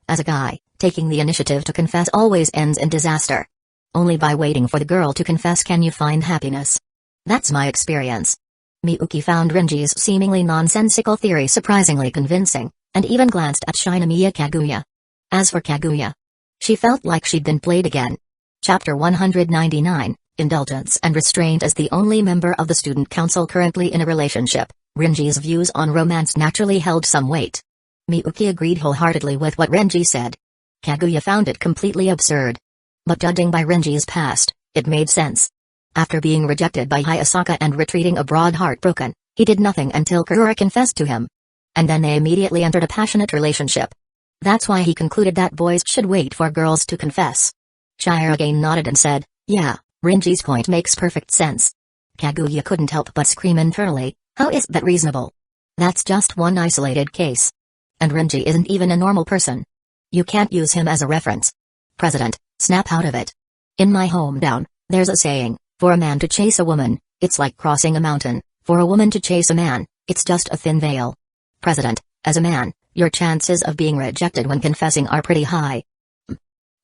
As a guy, taking the initiative to confess always ends in disaster. Only by waiting for the girl to confess can you find happiness. That's my experience. Miyuki found Renji's seemingly nonsensical theory surprisingly convincing, and even glanced at Shinomiya Kaguya. As for Kaguya, she felt like she'd been played again. Chapter 199, Indulgence and Restraint. As the only member of the student council currently in a relationship, Renji's views on romance naturally held some weight. Miyuki agreed wholeheartedly with what Renji said. Kaguya found it completely absurd. But judging by Renji's past, it made sense. After being rejected by Hayasaka and retreating abroad heartbroken, he did nothing until Kurura confessed to him. And then they immediately entered a passionate relationship. That's why he concluded that boys should wait for girls to confess. Shirogane nodded and said, yeah, Renji's point makes perfect sense. Kaguya couldn't help but scream internally, how is that reasonable? That's just one isolated case. And Renji isn't even a normal person. You can't use him as a reference. President, snap out of it. In my hometown, there's a saying, for a man to chase a woman, it's like crossing a mountain, for a woman to chase a man, it's just a thin veil. President, as a man, your chances of being rejected when confessing are pretty high.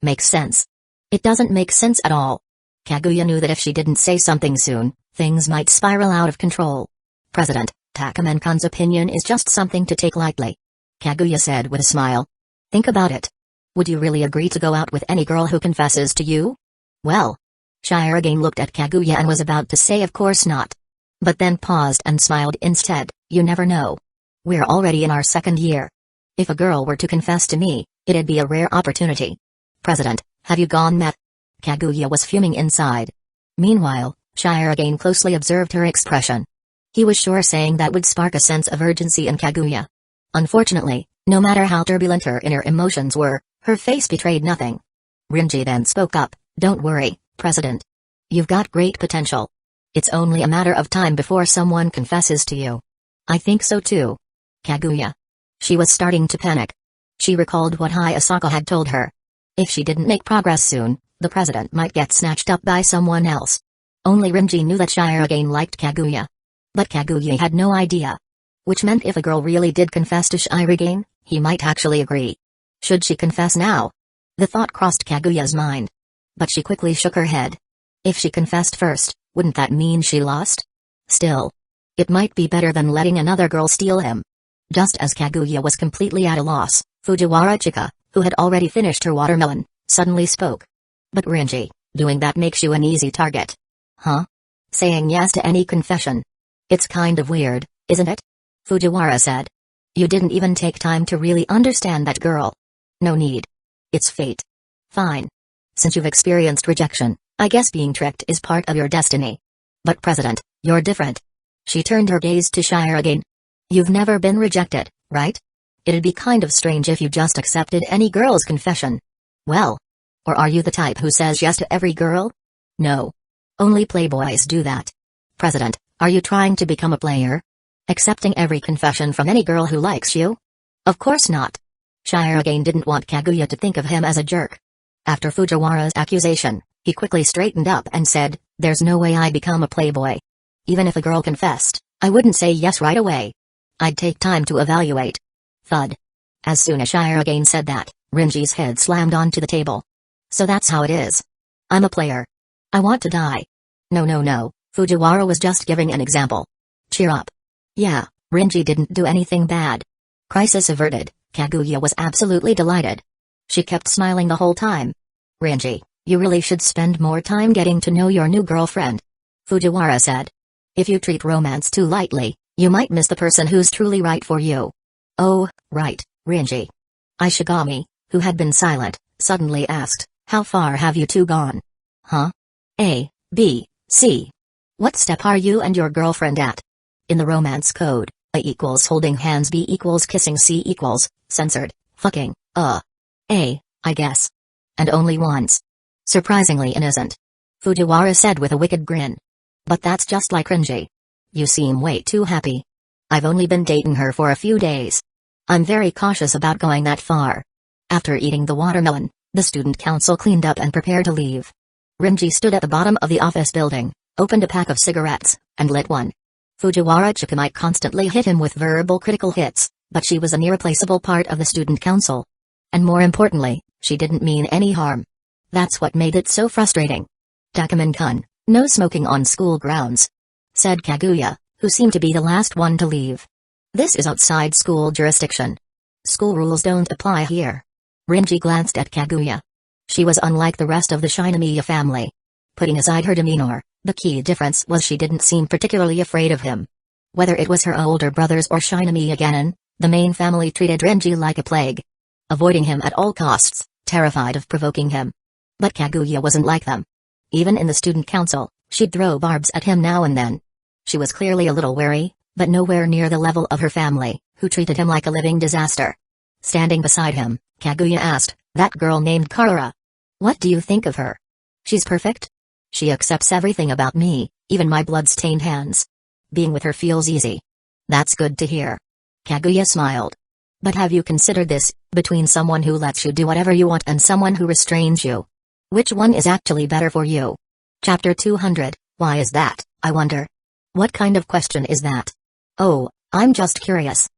Makes sense. It doesn't make sense at all. Kaguya knew that if she didn't say something soon, things might spiral out of control. President, Takumen-kun's opinion is just something to take lightly. Kaguya said with a smile. Think about it. Would you really agree to go out with any girl who confesses to you? Well. Shirogane looked at Kaguya and was about to say of course not. But then paused and smiled instead. You never know. We're already in our second year. If a girl were to confess to me, it'd be a rare opportunity. President, have you gone mad? Kaguya was fuming inside. Meanwhile, Shirogane closely observed her expression. He was sure saying that would spark a sense of urgency in Kaguya. Unfortunately, no matter how turbulent her inner emotions were, her face betrayed nothing. Rinji then spoke up, Don't worry, President. You've got great potential. It's only a matter of time before someone confesses to you. I think so too. Kaguya. She was starting to panic. She recalled what Hayasaka had told her. If she didn't make progress soon, the president might get snatched up by someone else. Only Rinji knew that Shirogane liked Kaguya. But Kaguya had no idea. Which meant if a girl really did confess to Shirogane, he might actually agree. Should she confess now? The thought crossed Kaguya's mind. But she quickly shook her head. If she confessed first, wouldn't that mean she lost? Still. It might be better than letting another girl steal him. Just as Kaguya was completely at a loss, Fujiwara Chika, who had already finished her watermelon, suddenly spoke. But Rinji, doing that makes you an easy target. Huh? Saying yes to any confession. It's kind of weird, isn't it? Fujiwara said. You didn't even take time to really understand that girl. No need. It's fate. Fine. Since you've experienced rejection, I guess being tricked is part of your destiny. But President, you're different. She turned her gaze to Shirogane. You've never been rejected, right? It'd be kind of strange if you just accepted any girl's confession. Well. Or are you the type who says yes to every girl? No. Only playboys do that. President, are you trying to become a player? Accepting every confession from any girl who likes you? Of course not. Shirogane didn't want Kaguya to think of him as a jerk. After Fujiwara's accusation, he quickly straightened up and said, There's no way I'd become a playboy. Even if a girl confessed, I wouldn't say yes right away. I'd take time to evaluate. Thud. As soon as Shirogane said that, Rinji's head slammed onto the table. So that's how it is. I'm a player. I want to die. No, Fujiwara was just giving an example. Cheer up. Yeah, Rinji didn't do anything bad. Crisis averted, Kaguya was absolutely delighted. She kept smiling the whole time. Rinji, you really should spend more time getting to know your new girlfriend. Fujiwara said. If you treat romance too lightly, you might miss the person who's truly right for you. Oh, right, Rinji. Ishigami, who had been silent, suddenly asked, How far have you two gone? Huh? A, B, C. What step are you and your girlfriend at? In the romance code, A equals holding hands, B equals kissing, C equals, censored, fucking, A, I guess. And only once. Surprisingly innocent. Fujiwara said with a wicked grin. But that's just like Rinji. You seem way too happy. I've only been dating her for a few days. I'm very cautious about going that far. After eating the watermelon, the student council cleaned up and prepared to leave. Rinji stood at the bottom of the office building, opened a pack of cigarettes, and lit one. Fujiwara Chika might constantly hit him with verbal critical hits, but she was an irreplaceable part of the student council. And more importantly, she didn't mean any harm. That's what made it so frustrating. Takumen-kun, no smoking on school grounds, said Kaguya, who seemed to be the last one to leave. This is outside school jurisdiction. School rules don't apply here. Rinji glanced at Kaguya. She was unlike the rest of the Shinomiya family. Putting aside her demeanor, the key difference was she didn't seem particularly afraid of him. Whether it was her older brothers or Shinomiya Genin, the main family treated Rinji like a plague. Avoiding him at all costs, terrified of provoking him. But Kaguya wasn't like them. Even in the student council, she'd throw barbs at him now and then. She was clearly a little wary, but nowhere near the level of her family, who treated him like a living disaster. Standing beside him, Kaguya asked, That girl named Karura. What do you think of her? She's perfect? She accepts everything about me, even my blood-stained hands. Being with her feels easy. That's good to hear. Kaguya smiled. But have you considered this, between someone who lets you do whatever you want and someone who restrains you? Which one is actually better for you? Chapter 200, Why is that, I wonder? What kind of question is that? Oh, I'm just curious.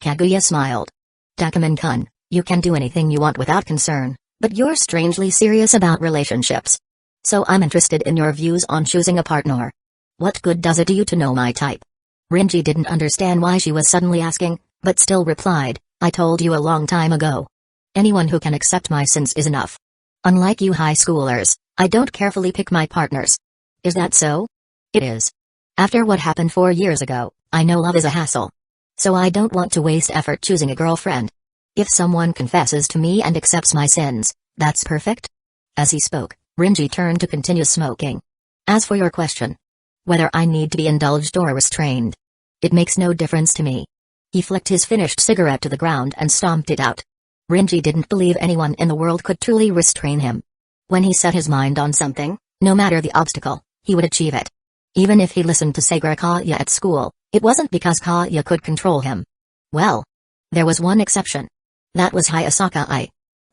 Kaguya smiled. Takuman-kun, you can do anything you want without concern, but you're strangely serious about relationships. So I'm interested in your views on choosing a partner. What good does it do you to know my type? Rinji didn't understand why she was suddenly asking, but still replied, I told you a long time ago. Anyone who can accept my sins is enough. Unlike you high schoolers, I don't carefully pick my partners. Is that so? It is. After what happened 4 years ago, I know love is a hassle. So I don't want to waste effort choosing a girlfriend. If someone confesses to me and accepts my sins, that's perfect. As he spoke, Rinji turned to continue smoking. As for your question, whether I need to be indulged or restrained, it makes no difference to me. He flicked his finished cigarette to the ground and stomped it out. Rinji didn't believe anyone in the world could truly restrain him. When he set his mind on something, no matter the obstacle, he would achieve it. Even if he listened to Sagura Kaya at school, it wasn't because Kaya could control him. Well, there was one exception. That was Hayasaka Ai.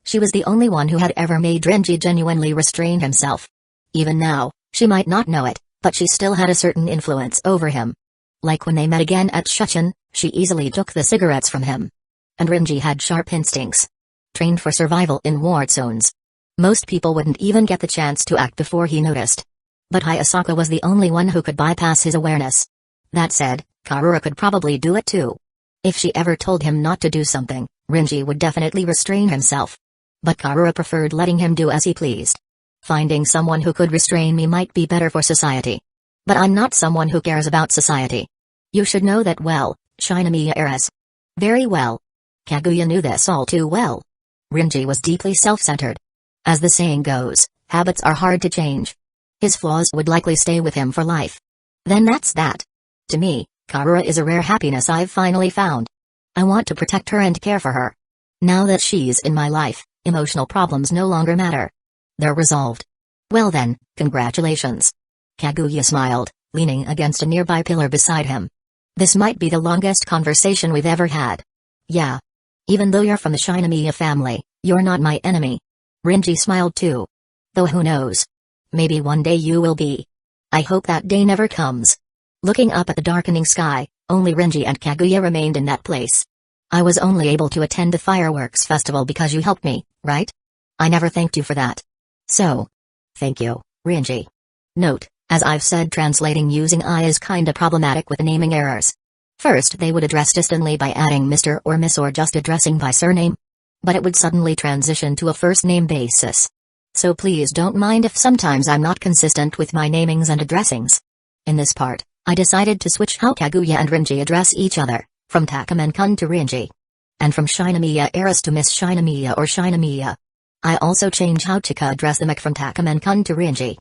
She was the only one who had ever made Rinji genuinely restrain himself. Even now, she might not know it, but she still had a certain influence over him. Like when they met again at Shuchen, she easily took the cigarettes from him. And Rinji had sharp instincts. Trained for survival in war zones. Most people wouldn't even get the chance to act before he noticed. But Hayasaka was the only one who could bypass his awareness. That said, Karura could probably do it too. If she ever told him not to do something, Rinji would definitely restrain himself. But Karura preferred letting him do as he pleased. Finding someone who could restrain me might be better for society. But I'm not someone who cares about society. You should know that well, Shinomiya heiress. Very well. Kaguya knew this all too well. Rinji was deeply self-centered. As the saying goes, habits are hard to change. His flaws would likely stay with him for life. Then that's that. To me, Karura is a rare happiness I've finally found. I want to protect her and care for her. Now that she's in my life, emotional problems no longer matter. They're resolved. Well then, congratulations. Kaguya smiled, leaning against a nearby pillar beside him. This might be the longest conversation we've ever had. Yeah. Even though you're from the Shinomiya family, you're not my enemy. Rinji smiled too. Though who knows? Maybe one day you will be. I hope that day never comes. Looking up at the darkening sky, only Rinji and Kaguya remained in that place. I was only able to attend the fireworks festival because you helped me, right? I never thanked you for that. So. Thank you, Rinji. Note, as I've said, translating using I is kinda problematic with naming errors. First they would address distantly by adding Mr. or Miss or just addressing by surname. But it would suddenly transition to a first name basis. So please don't mind if sometimes I'm not consistent with my namings and addressings. In this part, I decided to switch how Kaguya and Rinji address each other, from Takuman-kun to Rinji. And from Shinomiya heiress to Miss Shinomiya or Shinomiya. I also change how Chika address them from Takuman-kun to Rinji.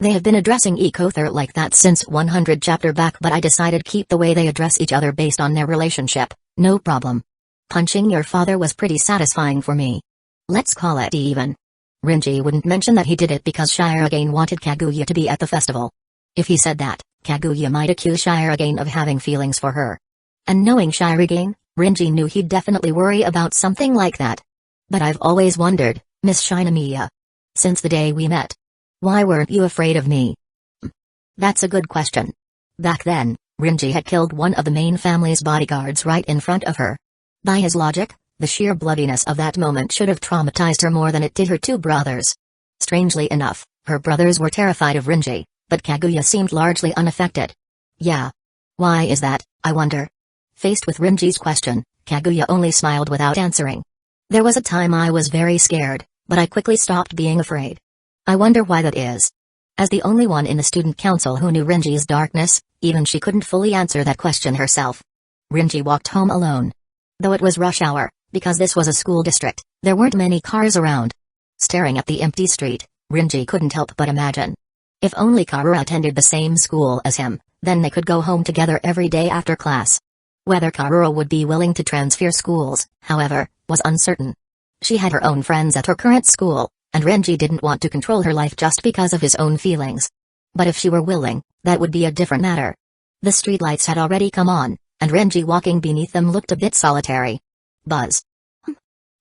They have been addressing each other like that since 100 chapter back, but I decided keep the way they address each other based on their relationship, no problem. Punching your father was pretty satisfying for me. Let's call it even. Rinji wouldn't mention that he did it because Shirogane wanted Kaguya to be at the festival. If he said that, Kaguya might accuse Shirogane of having feelings for her. And knowing Shirogane, Rinji knew he'd definitely worry about something like that. But I've always wondered, Miss Shinomiya. Since the day we met. Why weren't you afraid of me? That's a good question. Back then, Rinji had killed one of the main family's bodyguards right in front of her. By his logic, the sheer bloodiness of that moment should have traumatized her more than it did her two brothers. Strangely enough, her brothers were terrified of Rinji, but Kaguya seemed largely unaffected. Yeah. Why is that, I wonder? Faced with Rinji's question, Kaguya only smiled without answering. There was a time I was very scared, but I quickly stopped being afraid. I wonder why that is. As the only one in the student council who knew Rinji's darkness, even she couldn't fully answer that question herself. Rinji walked home alone. Though it was rush hour, because this was a school district, there weren't many cars around. Staring at the empty street, Rinji couldn't help but imagine. If only Karura attended the same school as him, then they could go home together every day after class. Whether Karura would be willing to transfer schools, however, was uncertain. She had her own friends at her current school, and Rinji didn't want to control her life just because of his own feelings. But if she were willing, that would be a different matter. The streetlights had already come on, and Rinji walking beneath them looked a bit solitary. Buzz.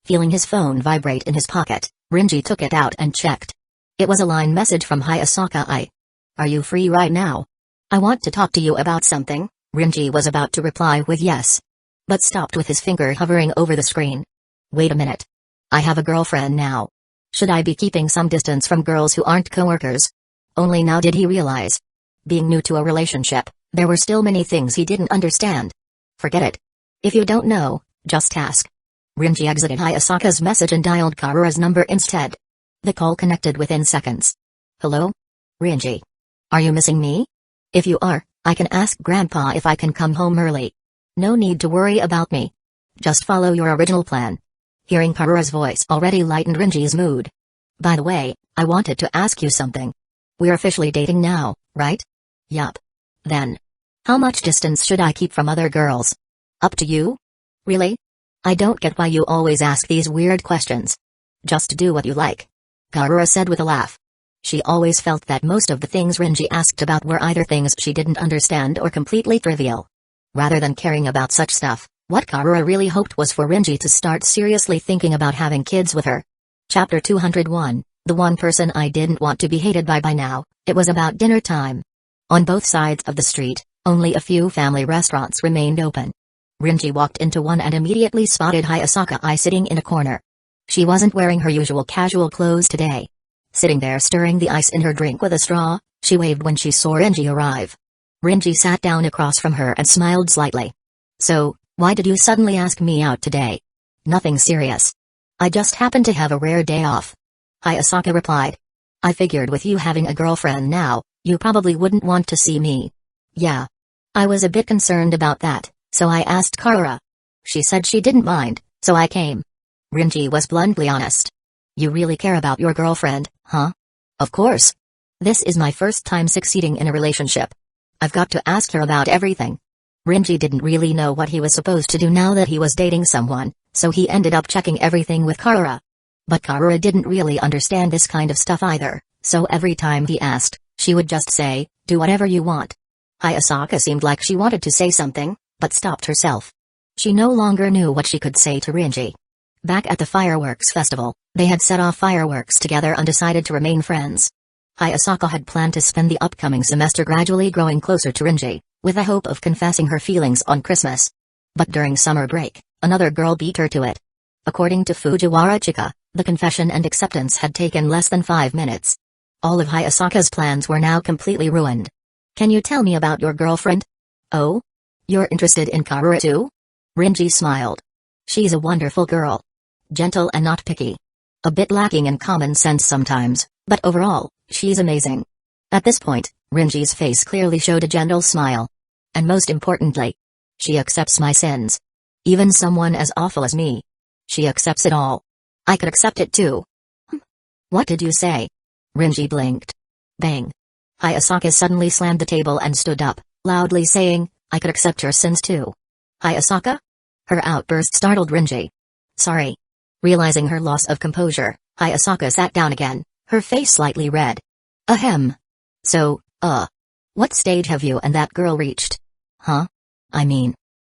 Feeling his phone vibrate in his pocket, Rinji took it out and checked. It was a line message from Hayasaka Ai. Are you free right now? I want to talk to you about something. Rinji was about to reply with yes. but stopped with his finger hovering over the screen. Wait a minute. I have a girlfriend now. Should I be keeping some distance from girls who aren't coworkers? Only now did he realize. Being new to a relationship, there were still many things he didn't understand. Forget it. If you don't know, just ask. Rinji exited Hayasaka's message and dialed Karura's number instead. The call connected within seconds. Hello? Rinji. Are you missing me? If you are, I can ask Grandpa if I can come home early. No need to worry about me. Just follow your original plan. Hearing Karura's voice already lightened Rinji's mood. By the way, I wanted to ask you something. We're officially dating now, right? Yup. Then. How much distance should I keep from other girls? Up to you? Really? I don't get why you always ask these weird questions. Just do what you like. Karura said with a laugh. She always felt that most of the things Rinji asked about were either things she didn't understand or completely trivial. Rather than caring about such stuff, what Karura really hoped was for Rinji to start seriously thinking about having kids with her. Chapter 201, The One Person I Didn't Want to Be Hated By now. It was about dinner time. On both sides of the street, only a few family restaurants remained open. Rinji walked into one and immediately spotted Hayasaka sitting in a corner. She wasn't wearing her usual casual clothes today. Sitting there stirring the ice in her drink with a straw, she waved when she saw Rinji arrive. Rinji sat down across from her and smiled slightly. So, why did you suddenly ask me out today? Nothing serious. I just happened to have a rare day off. Hayasaka replied. I figured with you having a girlfriend now, you probably wouldn't want to see me. Yeah. I was a bit concerned about that, so I asked Karura. She said she didn't mind, so I came. Rinji was bluntly honest. You really care about your girlfriend, huh? Of course. This is my first time succeeding in a relationship. I've got to ask her about everything. Rinji didn't really know what he was supposed to do now that he was dating someone, so he ended up checking everything with Karura. But Karura didn't really understand this kind of stuff either, so every time he asked, she would just say, do whatever you want. Hayasaka seemed like she wanted to say something, but stopped herself. She no longer knew what she could say to Rinji. Back at the fireworks festival, they had set off fireworks together and decided to remain friends. Hayasaka had planned to spend the upcoming semester gradually growing closer to Rinji, with the hope of confessing her feelings on Christmas. But during summer break, another girl beat her to it. According to Fujiwara Chika, the confession and acceptance had taken less than 5 minutes. All of Hayasaka's plans were now completely ruined. Can you tell me about your girlfriend? Oh? You're interested in Karura too? Rinji smiled. She's a wonderful girl. Gentle and not picky. A bit lacking in common sense sometimes, but overall, she's amazing. At this point, Rinji's face clearly showed a gentle smile. And most importantly, she accepts my sins. Even someone as awful as me. She accepts it all. I could accept it too. What did you say? Rinji blinked. Bang. Hayasaka suddenly slammed the table and stood up, loudly saying, I could accept your sins too. Hayasaka? Her outburst startled Rinji. Sorry. Realizing her loss of composure, Hayasaka sat down again, her face slightly red. Ahem. So, what stage have you and that girl reached? Huh? I mean.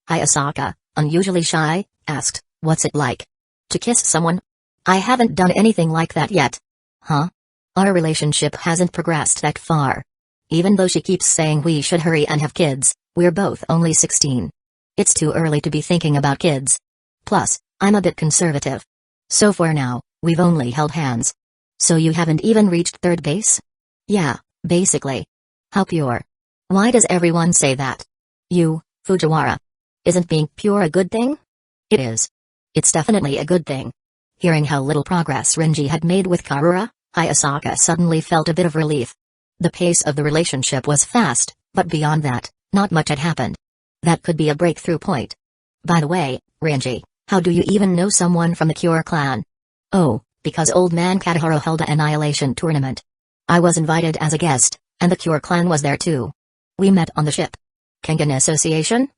Hayasaka, unusually shy, asked, what's it like? To kiss someone? I haven't done anything like that yet. Huh? Our relationship hasn't progressed that far. Even though she keeps saying we should hurry and have kids, we're both only 16. It's too early to be thinking about kids. Plus, I'm a bit conservative. So for now, we've only held hands. So you haven't even reached third base? Yeah, basically. How pure. Why does everyone say that? You, Fujiwara. Isn't being pure a good thing? It is. It's definitely a good thing. Hearing how little progress Rinji had made with Karura, Hayasaka suddenly felt a bit of relief. The pace of the relationship was fast, but beyond that, not much had happened. That could be a breakthrough point. By the way, Rinji, how do you even know someone from the Cure clan? Oh, because old man Katahara held an annihilation tournament. I was invited as a guest, and the Cure clan was there too. We met on the ship. Kengan Association?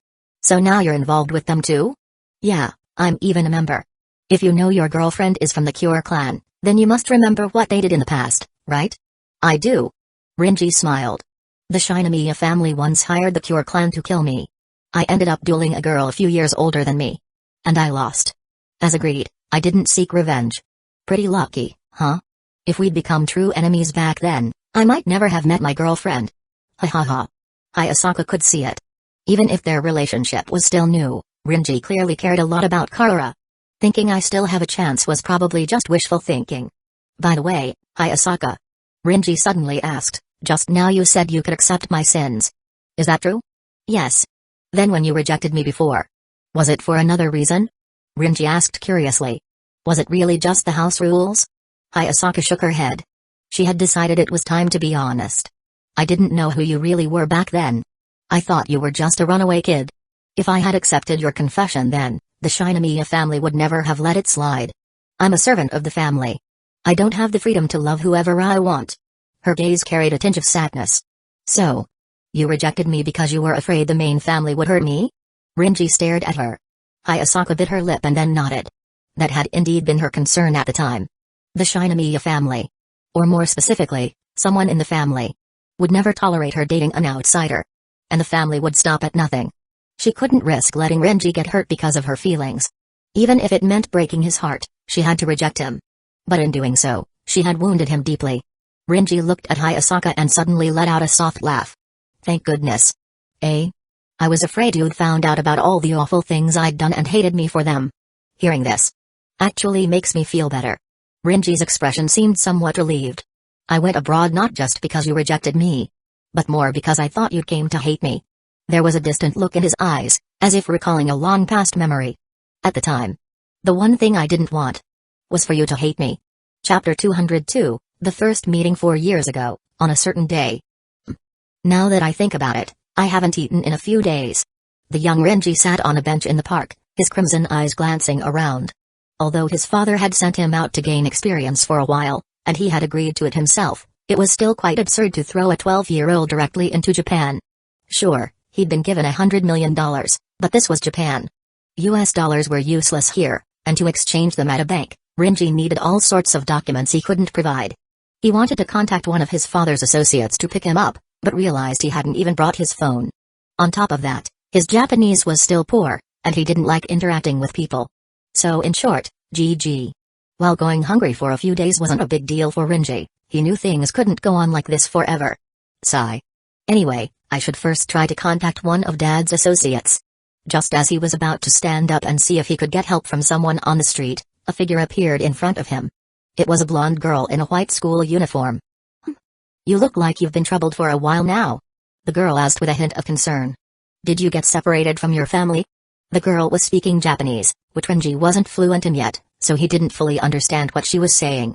So now you're involved with them too? Yeah, I'm even a member. If you know your girlfriend is from the Cure clan, then you must remember what they did in the past, right? I do. Rinji smiled. The Shinomiya family once hired the Cure clan to kill me. I ended up dueling a girl a few years older than me. And I lost. As agreed, I didn't seek revenge. Pretty lucky, huh? If we'd become true enemies back then, I might never have met my girlfriend. Ha ha ha. Hayasaka could see it. Even if their relationship was still new, Rinji clearly cared a lot about Karura. Thinking I still have a chance was probably just wishful thinking. By the way, Hayasaka. Rinji suddenly asked, just now you said you could accept my sins. Is that true? Yes. Then when you rejected me before? Was it for another reason? Rinji asked curiously. Was it really just the house rules? Hayasaka shook her head. She had decided it was time to be honest. I didn't know who you really were back then. I thought you were just a runaway kid. If I had accepted your confession then, the Shinomiya family would never have let it slide. I'm a servant of the family. I don't have the freedom to love whoever I want. Her gaze carried a tinge of sadness. So, you rejected me because you were afraid the main family would hurt me? Rinji stared at her. Hayasaka bit her lip and then nodded. That had indeed been her concern at the time. The Shinomiya family, or more specifically, someone in the family, would never tolerate her dating an outsider. And the family would stop at nothing. She couldn't risk letting Rinji get hurt because of her feelings. Even if it meant breaking his heart, she had to reject him. But in doing so, she had wounded him deeply. Rinji looked at Hayasaka and suddenly let out a soft laugh. Thank goodness. Eh? I was afraid you'd found out about all the awful things I'd done and hated me for them. Hearing this actually makes me feel better. Rinji's expression seemed somewhat relieved. I went abroad not just because you rejected me, but more because I thought you came to hate me. There was a distant look in his eyes, as if recalling a long-past memory. At the time, the one thing I didn't want was for you to hate me. Chapter 202, the first meeting 4 years ago, on a certain day. Now that I think about it, I haven't eaten in a few days. The young Rinji sat on a bench in the park, his crimson eyes glancing around. Although his father had sent him out to gain experience for a while, and he had agreed to it himself, it was still quite absurd to throw a 12-year-old directly into Japan. Sure, he'd been given $100 million, but this was Japan. US dollars were useless here, and to exchange them at a bank, Rinji needed all sorts of documents he couldn't provide. He wanted to contact one of his father's associates to pick him up, but realized he hadn't even brought his phone. On top of that, his Japanese was still poor, and he didn't like interacting with people. So in short, GG. While going hungry for a few days wasn't a big deal for Rinji, he knew things couldn't go on like this forever. Sigh. Anyway, I should first try to contact one of Dad's associates. Just as he was about to stand up and see if he could get help from someone on the street, a figure appeared in front of him. It was a blonde girl in a white school uniform. You look like you've been troubled for a while now. The girl asked with a hint of concern. Did you get separated from your family? The girl was speaking Japanese, which Rinji wasn't fluent in yet, so he didn't fully understand what she was saying.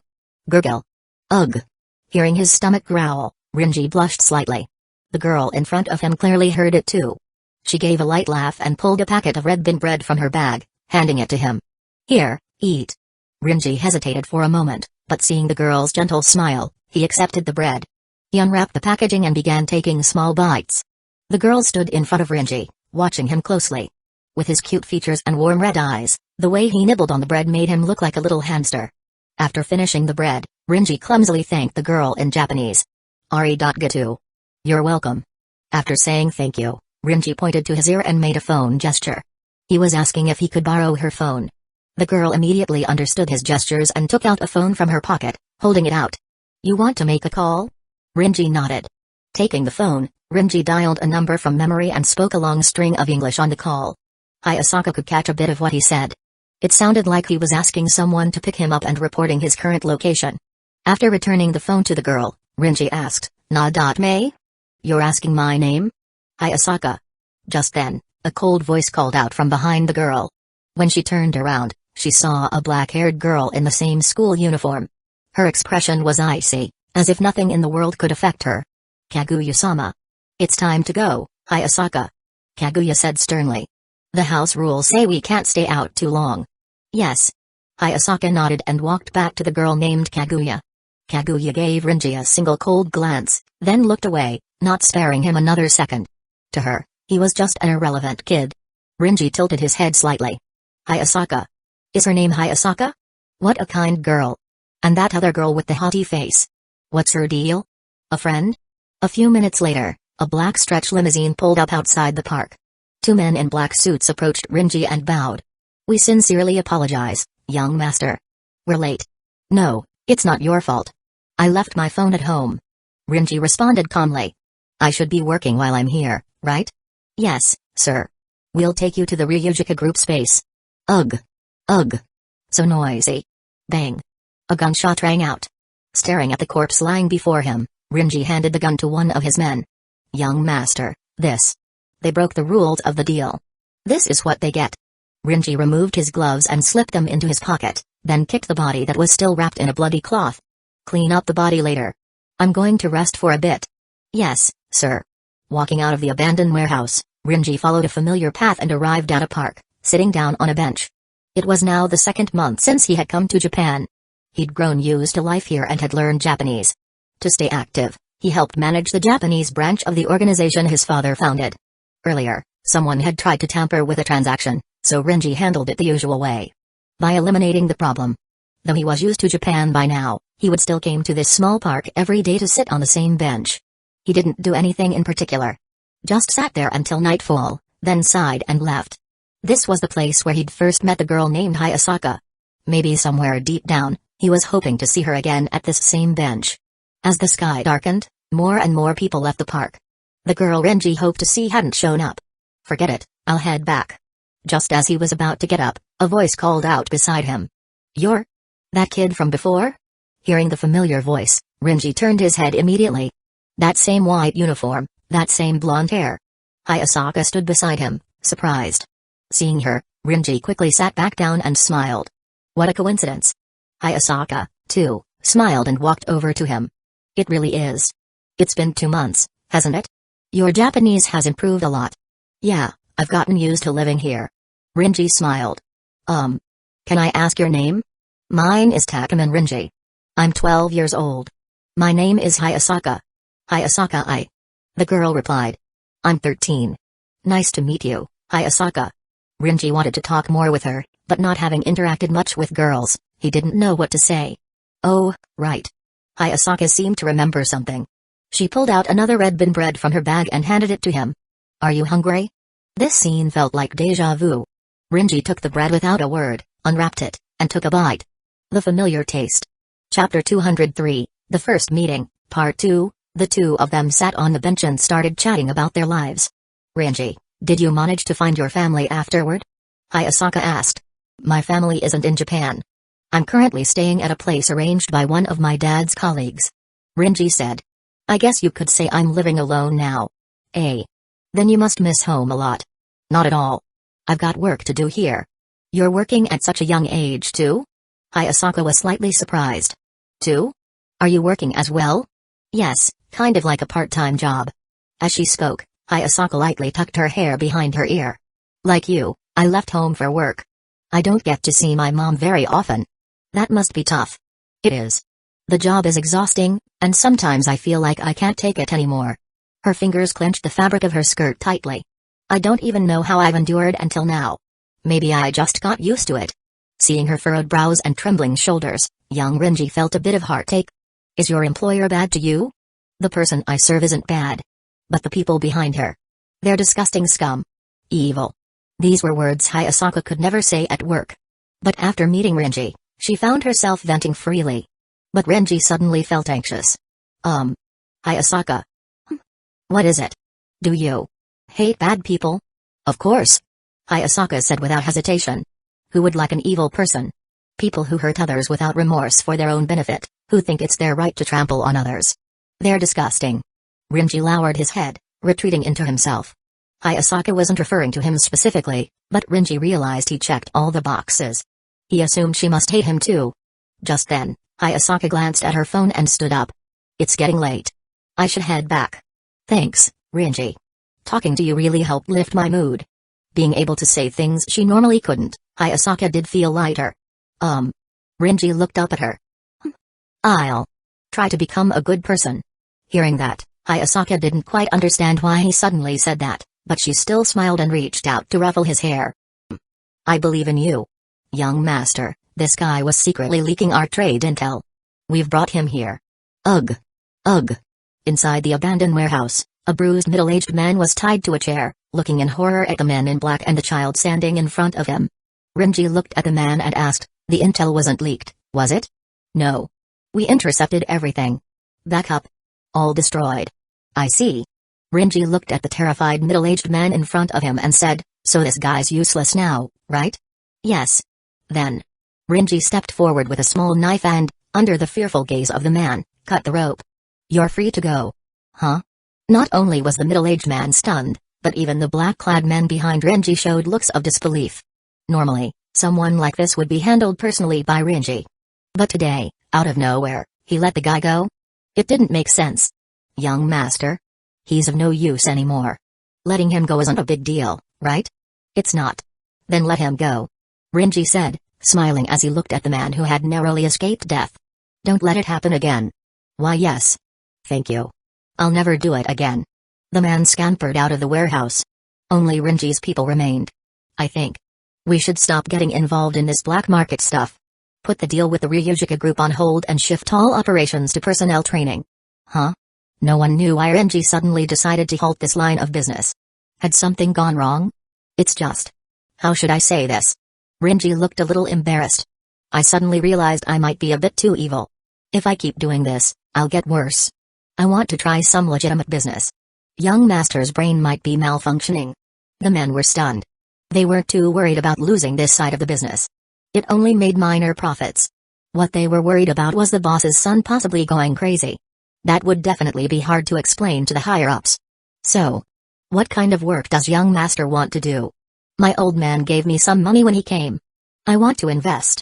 Gurgle. Ugh. Hearing his stomach growl, Rinji blushed slightly. The girl in front of him clearly heard it too. She gave a light laugh and pulled a packet of red bean bread from her bag, handing it to him. Here, eat. Rinji hesitated for a moment, but seeing the girl's gentle smile, he accepted the bread. He unwrapped the packaging and began taking small bites. The girl stood in front of Rinji, watching him closely. With his cute features and warm red eyes, the way he nibbled on the bread made him look like a little hamster. After finishing the bread, Rinji clumsily thanked the girl in Japanese. Arigatou. You're welcome. After saying thank you, Rinji pointed to his ear and made a phone gesture. He was asking if he could borrow her phone. The girl immediately understood his gestures and took out a phone from her pocket, holding it out. You want to make a call? Rinji nodded. Taking the phone, Rinji dialed a number from memory and spoke a long string of English on the call. Hayasaka could catch a bit of what he said. It sounded like he was asking someone to pick him up and reporting his current location. After returning the phone to the girl, Rinji asked, Na.May? You're asking my name? Hayasaka. Just then, a cold voice called out from behind the girl. When she turned around, she saw a black-haired girl in the same school uniform. Her expression was icy, as if nothing in the world could affect her. Kaguya-sama. It's time to go, Hayasaka. Kaguya said sternly. The house rules say we can't stay out too long. Yes. Hayasaka nodded and walked back to the girl named Kaguya. Kaguya gave Rinji a single cold glance, then looked away, not sparing him another second. To her, he was just an irrelevant kid. Rinji tilted his head slightly. Hayasaka. Is her name Hayasaka? What a kind girl. And that other girl with the haughty face. What's her deal? A friend? A few minutes later, a black stretch limousine pulled up outside the park. 2 men in black suits approached Rinji and bowed. We sincerely apologize, young master. We're late. No, it's not your fault. I left my phone at home. Rinji responded calmly. I should be working while I'm here, right? Yes, sir. We'll take you to the Ryujika group space. Ugh. Ugh. So noisy. Bang. A gunshot rang out. Staring at the corpse lying before him, Rinji handed the gun to one of his men. Young master, this. They broke the rules of the deal. This is what they get. Rinji removed his gloves and slipped them into his pocket, then kicked the body that was still wrapped in a bloody cloth. Clean up the body later. I'm going to rest for a bit. Yes, sir. Walking out of the abandoned warehouse, Rinji followed a familiar path and arrived at a park, sitting down on a bench. It was now the 2nd month since he had come to Japan. He'd grown used to life here and had learned Japanese. To stay active, he helped manage the Japanese branch of the organization his father founded. Earlier, someone had tried to tamper with a transaction, so Rinji handled it the usual way. By eliminating the problem. Though he was used to Japan by now, he would still came to this small park every day to sit on the same bench. He didn't do anything in particular. Just sat there until nightfall, then sighed and left. This was the place where he'd first met the girl named Hayasaka. Maybe somewhere deep down, he was hoping to see her again at this same bench. As the sky darkened, more and more people left the park. The girl Rinji hoped to see hadn't shown up. Forget it, I'll head back. Just as he was about to get up, a voice called out beside him. You're that kid from before? Hearing the familiar voice, Rinji turned his head immediately. That same white uniform, that same blonde hair. Hayasaka stood beside him, surprised. Seeing her, Rinji quickly sat back down and smiled. What a coincidence. Hayasaka, too, smiled and walked over to him. It really is. It's been 2 months, hasn't it? Your Japanese has improved a lot. Yeah, I've gotten used to living here. Rinji smiled. Can I ask your name? Mine is Takuman Rinji. I'm 12 years old. My name is Hayasaka. Hayasaka I. The girl replied. I'm 13. Nice to meet you, Hayasaka. Rinji wanted to talk more with her, but not having interacted much with girls, he didn't know what to say. Oh, right. Hayasaka seemed to remember something. She pulled out another red bean bread from her bag and handed it to him. Are you hungry? This scene felt like deja vu. Rinji took the bread without a word, unwrapped it, and took a bite. The familiar taste. Chapter 203, The First Meeting, Part 2. The two of them sat on the bench and started chatting about their lives. Rinji, did you manage to find your family afterward? Hayasaka asked. My family isn't in Japan. I'm currently staying at a place arranged by one of my dad's colleagues. Rinji said. I guess you could say I'm living alone now. Then you must miss home a lot. Not at all. I've got work to do here. You're working at such a young age too? Hayasaka was slightly surprised. Too? Are you working as well? Yes, kind of like a part-time job. As she spoke, Hayasaka lightly tucked her hair behind her ear. Like you, I left home for work. I don't get to see my mom very often. That must be tough. It is. The job is exhausting, and sometimes I feel like I can't take it anymore. Her fingers clenched the fabric of her skirt tightly. I don't even know how I've endured until now. Maybe I just got used to it. Seeing her furrowed brows and trembling shoulders, young Rinji felt a bit of heartache. Is your employer bad to you? The person I serve isn't bad. But the people behind her. They're disgusting scum. Evil. These were words Hayasaka could never say at work. But after meeting Rinji, she found herself venting freely. But Rinji suddenly felt anxious. Hayasaka. What is it? Do you hate bad people? Of course. Hayasaka said without hesitation. Who would like an evil person? People who hurt others without remorse for their own benefit, who think it's their right to trample on others. They're disgusting. Rinji lowered his head, retreating into himself. Hayasaka wasn't referring to him specifically, but Rinji realized he checked all the boxes. He assumed she must hate him too. Just then, Hayasaka glanced at her phone and stood up. It's getting late. I should head back. Thanks, Rinji. Talking to you really helped lift my mood. Being able to say things she normally couldn't, Hayasaka did feel lighter. Rinji looked up at her. I'll try to become a good person. Hearing that, Hayasaka didn't quite understand why he suddenly said that, but she still smiled and reached out to ruffle his hair. I believe in you. Young master, this guy was secretly leaking our trade intel. We've brought him here. Ugh. Ugh. Inside the abandoned warehouse, a bruised middle-aged man was tied to a chair, looking in horror at the man in black and the child standing in front of him. Rinji looked at the man and asked, the intel wasn't leaked, was it? No. We intercepted everything. Backup. All destroyed. I see. Rinji looked at the terrified middle-aged man in front of him and said, So this guy's useless now, right? Yes. Then. Rinji stepped forward with a small knife and, under the fearful gaze of the man, cut the rope. You're free to go. Huh? Not only was the middle-aged man stunned, but even the black-clad men behind Rinji showed looks of disbelief. Normally, someone like this would be handled personally by Rinji. But today, out of nowhere, he let the guy go? It didn't make sense. Young master? He's of no use anymore. Letting him go isn't a big deal, right? It's not. Then let him go. Rinji said, smiling as he looked at the man who had narrowly escaped death. Don't let it happen again. Why yes. Thank you. I'll never do it again. The man scampered out of the warehouse. Only Rinji's people remained. I think we should stop getting involved in this black market stuff. Put the deal with the Ryujika group on hold and shift all operations to personnel training. Huh? No one knew why Rinji suddenly decided to halt this line of business. Had something gone wrong? It's just. How should I say this? Rinji looked a little embarrassed. I suddenly realized I might be a bit too evil. If I keep doing this, I'll get worse. I want to try some legitimate business. Young master's brain might be malfunctioning. The men were stunned. They weren't too worried about losing this side of the business. It only made minor profits. What they were worried about was the boss's son possibly going crazy. That would definitely be hard to explain to the higher-ups. So, what kind of work does young master want to do? My old man gave me some money when he came. I want to invest.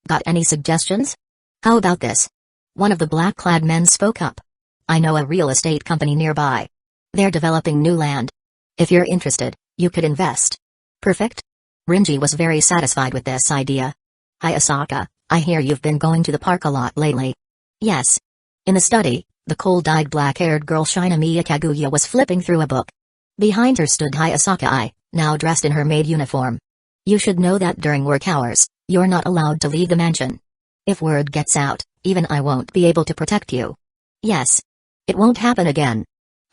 Got any suggestions? How about this? One of the black-clad men spoke up. I know a real estate company nearby. They're developing new land. If you're interested, you could invest. Perfect? Rinji was very satisfied with this idea. Hi Asaka, I hear you've been going to the park a lot lately. Yes. In the study, the cold-eyed black-haired girl Shinomiya Kaguya was flipping through a book. Behind her stood Hayasaka, now dressed in her maid uniform. You should know that during work hours, you're not allowed to leave the mansion. If word gets out, even I won't be able to protect you. Yes. It won't happen again.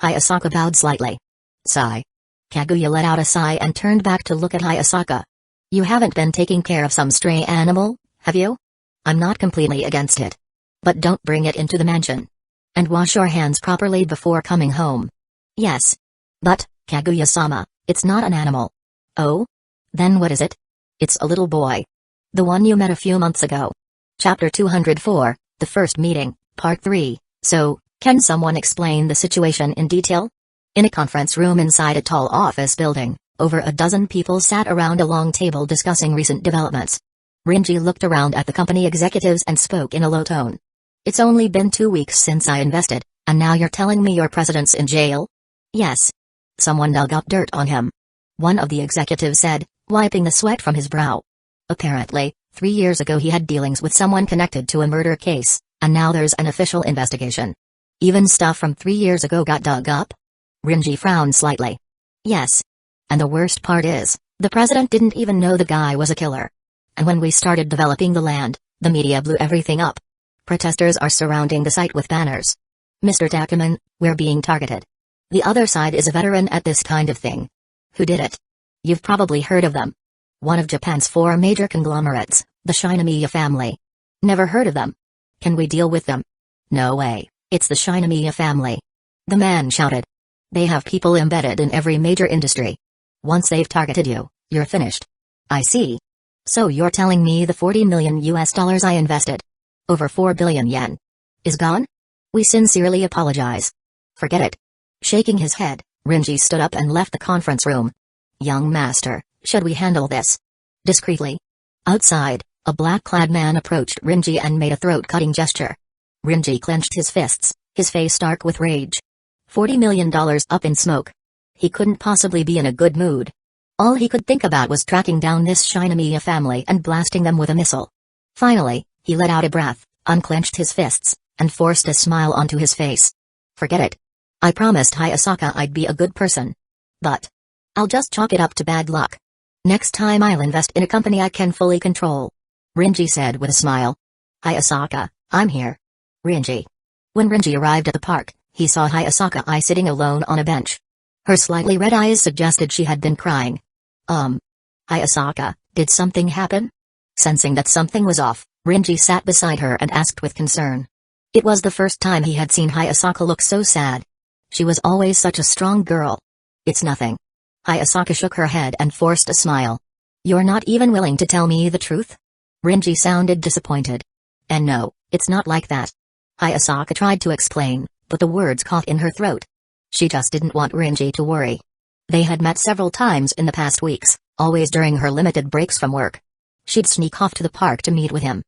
Hayasaka bowed slightly. Sigh. Kaguya let out a sigh and turned back to look at Hayasaka. You haven't been taking care of some stray animal, have you? I'm not completely against it. But don't bring it into the mansion. And wash your hands properly before coming home. Yes. But, Kaguya-sama, it's not an animal. Oh? Then what is it? It's a little boy. The one you met a few months ago. Chapter 204, The First Meeting, Part 3. So, can someone explain the situation in detail? In a conference room inside a tall office building, over a dozen people sat around a long table discussing recent developments. Rinji looked around at the company executives and spoke in a low tone. It's only been 2 weeks since I invested, and now you're telling me your president's in jail? Yes. Someone dug up dirt on him. One of the executives said, wiping the sweat from his brow. Apparently, 3 years ago he had dealings with someone connected to a murder case, and now there's an official investigation. Even stuff from 3 years ago got dug up? Rinji frowned slightly. Yes. And the worst part is, the president didn't even know the guy was a killer. And when we started developing the land, the media blew everything up. Protesters are surrounding the site with banners. Mr. Takuman, we're being targeted. The other side is a veteran at this kind of thing. Who did it? You've probably heard of them. One of Japan's 4 major conglomerates, the Shinomiya family. Never heard of them. Can we deal with them? No way, it's the Shinomiya family. The man shouted. They have people embedded in every major industry. Once they've targeted you, you're finished. I see. So you're telling me the $40 million I invested, over 4 billion yen, is gone? We sincerely apologize. Forget it. Shaking his head, Rinji stood up and left the conference room. Young master, should we handle this discreetly? Outside, a black-clad man approached Rinji and made a throat-cutting gesture. Rinji clenched his fists, his face dark with rage. $40 million up in smoke. He couldn't possibly be in a good mood. All he could think about was tracking down this Shinomiya family and blasting them with a missile. Finally, he let out a breath, unclenched his fists, and forced a smile onto his face. Forget it. I promised Hayasaka I'd be a good person. But I'll just chalk it up to bad luck. Next time I'll invest in a company I can fully control. Rinji said with a smile. Hayasaka, I'm here. Rinji. When Rinji arrived at the park, he saw Hayasaka sitting alone on a bench. Her slightly red eyes suggested she had been crying. Hayasaka, did something happen? Sensing that something was off, Rinji sat beside her and asked with concern. It was the first time he had seen Hayasaka look so sad. She was always such a strong girl. It's nothing. Hayasaka shook her head and forced a smile. You're not even willing to tell me the truth? Rinji sounded disappointed. And no, it's not like that. Hayasaka tried to explain, but the words caught in her throat. She just didn't want Rinji to worry. They had met several times in the past weeks, always during her limited breaks from work. She'd sneak off to the park to meet with him.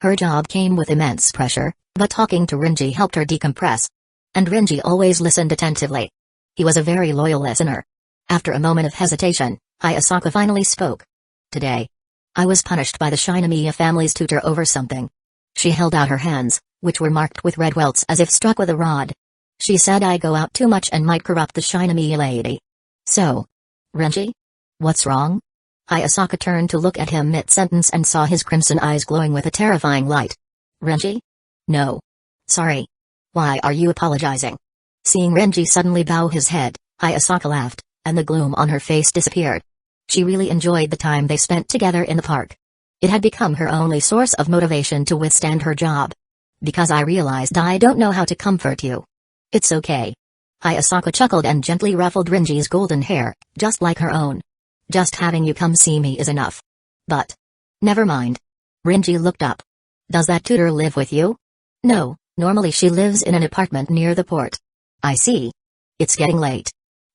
Her job came with immense pressure, but talking to Rinji helped her decompress. And Rinji always listened attentively. He was a very loyal listener. After a moment of hesitation, Hayasaka finally spoke. Today, I was punished by the Shinomiya family's tutor over something. She held out her hands, which were marked with red welts as if struck with a rod. She said I go out too much and might corrupt the Shinomiya lady. So, Rinji? What's wrong? Hayasaka turned to look at him mid-sentence and saw his crimson eyes glowing with a terrifying light. Rinji? No. Sorry. Why are you apologizing? Seeing Rinji suddenly bow his head, Hayasaka laughed, and the gloom on her face disappeared. She really enjoyed the time they spent together in the park. It had become her only source of motivation to withstand her job. Because I realized I don't know how to comfort you. It's okay. Hayasaka chuckled and gently ruffled Rinji's golden hair, just like her own. Just having you come see me is enough. But. Never mind. Rinji looked up. Does that tutor live with you? No, normally she lives in an apartment near the port. I see. It's getting late.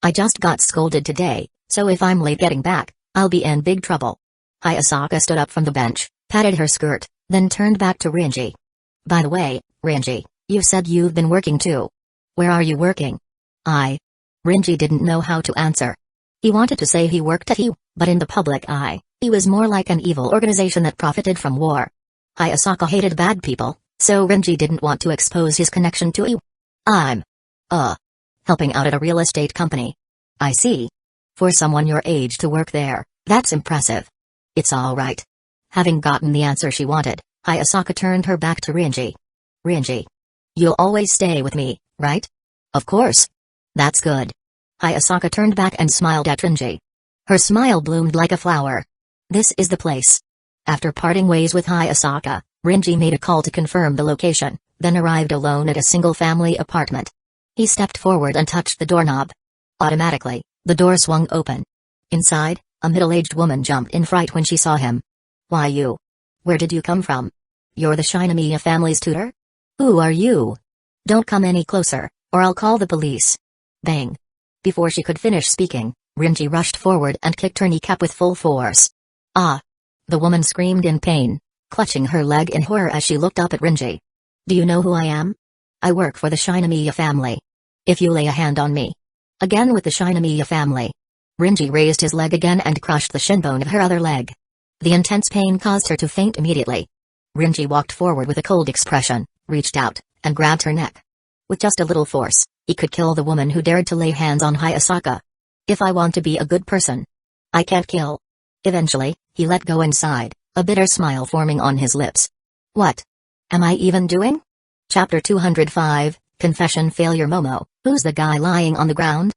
I just got scolded today, so if I'm late getting back, I'll be in big trouble. Hayasaka stood up from the bench, patted her skirt, then turned back to Rinji. By the way, Rinji, you said you've been working too. Where are you working? Rinji didn't know how to answer. He wanted to say he worked at EU, but in the public eye, he was more like an evil organization that profited from war. Hayasaka hated bad people, so Rinji didn't want to expose his connection to EU. I'm helping out at a real estate company. I see. For someone your age to work there, that's impressive. It's all right. Having gotten the answer she wanted, Hayasaka turned her back to Rinji. Rinji. You'll always stay with me, right? Of course. That's good. Hayasaka turned back and smiled at Rinji. Her smile bloomed like a flower. This is the place. After parting ways with Hayasaka, Rinji made a call to confirm the location, then arrived alone at a single-family apartment. He stepped forward and touched the doorknob. Automatically, the door swung open. Inside, a middle-aged woman jumped in fright when she saw him. Why you? Where did you come from? You're the Shinomiya family's tutor? Who are you? Don't come any closer, or I'll call the police. Bang. Before she could finish speaking, Rinji rushed forward and kicked her kneecap with full force. Ah! The woman screamed in pain, clutching her leg in horror as she looked up at Rinji. Do you know who I am? I work for the Shinomiya family. If you lay a hand on me. Again with the Shinomiya family. Rinji raised his leg again and crushed the shin bone of her other leg. The intense pain caused her to faint immediately. Rinji walked forward with a cold expression, reached out, and grabbed her neck. With just a little force, he could kill the woman who dared to lay hands on Hayasaka. If I want to be a good person, I can't kill. Eventually, he let go and sighed, a bitter smile forming on his lips. What am I even doing? Chapter 205, Confession Failure. Momo, who's the guy lying on the ground?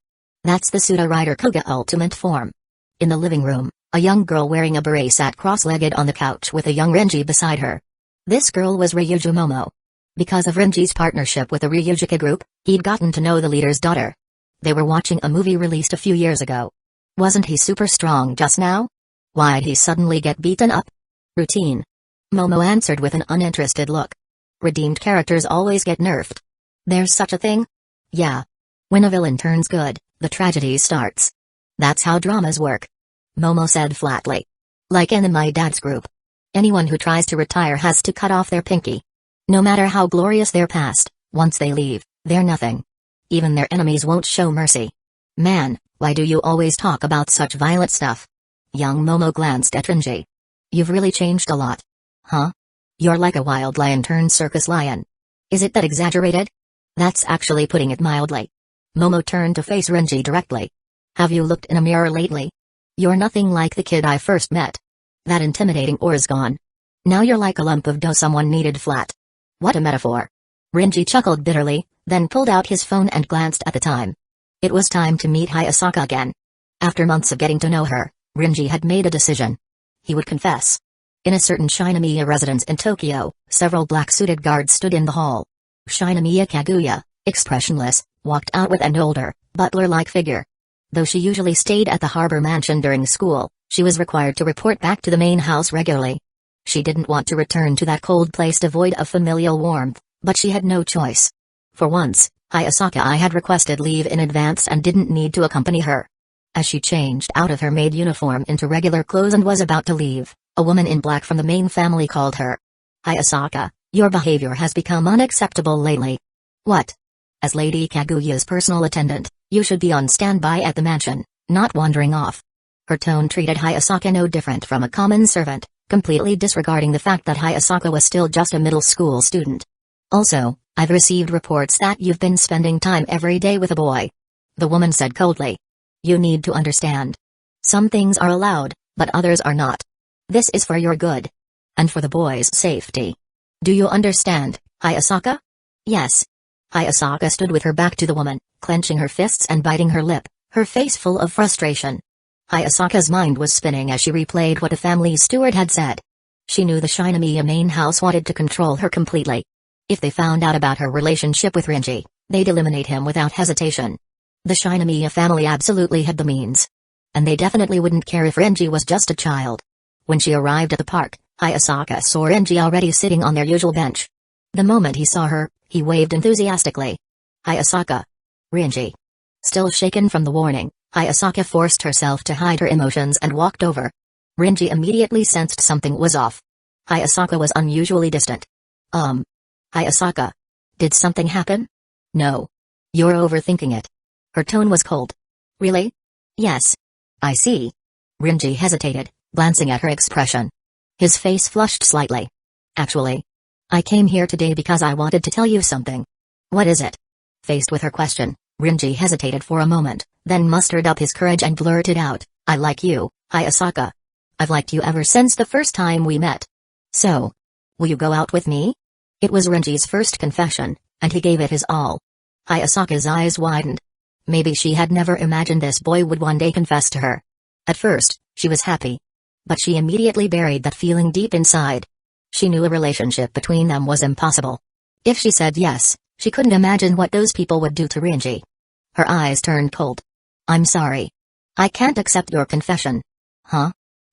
That's the Suda Rider Koga ultimate form. In the living room, a young girl wearing a beret sat cross-legged on the couch with a young Rinji beside her. This girl was Ryuju Momo. Because of Rinji's partnership with the Ryujuka group, he'd gotten to know the leader's daughter. They were watching a movie released a few years ago. Wasn't he super strong just now? Why'd he suddenly get beaten up? Routine. Momo answered with an uninterested look. Redeemed characters always get nerfed. There's such a thing? Yeah. When a villain turns good, the tragedy starts. That's how dramas work. Momo said flatly. Like in my dad's group. Anyone who tries to retire has to cut off their pinky. No matter how glorious their past, once they leave, they're nothing. Even their enemies won't show mercy. Man, why do you always talk about such violent stuff? Young Momo glanced at Rinji. You've really changed a lot. Huh? You're like a wild lion turned circus lion. Is it that exaggerated? That's actually putting it mildly. Momo turned to face Rinji directly. Have you looked in a mirror lately? You're nothing like the kid I first met. That intimidating aura's gone. Now you're like a lump of dough someone kneaded flat. What a metaphor. Rinji chuckled bitterly, then pulled out his phone and glanced at the time. It was time to meet Hayasaka again. After months of getting to know her, Rinji had made a decision. He would confess. In a certain Shinomiya residence in Tokyo, several black-suited guards stood in the hall. Shinomiya Kaguya, expressionless, walked out with an older, butler-like figure. Though she usually stayed at the harbor mansion during school, she was required to report back to the main house regularly. She didn't want to return to that cold place devoid of familial warmth, but she had no choice. For once, Hayasaka had requested leave in advance and didn't need to accompany her. As she changed out of her maid uniform into regular clothes and was about to leave, a woman in black from the main family called her. "Hayasaka, your behavior has become unacceptable lately." "What?" "As Lady Kaguya's personal attendant, you should be on standby at the mansion, not wandering off." Her tone treated Hayasaka no different from a common servant, completely disregarding the fact that Hayasaka was still just a middle school student. "Also, I've received reports that you've been spending time every day with a boy," the woman said coldly. "You need to understand. Some things are allowed, but others are not. This is for your good. And for the boy's safety. Do you understand, Hayasaka?" "Yes." Hayasaka stood with her back to the woman, clenching her fists and biting her lip, her face full of frustration. Hayasaka's mind was spinning as she replayed what the family steward had said. She knew the Shinomiya main house wanted to control her completely. If they found out about her relationship with Renji, they'd eliminate him without hesitation. The Shinomiya family absolutely had the means. And they definitely wouldn't care if Renji was just a child. When she arrived at the park, Hayasaka saw Renji already sitting on their usual bench. The moment he saw her, he waved enthusiastically. "Hayasaka." "Renji." Still shaken from the warning, Hayasaka forced herself to hide her emotions and walked over. Renji immediately sensed something was off. Hayasaka was unusually distant. Hayasaka. Did something happen?" "No. You're overthinking it." Her tone was cold. "Really?" "Yes." "I see." Renji hesitated, glancing at her expression. His face flushed slightly. "Actually, I came here today because I wanted to tell you something." "What is it?" Faced with her question, Renji hesitated for a moment, then mustered up his courage and blurted out, "I like you, Hayasaka. I've liked you ever since the first time we met. So, will you go out with me?" It was Renji's first confession, and he gave it his all. Hayasaka's eyes widened. Maybe she had never imagined this boy would one day confess to her. At first, she was happy. But she immediately buried that feeling deep inside. She knew a relationship between them was impossible. If she said yes, she couldn't imagine what those people would do to Renji. Her eyes turned cold. "I'm sorry. I can't accept your confession." "Huh?"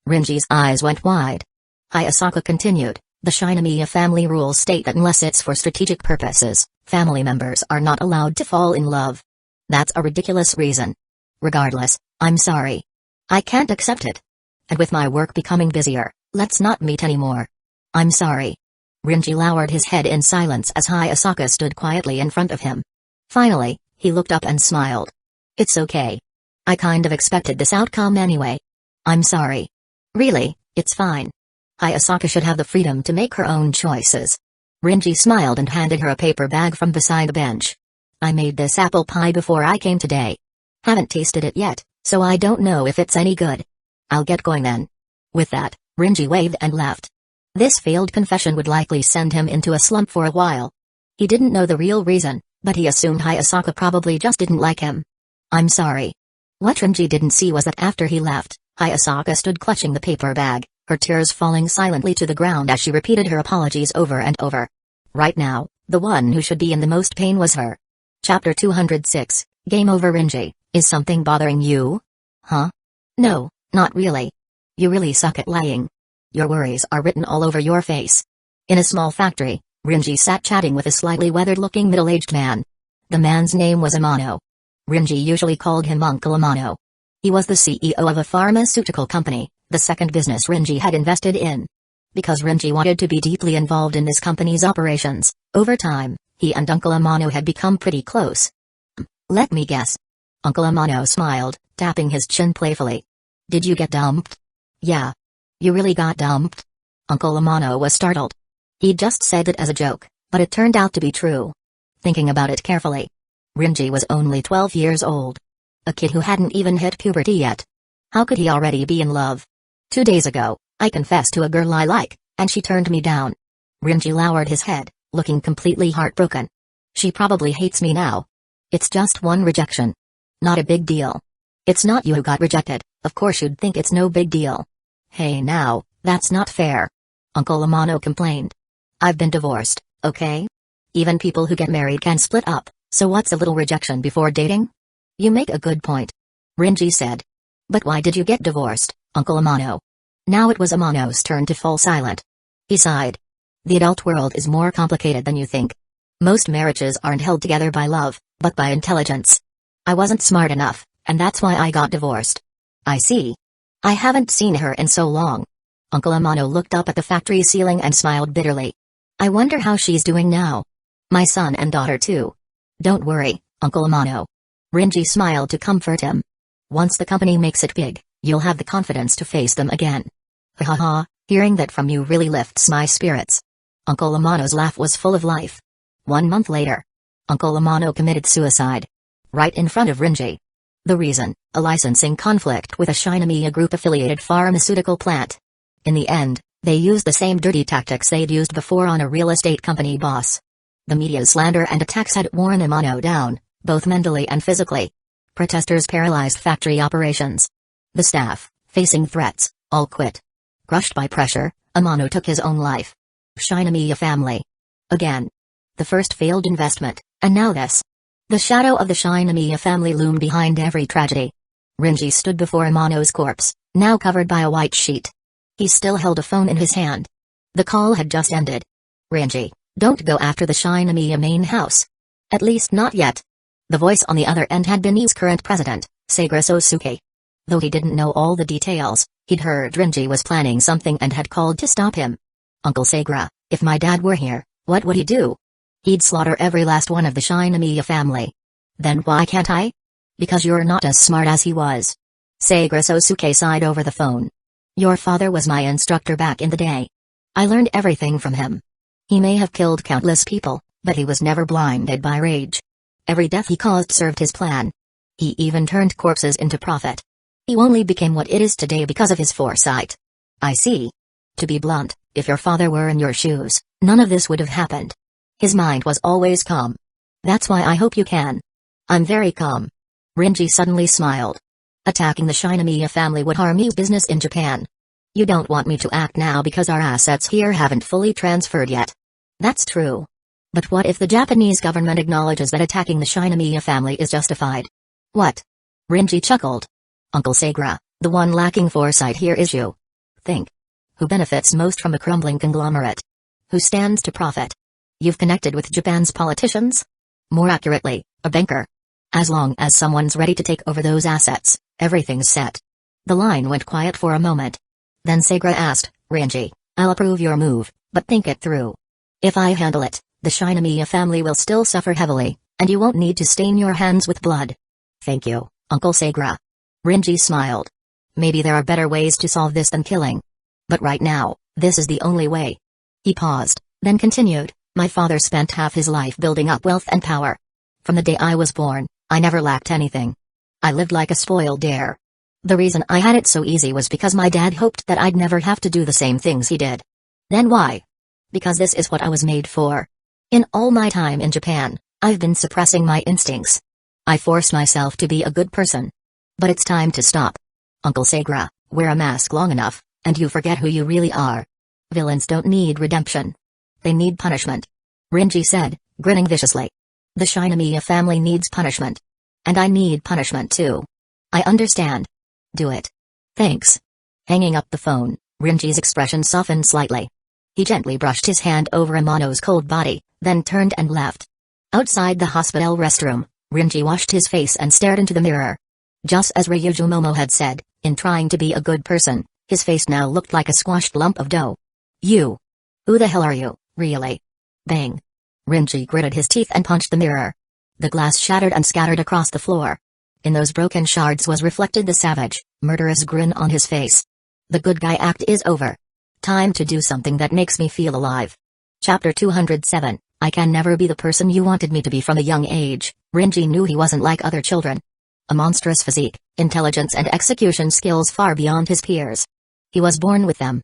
Renji's eyes went wide. Hayasaka continued, "The Shinomiya family rules state that unless it's for strategic purposes, family members are not allowed to fall in love. That's a ridiculous reason. Regardless, I'm sorry. I can't accept it. And with my work becoming busier, let's not meet anymore. I'm sorry." Renji lowered his head in silence as Hayasaka stood quietly in front of him. Finally, he looked up and smiled. "It's okay. I kind of expected this outcome anyway. I'm sorry." "Really, it's fine. Hayasaka should have the freedom to make her own choices." Renji smiled and handed her a paper bag from beside the bench. "I made this apple pie before I came today. Haven't tasted it yet, so I don't know if it's any good. I'll get going then." With that, Renji waved and left. This failed confession would likely send him into a slump for a while. He didn't know the real reason, but he assumed Hayasaka probably just didn't like him. "I'm sorry." What Renji didn't see was that after he left, Hayasaka stood clutching the paper bag, her tears falling silently to the ground as she repeated her apologies over and over. Right now, the one who should be in the most pain was her. Chapter 206, Game Over. "Renji, is something bothering you?" "Huh? No, not really. You really suck at lying. Your worries are written all over your face." In a small factory, Renji sat chatting with a slightly weathered-looking middle-aged man. The man's name was Amano. Renji usually called him Uncle Amano. He was the CEO of a pharmaceutical company, the second business Renji had invested in. Because Renji wanted to be deeply involved in this company's operations, over time, he and Uncle Amano had become pretty close. "Let me guess." Uncle Amano smiled, tapping his chin playfully. "Did you get dumped?" "Yeah." "You really got dumped?" Uncle Amano was startled. He'd just said it as a joke, but it turned out to be true. Thinking about it carefully, Renji was only 12 years old. A kid who hadn't even hit puberty yet. How could he already be in love? 2 days ago, I confessed to a girl I like, and she turned me down. Renji lowered his head, looking completely heartbroken. She probably hates me now. It's just one rejection. Not a big deal. It's not you who got rejected, of course you'd think it's no big deal. Hey now, that's not fair. Uncle Amano complained. I've been divorced, okay? Even people who get married can split up, so what's a little rejection before dating? You make a good point. Rinji said. But why did you get divorced, Uncle Amano? Now it was Amano's turn to fall silent. He sighed. The adult world is more complicated than you think. Most marriages aren't held together by love, but by intelligence. I wasn't smart enough, and that's why I got divorced. I see. I haven't seen her in so long. Uncle Amano looked up at the factory ceiling and smiled bitterly. I wonder how she's doing now. My son and daughter too. Don't worry, Uncle Amano. Rinji smiled to comfort him. Once the company makes it big, you'll have the confidence to face them again. Ha ha ha, hearing that from you really lifts my spirits. Uncle Amano's laugh was full of life. 1 month later, Uncle Amano committed suicide. Right in front of Rinji. The reason, a licensing conflict with a Shinomiya Group-affiliated pharmaceutical plant. In the end, they used the same dirty tactics they'd used before on a real estate company boss. The media's slander and attacks had worn Amano down, both mentally and physically. Protesters paralyzed factory operations. The staff, facing threats, all quit. Crushed by pressure, Amano took his own life. Shinomiya family. Again. The first failed investment, and now this. The shadow of the Shinomiya family loomed behind every tragedy. Rinji stood before Amano's corpse, now covered by a white sheet. He still held a phone in his hand. The call had just ended. Rinji, don't go after the Shinomiya main house. At least not yet. The voice on the other end had been I's current president, Seigra Sosuke. Though he didn't know all the details, he'd heard Rinji was planning something and had called to stop him. Uncle Seigra, if my dad were here, what would he do? He'd slaughter every last one of the Shinomiya family. Then why can't I? Because you're not as smart as he was. Seigra Sosuke sighed over the phone. Your father was my instructor back in the day. I learned everything from him. He may have killed countless people, but he was never blinded by rage. Every death he caused served his plan. He even turned corpses into profit. He only became what it is today because of his foresight. I see. To be blunt, if your father were in your shoes, none of this would have happened. His mind was always calm. That's why I hope you can. I'm very calm. Rinji suddenly smiled. Attacking the Shinomiya family would harm I's business in Japan. You don't want me to act now because our assets here haven't fully transferred yet. That's true. But what if the Japanese government acknowledges that attacking the Shinomiya family is justified? What? Rinji chuckled. Uncle Seigra, the one lacking foresight here is you. Think. Who benefits most from a crumbling conglomerate? Who stands to profit? You've connected with Japan's politicians? More accurately, a banker. As long as someone's ready to take over those assets, everything's set. The line went quiet for a moment. Then Seigra asked, Rinji, I'll approve your move, but think it through. If I handle it, the Shinomiya family will still suffer heavily, and you won't need to stain your hands with blood. Thank you, Uncle Seigra. Rinji smiled. Maybe there are better ways to solve this than killing. But right now, this is the only way. He paused, then continued. My father spent half his life building up wealth and power. From the day I was born, I never lacked anything. I lived like a spoiled heir. The reason I had it so easy was because my dad hoped that I'd never have to do the same things he did. Then why? Because this is what I was made for. In all my time in Japan, I've been suppressing my instincts. I forced myself to be a good person. But it's time to stop. Uncle Seigra, wear a mask long enough, and you forget who you really are. Villains don't need redemption. They need punishment. Rinji said, grinning viciously. The Shinomiya family needs punishment. And I need punishment too. I understand. Do it. Thanks. Hanging up the phone, Rinji's expression softened slightly. He gently brushed his hand over Amano's cold body, then turned and left. Outside the hospital restroom, Rinji washed his face and stared into the mirror. Just as Ryuji Momo had said, in trying to be a good person, his face now looked like a squashed lump of dough. You. Who the hell are you, really? Bang. Rinji gritted his teeth and punched the mirror. The glass shattered and scattered across the floor. In those broken shards was reflected the savage, murderous grin on his face. The good guy act is over. Time to do something that makes me feel alive. Chapter 207, I can never be the person you wanted me to be. From a young age, Rinji knew he wasn't like other children. A monstrous physique, intelligence and execution skills far beyond his peers. He was born with them.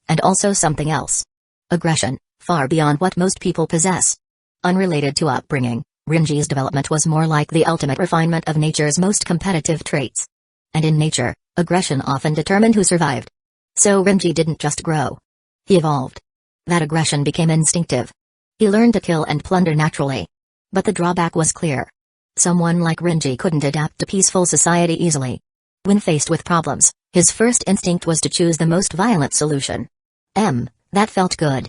And also something else. Aggression, far beyond what most people possess. Unrelated to upbringing, Rinji's development was more like the ultimate refinement of nature's most competitive traits. And in nature, aggression often determined who survived. So Rinji didn't just grow. He evolved. That aggression became instinctive. He learned to kill and plunder naturally. But the drawback was clear. Someone like Rinji couldn't adapt to peaceful society easily. When faced with problems, his first instinct was to choose the most violent solution. That felt good.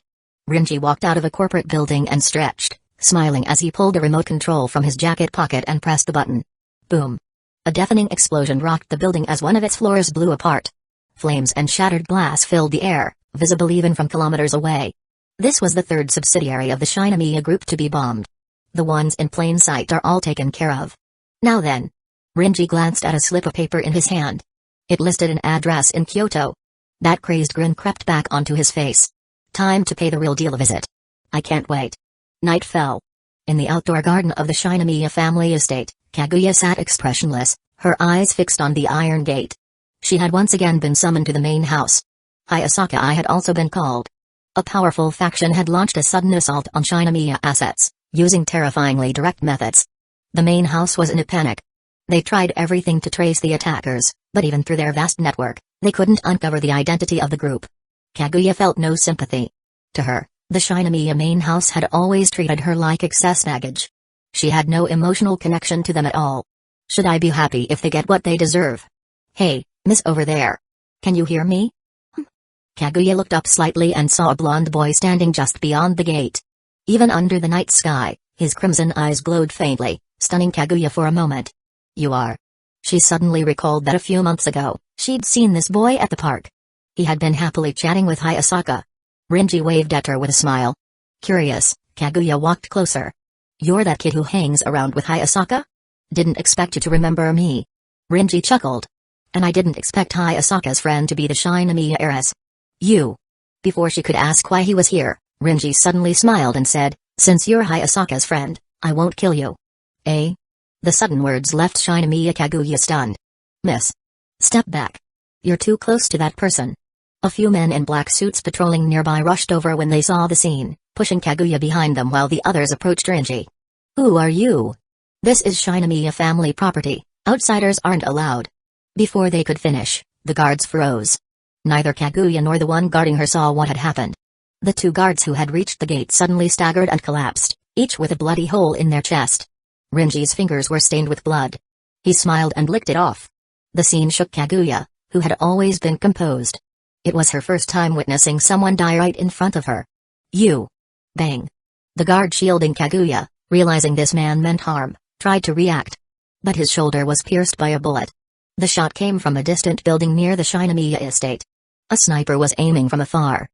Rinji walked out of a corporate building and stretched, smiling as he pulled a remote control from his jacket pocket and pressed the button. Boom. A deafening explosion rocked the building as one of its floors blew apart. Flames and shattered glass filled the air, visible even from kilometers away. This was the third subsidiary of the Shinomiya Group to be bombed. The ones in plain sight are all taken care of. Now then. Rinji glanced at a slip of paper in his hand. It listed an address in Kyoto. That crazed grin crept back onto his face. Time to pay the real deal a visit. I can't wait. Night fell. In the outdoor garden of the Shinomiya family estate, Kaguya sat expressionless, her eyes fixed on the iron gate. She had once again been summoned to the main house. Hayasaka had also been called. A powerful faction had launched a sudden assault on Shinomiya assets, using terrifyingly direct methods. The main house was in a panic. They tried everything to trace the attackers, but even through their vast network, they couldn't uncover the identity of the group. Kaguya felt no sympathy. To her, the Shinomiya main house had always treated her like excess baggage. She had no emotional connection to them at all. Should I be happy if they get what they deserve? Hey, miss over there. Can you hear me? Kaguya looked up slightly and saw a blonde boy standing just beyond the gate. Even under the night sky, his crimson eyes glowed faintly, stunning Kaguya for a moment. You are. She suddenly recalled that a few months ago, she'd seen this boy at the park. He had been happily chatting with Hayasaka. Rinji waved at her with a smile. Curious, Kaguya walked closer. You're that kid who hangs around with Hayasaka? Didn't expect you to remember me. Rinji chuckled. And I didn't expect Hayasaka's friend to be the Shinomiya heiress. You. Before she could ask why he was here, Rinji suddenly smiled and said, since you're Hayasaka's friend, I won't kill you. Eh? The sudden words left Shinomiya Kaguya stunned. Miss. Step back. You're too close to that person. A few men in black suits patrolling nearby rushed over when they saw the scene, pushing Kaguya behind them while the others approached Rinji. Who are you? This is Shinomiya family property, outsiders aren't allowed. Before they could finish, the guards froze. Neither Kaguya nor the one guarding her saw what had happened. The two guards who had reached the gate suddenly staggered and collapsed, each with a bloody hole in their chest. Rinji's fingers were stained with blood. He smiled and licked it off. The scene shook Kaguya, who had always been composed. It was her first time witnessing someone die right in front of her. You. Bang. The guard shielding Kaguya, realizing this man meant harm, tried to react. But his shoulder was pierced by a bullet. The shot came from a distant building near the Shinomiya estate. A sniper was aiming from afar.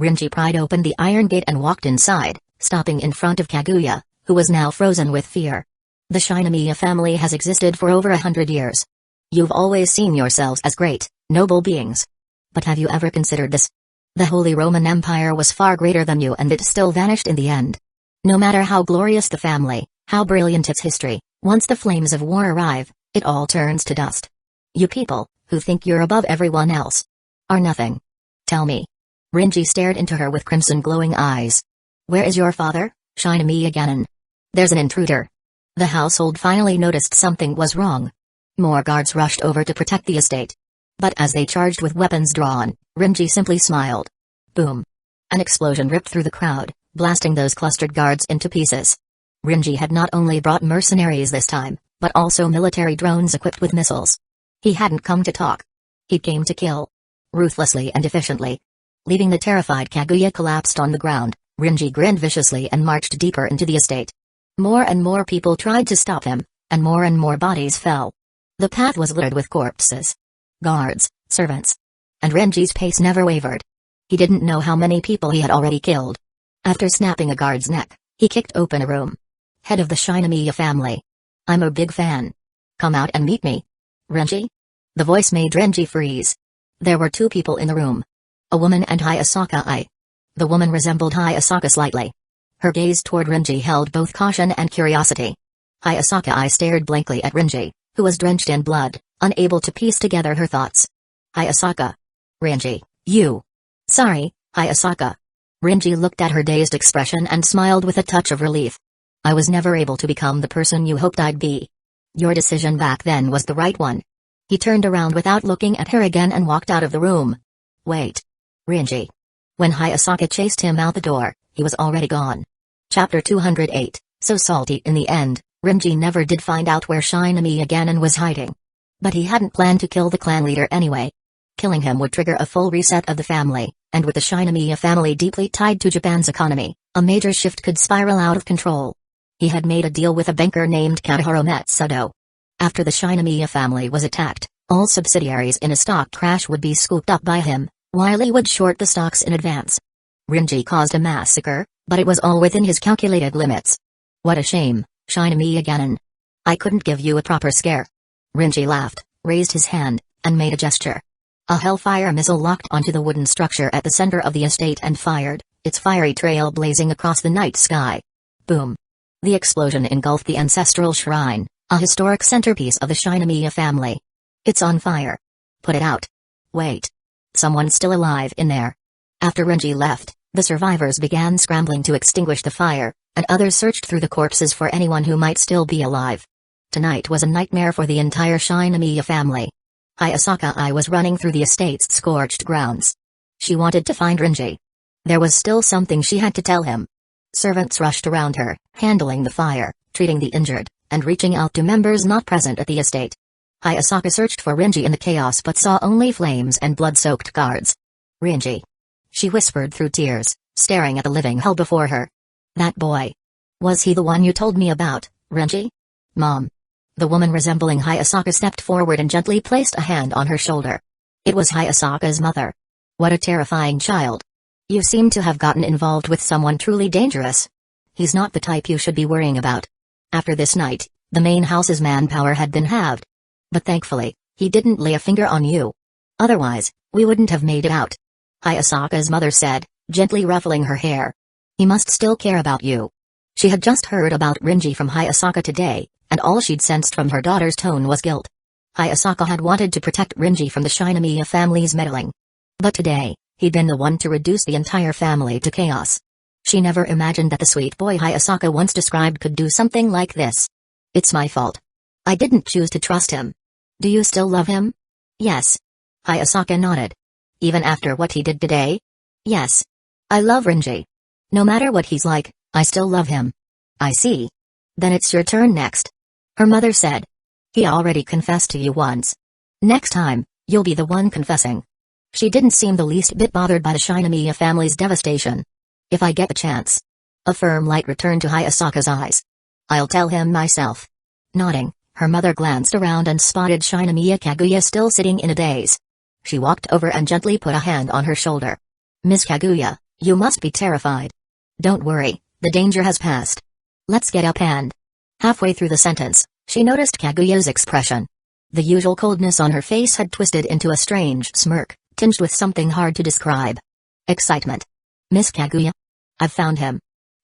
Rinji pried open the iron gate and walked inside, stopping in front of Kaguya, who was now frozen with fear. The Shinomiya family has existed for over 100 years. You've always seen yourselves as great, noble beings. But have you ever considered this? The Holy Roman Empire was far greater than you and it still vanished in the end. No matter how glorious the family, how brilliant its history, once the flames of war arrive, it all turns to dust. You people, who think you're above everyone else, are nothing. Tell me. Rinji stared into her with crimson glowing eyes. Where is your father, Shinomiya Ganon? There's an intruder. The household finally noticed something was wrong. More guards rushed over to protect the estate. But as they charged with weapons drawn, Rinji simply smiled. Boom. An explosion ripped through the crowd, blasting those clustered guards into pieces. Rinji had not only brought mercenaries this time, but also military drones equipped with missiles. He hadn't come to talk. He came to kill. Ruthlessly and efficiently. Leaving the terrified Kaguya collapsed on the ground, Rinji grinned viciously and marched deeper into the estate. More and more people tried to stop him, and more bodies fell. The path was littered with corpses. Guards, servants. And Renji's pace never wavered. He didn't know how many people he had already killed. After snapping a guard's neck, he kicked open a room. Head of the Shinomiya family. I'm a big fan. Come out and meet me. Renji? The voice made Renji freeze. There were two people in the room. A woman and Hayasaka. The woman resembled Hayasaka slightly. Her gaze toward Rinji held both caution and curiosity. Hayasaka stared blankly at Rinji, who was drenched in blood, unable to piece together her thoughts. Hayasaka. Rinji, you. Sorry, Hayasaka. Rinji looked at her dazed expression and smiled with a touch of relief. I was never able to become the person you hoped I'd be. Your decision back then was the right one. He turned around without looking at her again and walked out of the room. Wait. Rinji. When Hayasaka chased him out the door, he was already gone. Chapter 208, So Salty in the End, Rinji never did find out where Shinami Ganon was hiding. But he hadn't planned to kill the clan leader anyway. Killing him would trigger a full reset of the family, and with the Shinamiya family deeply tied to Japan's economy, a major shift could spiral out of control. He had made a deal with a banker named Katahiro Matsudo. After the Shinamiya family was attacked, all subsidiaries in a stock crash would be scooped up by him, while he would short the stocks in advance. Rinji caused a massacre, but it was all within his calculated limits. What a shame, Shinamiya Ganon. I couldn't give you a proper scare. Rinji laughed, raised his hand, and made a gesture. A hellfire missile locked onto the wooden structure at the center of the estate and fired, its fiery trail blazing across the night sky. Boom. The explosion engulfed the ancestral shrine, a historic centerpiece of the Shinamiya family. It's on fire. Put it out. Wait. Someone's still alive in there. After Rinji left, the survivors began scrambling to extinguish the fire, and others searched through the corpses for anyone who might still be alive. Tonight was a nightmare for the entire Shinamiya family. Hayasaka I was running through the estate's scorched grounds. She wanted to find Rinji. There was still something she had to tell him. Servants rushed around her, handling the fire, treating the injured, and reaching out to members not present at the estate. Hayasaka searched for Rinji in the chaos but saw only flames and blood-soaked guards. Rinji. She whispered through tears, staring at the living hell before her. That boy. Was he the one you told me about, Rinji? Mom. The woman resembling Hayasaka stepped forward and gently placed a hand on her shoulder. It was Hayasaka's mother. What a terrifying child. You seem to have gotten involved with someone truly dangerous. He's not the type you should be worrying about. After this night, the main house's manpower had been halved. But thankfully, he didn't lay a finger on you. Otherwise, we wouldn't have made it out. Hayasaka's mother said, gently ruffling her hair. He must still care about you. She had just heard about Rinji from Hayasaka today, and all she'd sensed from her daughter's tone was guilt. Hayasaka had wanted to protect Rinji from the Shinamiya family's meddling. But today, he'd been the one to reduce the entire family to chaos. She never imagined that the sweet boy Hayasaka once described could do something like this. It's my fault. I didn't choose to trust him. Do you still love him? Yes. Hayasaka nodded. Even after what he did today? Yes. I love Rinji. No matter what he's like, I still love him. I see. Then it's your turn next. Her mother said. He already confessed to you once. Next time, you'll be the one confessing. She didn't seem the least bit bothered by the Shinamiya family's devastation. If I get a chance. A firm light returned to Hayasaka's eyes. I'll tell him myself. Nodding, her mother glanced around and spotted Shinamiya Kaguya still sitting in a daze. She walked over and gently put a hand on her shoulder. Miss Kaguya, you must be terrified. Don't worry, the danger has passed. Let's get up and... Halfway through the sentence, she noticed Kaguya's expression. The usual coldness on her face had twisted into a strange smirk, tinged with something hard to describe. Excitement. Miss Kaguya? I've found him.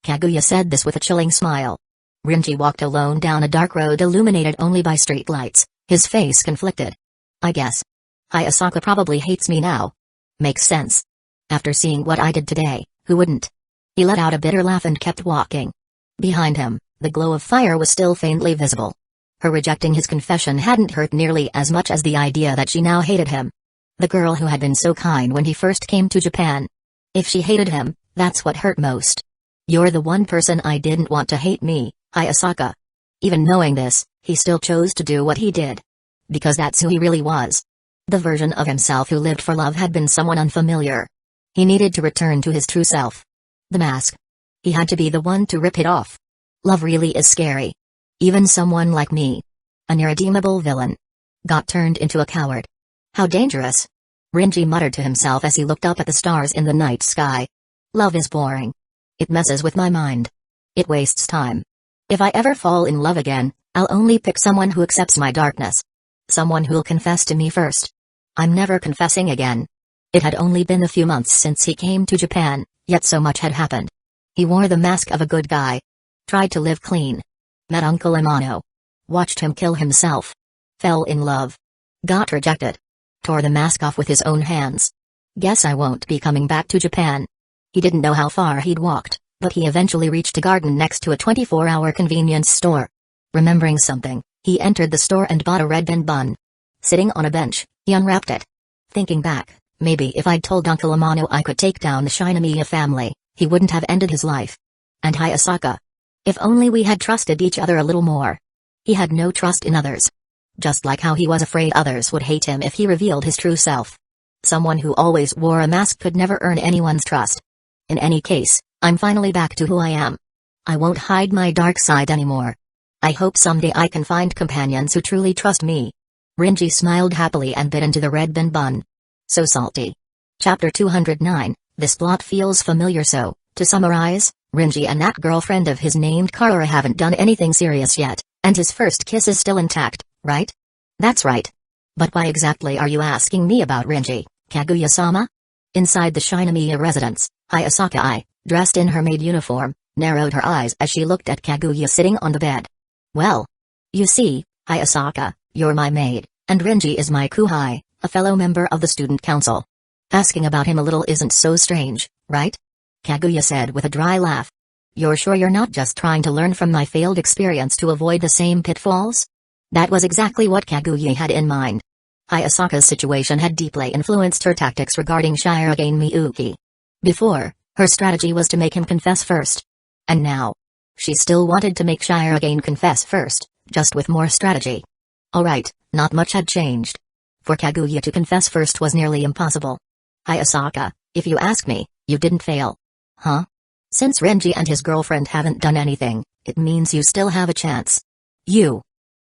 Kaguya said this with a chilling smile. Rinji walked alone down a dark road illuminated only by street lights, his face conflicted. I guess. Hayasaka probably hates me now. Makes sense. After seeing what I did today, who wouldn't? He let out a bitter laugh and kept walking. Behind him, the glow of fire was still faintly visible. Her rejecting his confession hadn't hurt nearly as much as the idea that she now hated him. The girl who had been so kind when he first came to Japan. If she hated him, that's what hurt most. You're the one person I didn't want to hate me, Hayasaka. Even knowing this, he still chose to do what he did. Because that's who he really was. The version of himself who lived for love had been someone unfamiliar. He needed to return to his true self. The mask. He had to be the one to rip it off. Love really is scary. Even someone like me. An irredeemable villain. Got turned into a coward. How dangerous. Rinji muttered to himself as he looked up at the stars in the night sky. Love is boring. It messes with my mind. It wastes time. If I ever fall in love again, I'll only pick someone who accepts my darkness. Someone who'll confess to me first. I'm never confessing again. It had only been a few months since he came to Japan, yet so much had happened. He wore the mask of a good guy. Tried to live clean. Met Uncle Amano. Watched him kill himself. Fell in love. Got rejected. Tore the mask off with his own hands. Guess I won't be coming back to Japan. He didn't know how far he'd walked, but he eventually reached a garden next to a 24-hour convenience store. Remembering something, he entered the store and bought a red bean bun. Sitting on a bench, he unwrapped it. Thinking back, maybe if I'd told Uncle Amano I could take down the Shinamiya family, he wouldn't have ended his life. And Hayasaka. If only we had trusted each other a little more. He had no trust in others. Just like how he was afraid others would hate him if he revealed his true self. Someone who always wore a mask could never earn anyone's trust. In any case, I'm finally back to who I am. I won't hide my dark side anymore. I hope someday I can find companions who truly trust me. Rinji smiled happily and bit into the red bean bun. So salty. Chapter 209, this plot feels familiar. So, to summarize, Rinji and that girlfriend of his named Karura haven't done anything serious yet, and his first kiss is still intact, right? That's right. But why exactly are you asking me about Rinji, Kaguya-sama? Inside the Shinomiya residence, Hayasaka, dressed in her maid uniform, narrowed her eyes as she looked at Kaguya sitting on the bed. Well, you see, Hayasaka, you're my maid, and Rinji is my kuhai, a fellow member of the student council. Asking about him a little isn't so strange, right? Kaguya said with a dry laugh. You're sure you're not just trying to learn from my failed experience to avoid the same pitfalls? That was exactly what Kaguya had in mind. Hayasaka's situation had deeply influenced her tactics regarding Shirogane Miyuki. Before, her strategy was to make him confess first. And now, she still wanted to make Shirogane confess first, just with more strategy. Alright, not much had changed. For Kaguya to confess first was nearly impossible. Hayasaka, if you ask me, you didn't fail. Huh? Since Rinji and his girlfriend haven't done anything, it means you still have a chance.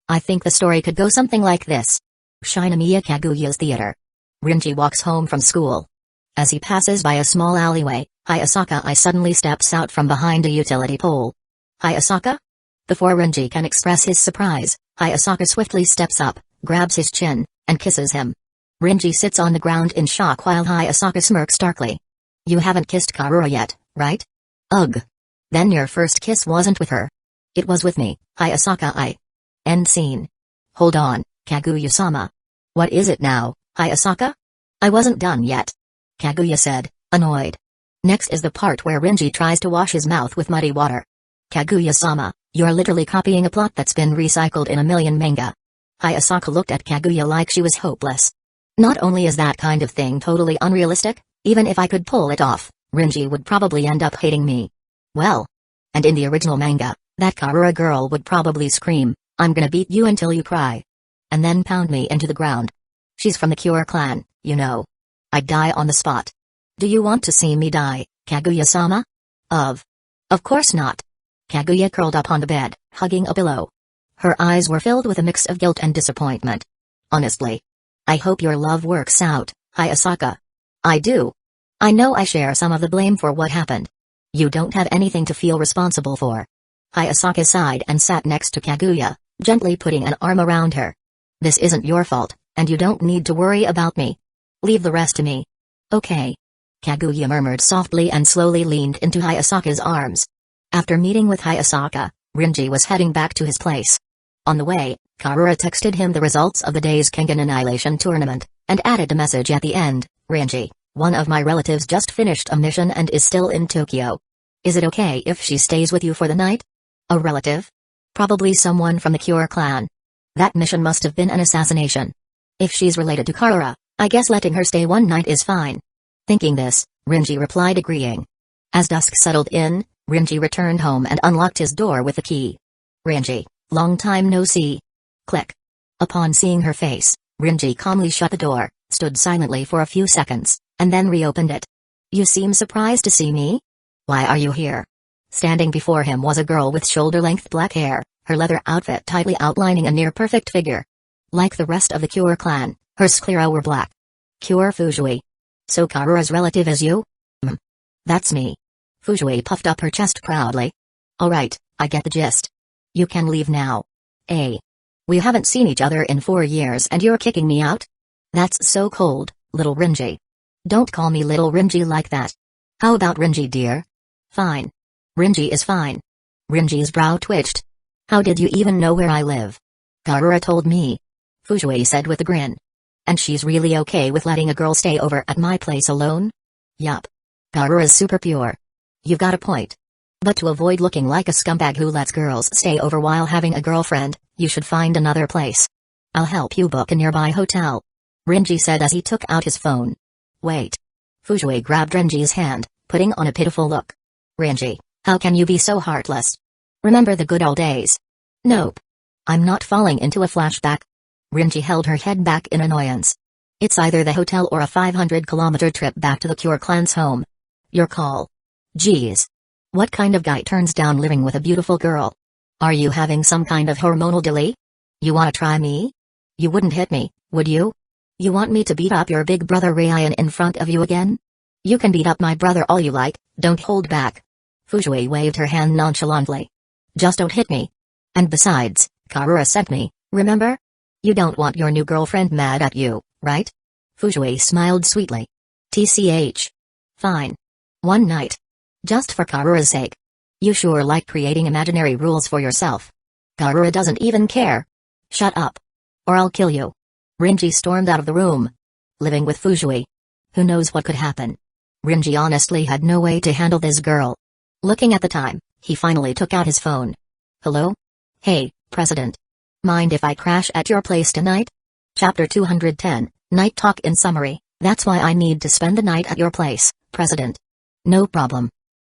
I think the story could go something like this. Shinomiya Kaguya's theater. Rinji walks home from school. As he passes by a small alleyway, Hayasaka suddenly steps out from behind a utility pole. Hayasaka? Before Rinji can express his surprise, Hayasaka swiftly steps up, grabs his chin, and kisses him. Rinji sits on the ground in shock while Hayasaka smirks darkly. You haven't kissed Karura yet, right? Ugh. Then your first kiss wasn't with her. It was with me, Hayasaka. End scene. Hold on, Kaguya-sama. What is it now, Hayasaka? I wasn't done yet. Kaguya said, annoyed. Next is the part where Rinji tries to wash his mouth with muddy water. Kaguya-sama, you're literally copying a plot that's been recycled in a million manga. Hayasaka looked at Kaguya like she was hopeless. Not only is that kind of thing totally unrealistic, even if I could pull it off, Rinji would probably end up hating me. Well. And in the original manga, that Karura girl would probably scream, I'm gonna beat you until you cry. And then pound me into the ground. She's from the Cure clan, you know. I'd die on the spot. Do you want to see me die, Kaguya-sama? Of course not. Kaguya curled up on the bed, hugging a pillow. Her eyes were filled with a mix of guilt and disappointment. Honestly. I hope your love works out, Hayasaka. I do. I know I share some of the blame for what happened. You don't have anything to feel responsible for. Hayasaka sighed and sat next to Kaguya, gently putting an arm around her. This isn't your fault, and you don't need to worry about me. Leave the rest to me. Okay. Kaguya murmured softly and slowly leaned into Hayasaka's arms. After meeting with Hayasaka, Rinji was heading back to his place. On the way, Karura texted him the results of the day's Kengan Annihilation tournament, and added a message at the end, Rinji, one of my relatives just finished a mission and is still in Tokyo. Is it okay if she stays with you for the night? A relative? Probably someone from the Cure clan. That mission must have been an assassination. If she's related to Karura, I guess letting her stay one night is fine. Thinking this, Rinji replied agreeing. As dusk settled in, Rinji returned home and unlocked his door with the key. Rinji, long time no see. Click. Upon seeing her face, Rinji calmly shut the door, stood silently for a few seconds, and then reopened it. You seem surprised to see me? Why are you here? Standing before him was a girl with shoulder-length black hair, her leather outfit tightly outlining a near-perfect figure. Like the rest of the Cure clan, her sclera were black. Cure Fujui. So Karura's relative is you? That's me. Fujui puffed up her chest proudly. Alright, I get the gist. You can leave now. We haven't seen each other in 4 years and you're kicking me out? That's so cold, little Rinji. Don't call me little Rinji like that. How about Rinji dear? Fine. Rinji is fine. Rinji's brow twitched. How did you even know where I live? Karura told me. Fujui said with a grin. And she's really okay with letting a girl stay over at my place alone? Yup. Karura's super pure. You've got a point. But to avoid looking like a scumbag who lets girls stay over while having a girlfriend, you should find another place. I'll help you book a nearby hotel. Rinji said as he took out his phone. Wait. Fujui grabbed Rinji's hand, putting on a pitiful look. Rinji, how can you be so heartless? Remember the good old days? Nope. I'm not falling into a flashback. Rinji held her head back in annoyance. It's either the hotel or a 500-kilometer trip back to the Cure clan's home. Your call. Geez. What kind of guy turns down living with a beautiful girl? Are you having some kind of hormonal delay? You wanna try me? You wouldn't hit me, would you? You want me to beat up your big brother Ryan in front of you again? You can beat up my brother all you like, don't hold back. Fujui waved her hand nonchalantly. Just don't hit me. And besides, Karura sent me, remember? You don't want your new girlfriend mad at you, right? Fujui smiled sweetly. TCH. Fine. One night. Just for Karura's sake. You sure like creating imaginary rules for yourself. Karura doesn't even care. Shut up. Or I'll kill you. Rinji stormed out of the room. Living with Fujui. Who knows what could happen? Rinji honestly had no way to handle this girl. Looking at the time, he finally took out his phone. Hello? Hey, President. Mind if I crash at your place tonight? Chapter 210, Night Talk in summary, that's why I need to spend the night at your place, President. No problem.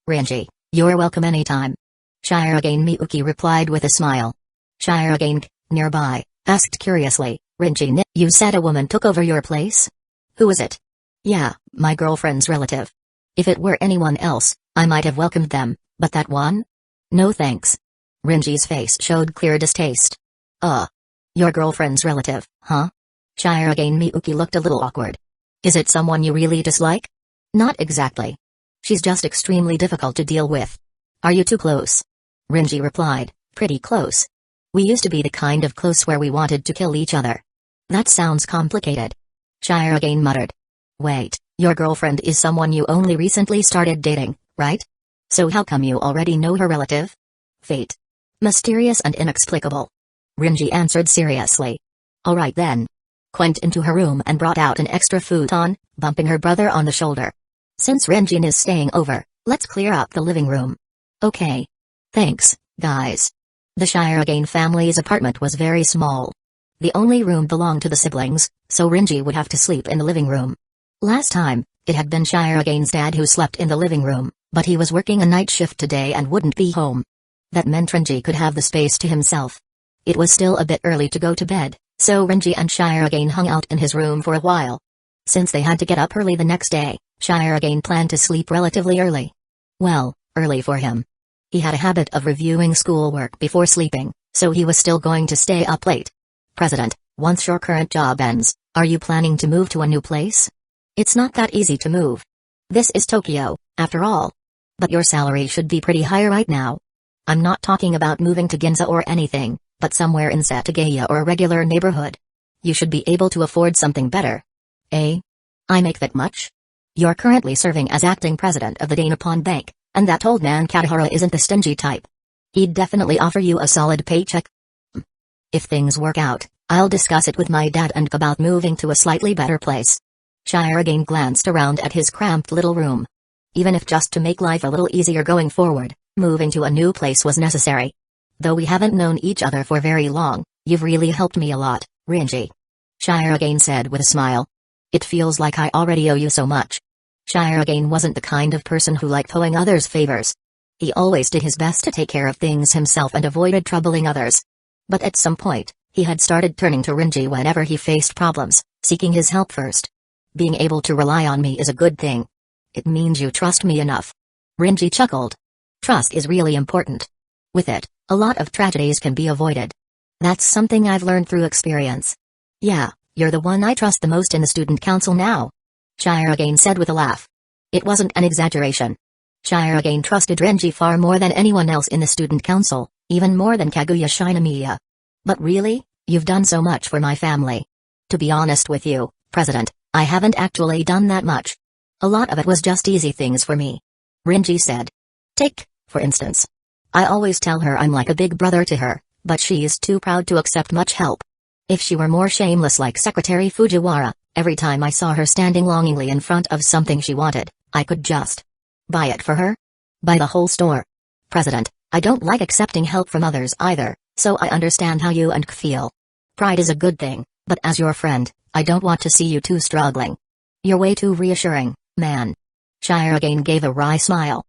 Rinji, you're welcome anytime. Shirogane Miyuki replied with a smile. Shirogane, nearby, asked curiously, Rinji, you said a woman took over your place? Who is it? Yeah, my girlfriend's relative. If it were anyone else, I might have welcomed them, but that one? No thanks. Rinji's face showed clear distaste. Your girlfriend's relative, huh? Shirogane Miyuki looked a little awkward. Is it someone you really dislike? Not exactly. She's just extremely difficult to deal with. Are you too close? Rinji replied, pretty close. We used to be the kind of close where we wanted to kill each other. That sounds complicated. Shirogane muttered. Wait, your girlfriend is someone you only recently started dating, right? So how come you already know her relative? Fate. Mysterious and inexplicable. Rinji answered seriously. Alright then. Went into her room and brought out an extra futon, bumping her brother on the shoulder. Since Renjin is staying over, let's clear up the living room. Okay. Thanks, guys. The Shirogane family's apartment was very small. The only room belonged to the siblings, so Rinji would have to sleep in the living room. Last time, it had been Shirogane's dad who slept in the living room, but he was working a night shift today and wouldn't be home. That meant Rinji could have the space to himself. It was still a bit early to go to bed, so Rinji and Shirogane hung out in his room for a while. Since they had to get up early the next day, Shirogane planned to sleep relatively early. Well, early for him. He had a habit of reviewing schoolwork before sleeping, so he was still going to stay up late. President, once your current job ends, are you planning to move to a new place? It's not that easy to move. This is Tokyo, after all. But your salary should be pretty high right now. I'm not talking about moving to Ginza or anything, but somewhere in Setagaya or a regular neighborhood. You should be able to afford something better. Eh? I make that much? You're currently serving as acting president of the Dainapon Bank, and that old man Katahara isn't the stingy type. He'd definitely offer you a solid paycheck. If things work out, I'll discuss it with my dad and about moving to a slightly better place. Shirogane glanced around at his cramped little room. Even if just to make life a little easier going forward, moving to a new place was necessary. Though we haven't known each other for very long, you've really helped me a lot, Rinji. Shirogane said with a smile. It feels like I already owe you so much. Shirogane wasn't the kind of person who liked owing others favors. He always did his best to take care of things himself and avoided troubling others. But at some point, he had started turning to Rinji whenever he faced problems, seeking his help first. Being able to rely on me is a good thing. It means you trust me enough. Rinji chuckled. Trust is really important. With it, a lot of tragedies can be avoided. That's something I've learned through experience. Yeah, you're the one I trust the most in the student council now. Shirogane said with a laugh. It wasn't an exaggeration. Shirogane trusted Renji far more than anyone else in the student council, even more than Kaguya Shinomiya. But really, you've done so much for my family. To be honest with you, President, I haven't actually done that much. A lot of it was just easy things for me. Rinji said. Take, for instance. I always tell her I'm like a big brother to her, but she is too proud to accept much help. If she were more shameless like Secretary Fujiwara, every time I saw her standing longingly in front of something she wanted, I could just buy it for her? Buy the whole store. President, I don't like accepting help from others either, so I understand how you and K feel. Pride is a good thing, but as your friend, I don't want to see you two struggling. You're way too reassuring, man. Shirogane gave a wry smile.